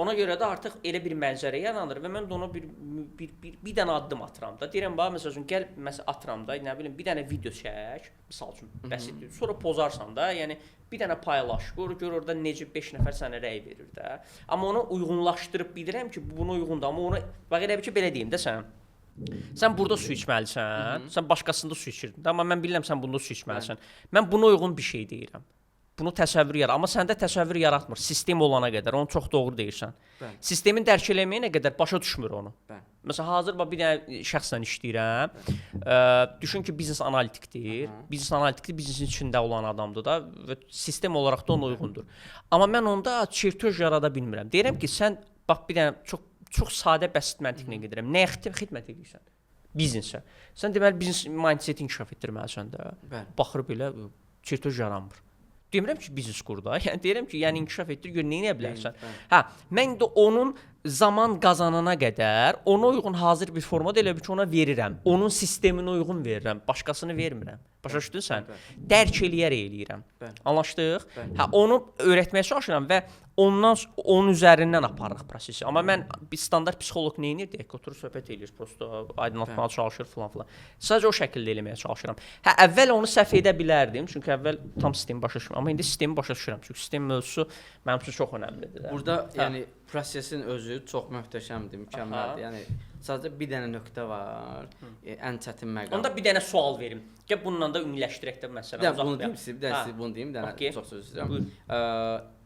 Ona görə də artıq elə bir mənzərə yaranır və mən də ona bir dənə addım atıram da. Deyirəm, bax, məsəl üçün, gəl, atıram da, nə bilim, bir dənə video çək, misal üçün, bəsitdir. Sonra pozarsan da, yəni, bir dənə paylaş, gör orada necə 5 nəfər sənə rəy verir də. Amma onu uyğunlaşdırıb bilirəm ki, bu buna uyğundur, amma onu, bax, elə bir ki, belə deyim də sən. Sən burada su içməlisən, sən başqasında su içirdin, amma mən bilirəm sən bunda su içməlisən. Mən buna uyğun bir şey deyirəm. Bunu təsəvvür yarat. Amma səndə təsəvvür yaratmır. Sistem olana qədər, onu çox doğru deyirsən. Sistemin dərk eləməyinə qədər başa düşmür onu. Məsələn, hazır bir dənə şəxslə işləyirəm. Düşün ki, biznes analitikdir. Biznes analitikdir, biznesin içində olan adamdır da və sistem olaraq da ona uyğundur. Amma mən onda çirtoj yarada bilmirəm. Deyirəm ki, sən bax bir dənə çox sadə, bəsit məntiqlə gedirəm. Nəyə xidmət edirsən? Biznesə. Sən deməli biznes mindset inkişaf etdirməlisən də. Baxır belə çirtoj yaranmır. Demirəm ki, biznes qur da. Yəni deyirəm ki, yəni inkişaf etdir, gör nə edə bilərsən. Mən də onun zaman qazanana qədər ona uyğun hazır bir format elə bir ki, ona verirəm. Onun sisteminə uyğun verirəm, başqasını vermirəm. Başa düşdün sən? Dərk eləyirəm. Anlaşdıq? Onu öyrətməyə çalışıram və onun üzərindən aparırıq prosesi. Amma mən bir standart psixoloq nə edir deyək, oturub söhbət eləyir, prosta aydınlatmağa çalışır filan. Sadəcə o şəkildə eləməyə çalışıram. Əvvəl onu səhv edə bilərdim, çünki əvvəl tam sistemi başa düşmürəm. Amma indi sistemi başa düşürəm, çünki sistem mövzusu mənim üçün çox önəmlidir. Burada yəni prosesin özü çox möhtəşəmdir, mükəmməldir. Yəni sadəcə bir dənə nöqtə var, ən çətin məqam. Onda bir dənə sual verim. Gəl bununla da ümumiləşdirək də məsələn. Bunu deyim sizə, bir dənə bunu deyim, bir dənə çox söz istəyirəm.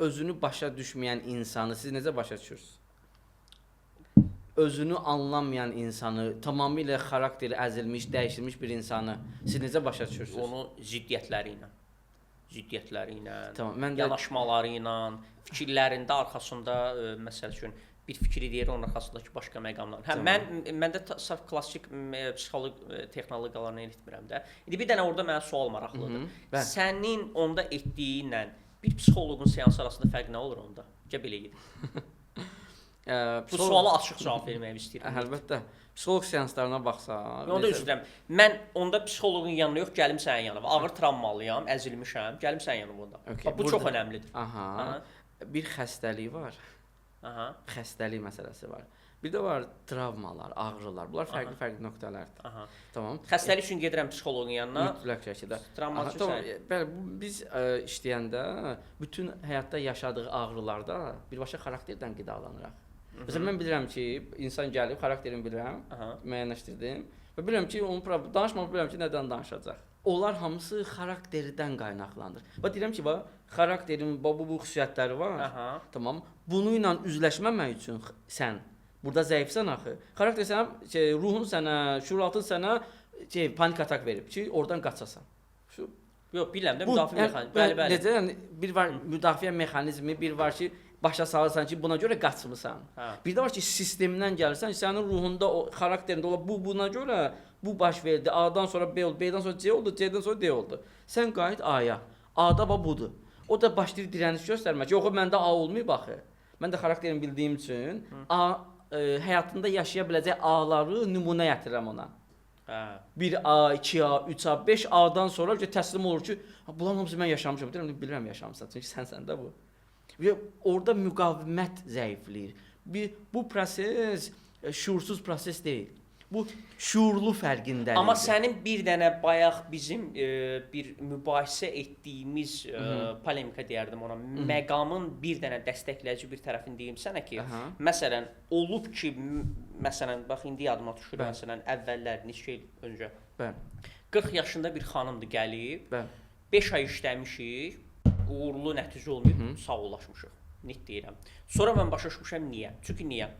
Özünü başa düşməyən insanı siz necə başa düşürsünüz? Özünü anlamayan insanı, tamamilə xarakteri əzilmiş, dəyişilmiş bir insanı siz necə başa düşürsünüz? Onu ziddiyyətləri ilə, tamam, yanaşmaları ilə, fikirlərində arxasında məsəl üçün bir fikri deyir, onun arxasındakı başqa məqamlar. Məndə sırf klassik psixoloq texnologiyalarını etmirəm də. İndi bir dənə orada mənə sual maraqlıdır. Sənin onda etdiyinlə bir psixoloqun seansı arasında fərq nə olur onda? Gəl belə gedin. Bu suala açıq cavab verməyi istəyirəm. Əlbəttə. Psixoloq seanslarına baxsaq. Onda üzrəm. Mən onda psixoloqun yanına yox, gəlim sənin yanına. Ağır travmalıyam, əzilmişəm, gəlim sənin yanına. Bu çox önəmlidir. Bir xəstəlik var. Xəstəlik məsələsi var. Bir də var travmalar, ağrılar. Bunlar fərqli nöqtələrdir. Tamam. Xəstəlik üçün gedirəm psixoloqun yanına. Mütləq şəkildə. Travmatik bəli, biz işləyəndə bütün həyatda yaşadığı ağrılarda birbaşa xarakterdən qidalanırıq. Məsələn, mən bilirəm ki, insan gəlib, xarakterini bilirəm, müəyyənləşdirdim və bilirəm ki, onun danışmamaq bilirəm ki, nədən danışacaq. Onlar hamısı xarakterdən qaynaqlanır. Və deyirəm ki, xarakterin bu xüsusiyyətləri var. Tamam. Bunu ilə üzləşməmək üçün sən burada zəifsən axı. Xarakter sənə, ruhun sənə, şuuraltın sənə panik atak verib ki, oradan qaçasan. Yox, bilirəm də Bu, müdafiə mexanizmi. Bəli, bəli. Necə, yəni bir var müdafiə mexanizmi, bir var ki, başa salırsan ki, buna görə qaçmısan. Bir də var ki, sistemdən gəlirsən, sənin ruhunda, o xarakterində ola buna görə bu baş verdi. A-dan sonra B oldu, B-dən sonra C oldu, C-dən sonra D oldu. Sən qayıt A-ya. A-da budur. O da başlayır dirəniş göstərmək. Yox, məndə A olmayıb axı. Mən də xarakterimi bildiyim üçün həyatında yaşaya biləcək A-ları nümunə gətirirəm ona. 1A, 2A, 3A, 5A-dan sonra təslim olur ki, bunların hamısı mən yaşamışam. Bilirəm yaşamısan, çünki sənsən də bu. Və orada müqavimət zəifləyir. Bu proses şuursuz proses deyil. Bu şuurlu fərqindədir. Amma sənin bir dənə bayaq bizim bir mübahisə etdiyimiz polemika deyərdim ona. Məqamın bir dənə dəstəkləyici bir tərəfini deyim sənə ki, məsələn, olub ki, məsələn, bax indi yadıma düşür, məsələn, əvvəllər neçə il öncə. 40 yaşında bir xanımdır gəlib. 5 ay işləmişik, uğurlu nəticə olmayıb, sağollaşmışıq. Net deyirəm. Sonra mən başa düşmüşəm niyə? Çünki niyə?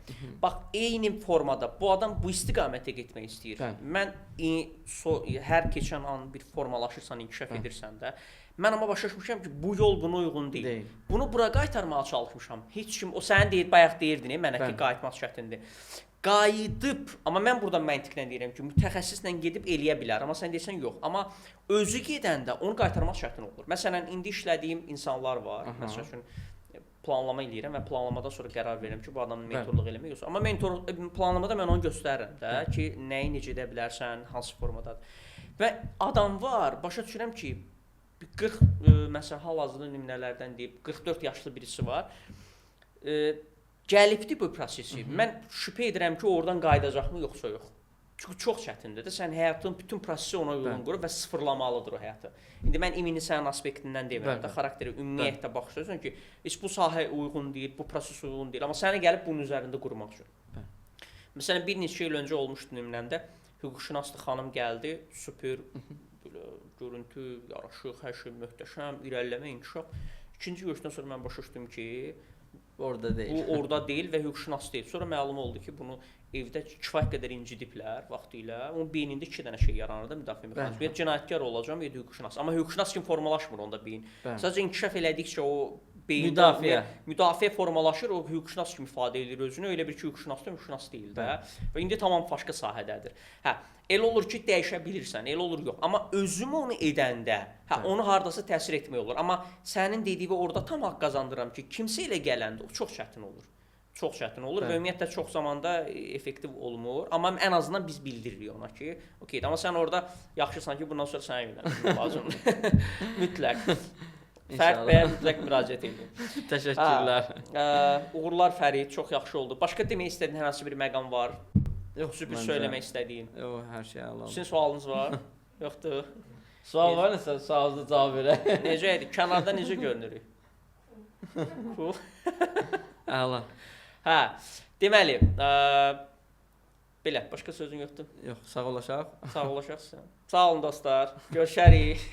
Bax, eyni formada bu adam bu istiqamətə getmək istəyir. Mən hər keçən an bir formalaşırsan, inkişaf edirsən də. Mən amma başa düşmüşəm ki, bu yol buna uyğun deyil. Bunu bura qaytarmağa çalışmışam. Heç kim, o sənin bayaq deyirdin, mənə ki, qayıtmaq çətindir. Qayıdıb, amma mən burada məntiqlə deyirəm ki, mütəxəssislə gedib eləyə bilər, amma sən deyirsən yox. Amma özü gedəndə onu qaytarmaq çətin olur. Məsələn, indi işlədiyim insanlar var. Məsəl üçün planlama eləyirəm və planlamadan sonra qərar verirəm ki, bu adamın mentorluq eləmək yoxsa. Amma planlamada mən onu göstərirəm də ki, nəyi necə edə bilərsən, hansı formadadır. Və adam var, başa düşürəm ki, 40 məsələn hal-hazırda nümunələrdən deyib 44 yaşlı birisi var. Gəlibdi bu prosesi. Mən şübhə edirəm ki, oradan qayıdacaqmı yoxsa yox. Çünki çox çətindir də. Sən həyatın bütün prosesi ona uyğun qurub və sıfırlamalıdır o həyatı. İndi mən imini sənin aspektindən demirəm də, xarakteri ümumiyyətlə baxırsan ki, heç bu sahə uyğun deyil, bu proses uyğun deyil, amma səni gəlib bunun üzərində qurmaq üçün. Məsələn, bir neçə il öncə olmuşdu nümunəmdə, hüquqşünaslı xanım gəldi, super belə görüntü, yaraşıq, hər şey möhtəşəm, irəliləmə, inkişaf. İkinci görüşdən sonra mən başa düşdüm ki, orada deyil. Bu orada deyil və hüquqşünas deyil. Sonra məlum oldu ki, bunu evdə kifayət qədər incidiblər vaxtilə. Onun beynində 2 dənə şey yaranır da müdafiə mexanizmi. Ya cinayətkar olacağam, ya da hüquqşünas. Amma hüquqşünas kimi formalaşmır onda beyin. Sadəcə inkişaf elədikcə o beyində müdafiə formalaşır, o hüquqşünas kimi ifadə edir özünü. Elə bir ki, hüquqşünas da hüquqşünas deyil də. Və indi tamam başqa sahədədir. Elə olur ki, dəyişə bilirsən, elə olur yox. Amma özüm onu edəndə, onu hardasa təsir etmək olur. Amma sənin dediyi orada tam haqq qazandıram ki, kimsə ilə gələndə o çox çətin olur. Çox çətin olur və ümumiyyətlə çox zamanda effektiv olmur. Amma ən azından biz bildiririk ona ki, okeydir. Amma sən orada yaxşısan ki, bundan sonra sənə yönəlmək lazımdır. Mütləq. Fərq bəyə mütləq müraciət edin. Təşəkkürlər. Uğurlar Fərid, çox yaxşı oldu. Başqa demək istədiyin hər hansı bir məqam var? Yoxsa bir söyləmək istədiyin? Yox, hər şey əla. Sizin sualınız var? Yoxdur. Sual var nəsə, sualınızı cavab verək. Necə idi? Kənarda necə görünürük? Cool. Əla. Deməli, belə, başqa sözün yoxdur? Yox, sağollaşaq. Sağollaşaqsın. Sağ olun dostlar, görüşərik.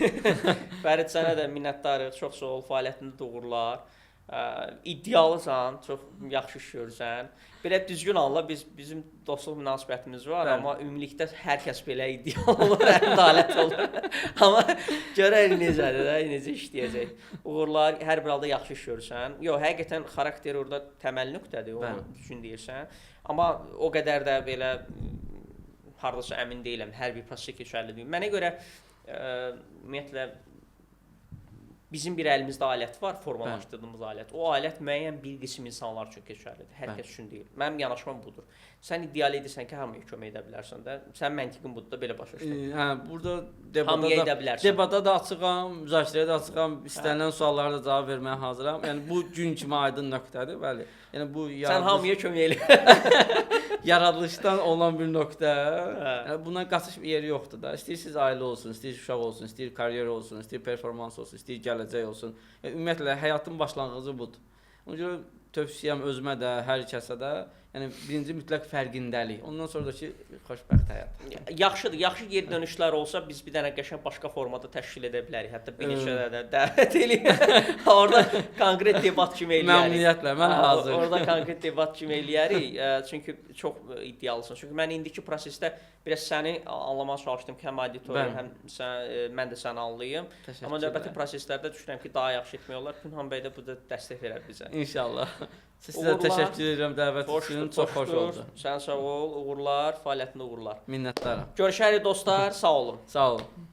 Fərid, sənə də minnətdarıq, çox sağ ol, fəaliyyətində uğurlar. İddialısan, çox yaxşı iş görürsən. Belə düzgün anla, bizim dostluq münasibətimiz var, amma ümumilikdə hər kəs belə iddialı olur, ədalət olur. Amma görərik necədir də, necə işləyəcək. Uğurlar, hər bir halda yaxşı iş görürsən. Yox, həqiqətən xarakter orada təməl nöqtədir, onu düzgün deyirsən. Amma o qədər də belə hardasa əmin deyiləm, hər bir prosesdə keçərlidir. Mənə görə ümumiyyətlə bizim bir əlimizdə alət var, formalaşdırdığımız alət. O alət müəyyən bir qism insanlar üçün keçərlidir. Hər kəs üçün deyil. Mənim yanaşmam budur. Sən iddialı edirsən ki, hamıya kömək edə bilərsən də. Sən məntiqin budur da belə başa düşürsən. Burada debata da açığam, müzakirəyə də açığam, istənilən suallara da cavab verməyə hazıram. Yəni bu gün kimi aydın nöqtədir, bəli. Yəni bu sən hamıya kömək elə. Yaradılışdan olan bir nöqtə. Yəni buna qaçış yeri yoxdur da. İstəyirsiniz ailə olsun, istəyirsiniz uşaq olsun, istəyir karyera olsun, istəyir performans olsun, istəyir gələcək olsun. Yəni ümumiyyətlə həyatın başlanğıcı budur. Ona görə tövsiyəm özümə də, hər kəsə də Yəni birinci mütləq fərqindəlik. Ondan sonrakı xoşbəxt həyat. Yaxşıdır. Yaxşı geri dönüşlər olsa biz bir dənə qəşəng başqa formada təşkil edə bilərik. Hətta bir neçə də dəvət eləyək. Orada konkret debat kimi eləyərik. Məmnuniyyətlə, mən hazır. Orada konkret debat kimi eləyərik. Çünki çox iddialısın. Çünki mən indiki prosesdə biraz səni anlamağa çalışdım ki, həm auditoriya, həm mən də səni anlayım. Amma növbəti proseslərdə düşünürəm ki, daha yaxşı etmək olar. Günhan bəy də bu da dəstək verər bizə. İnşallah. Sizə təşəkkür edirəm dəvət üçün. Çox xoş oldu. Sən sağ ol, uğurlar, fəaliyyətində uğurlar. Minnətdaram. Görüşərik dostlar, sağ olun. Sağ olun.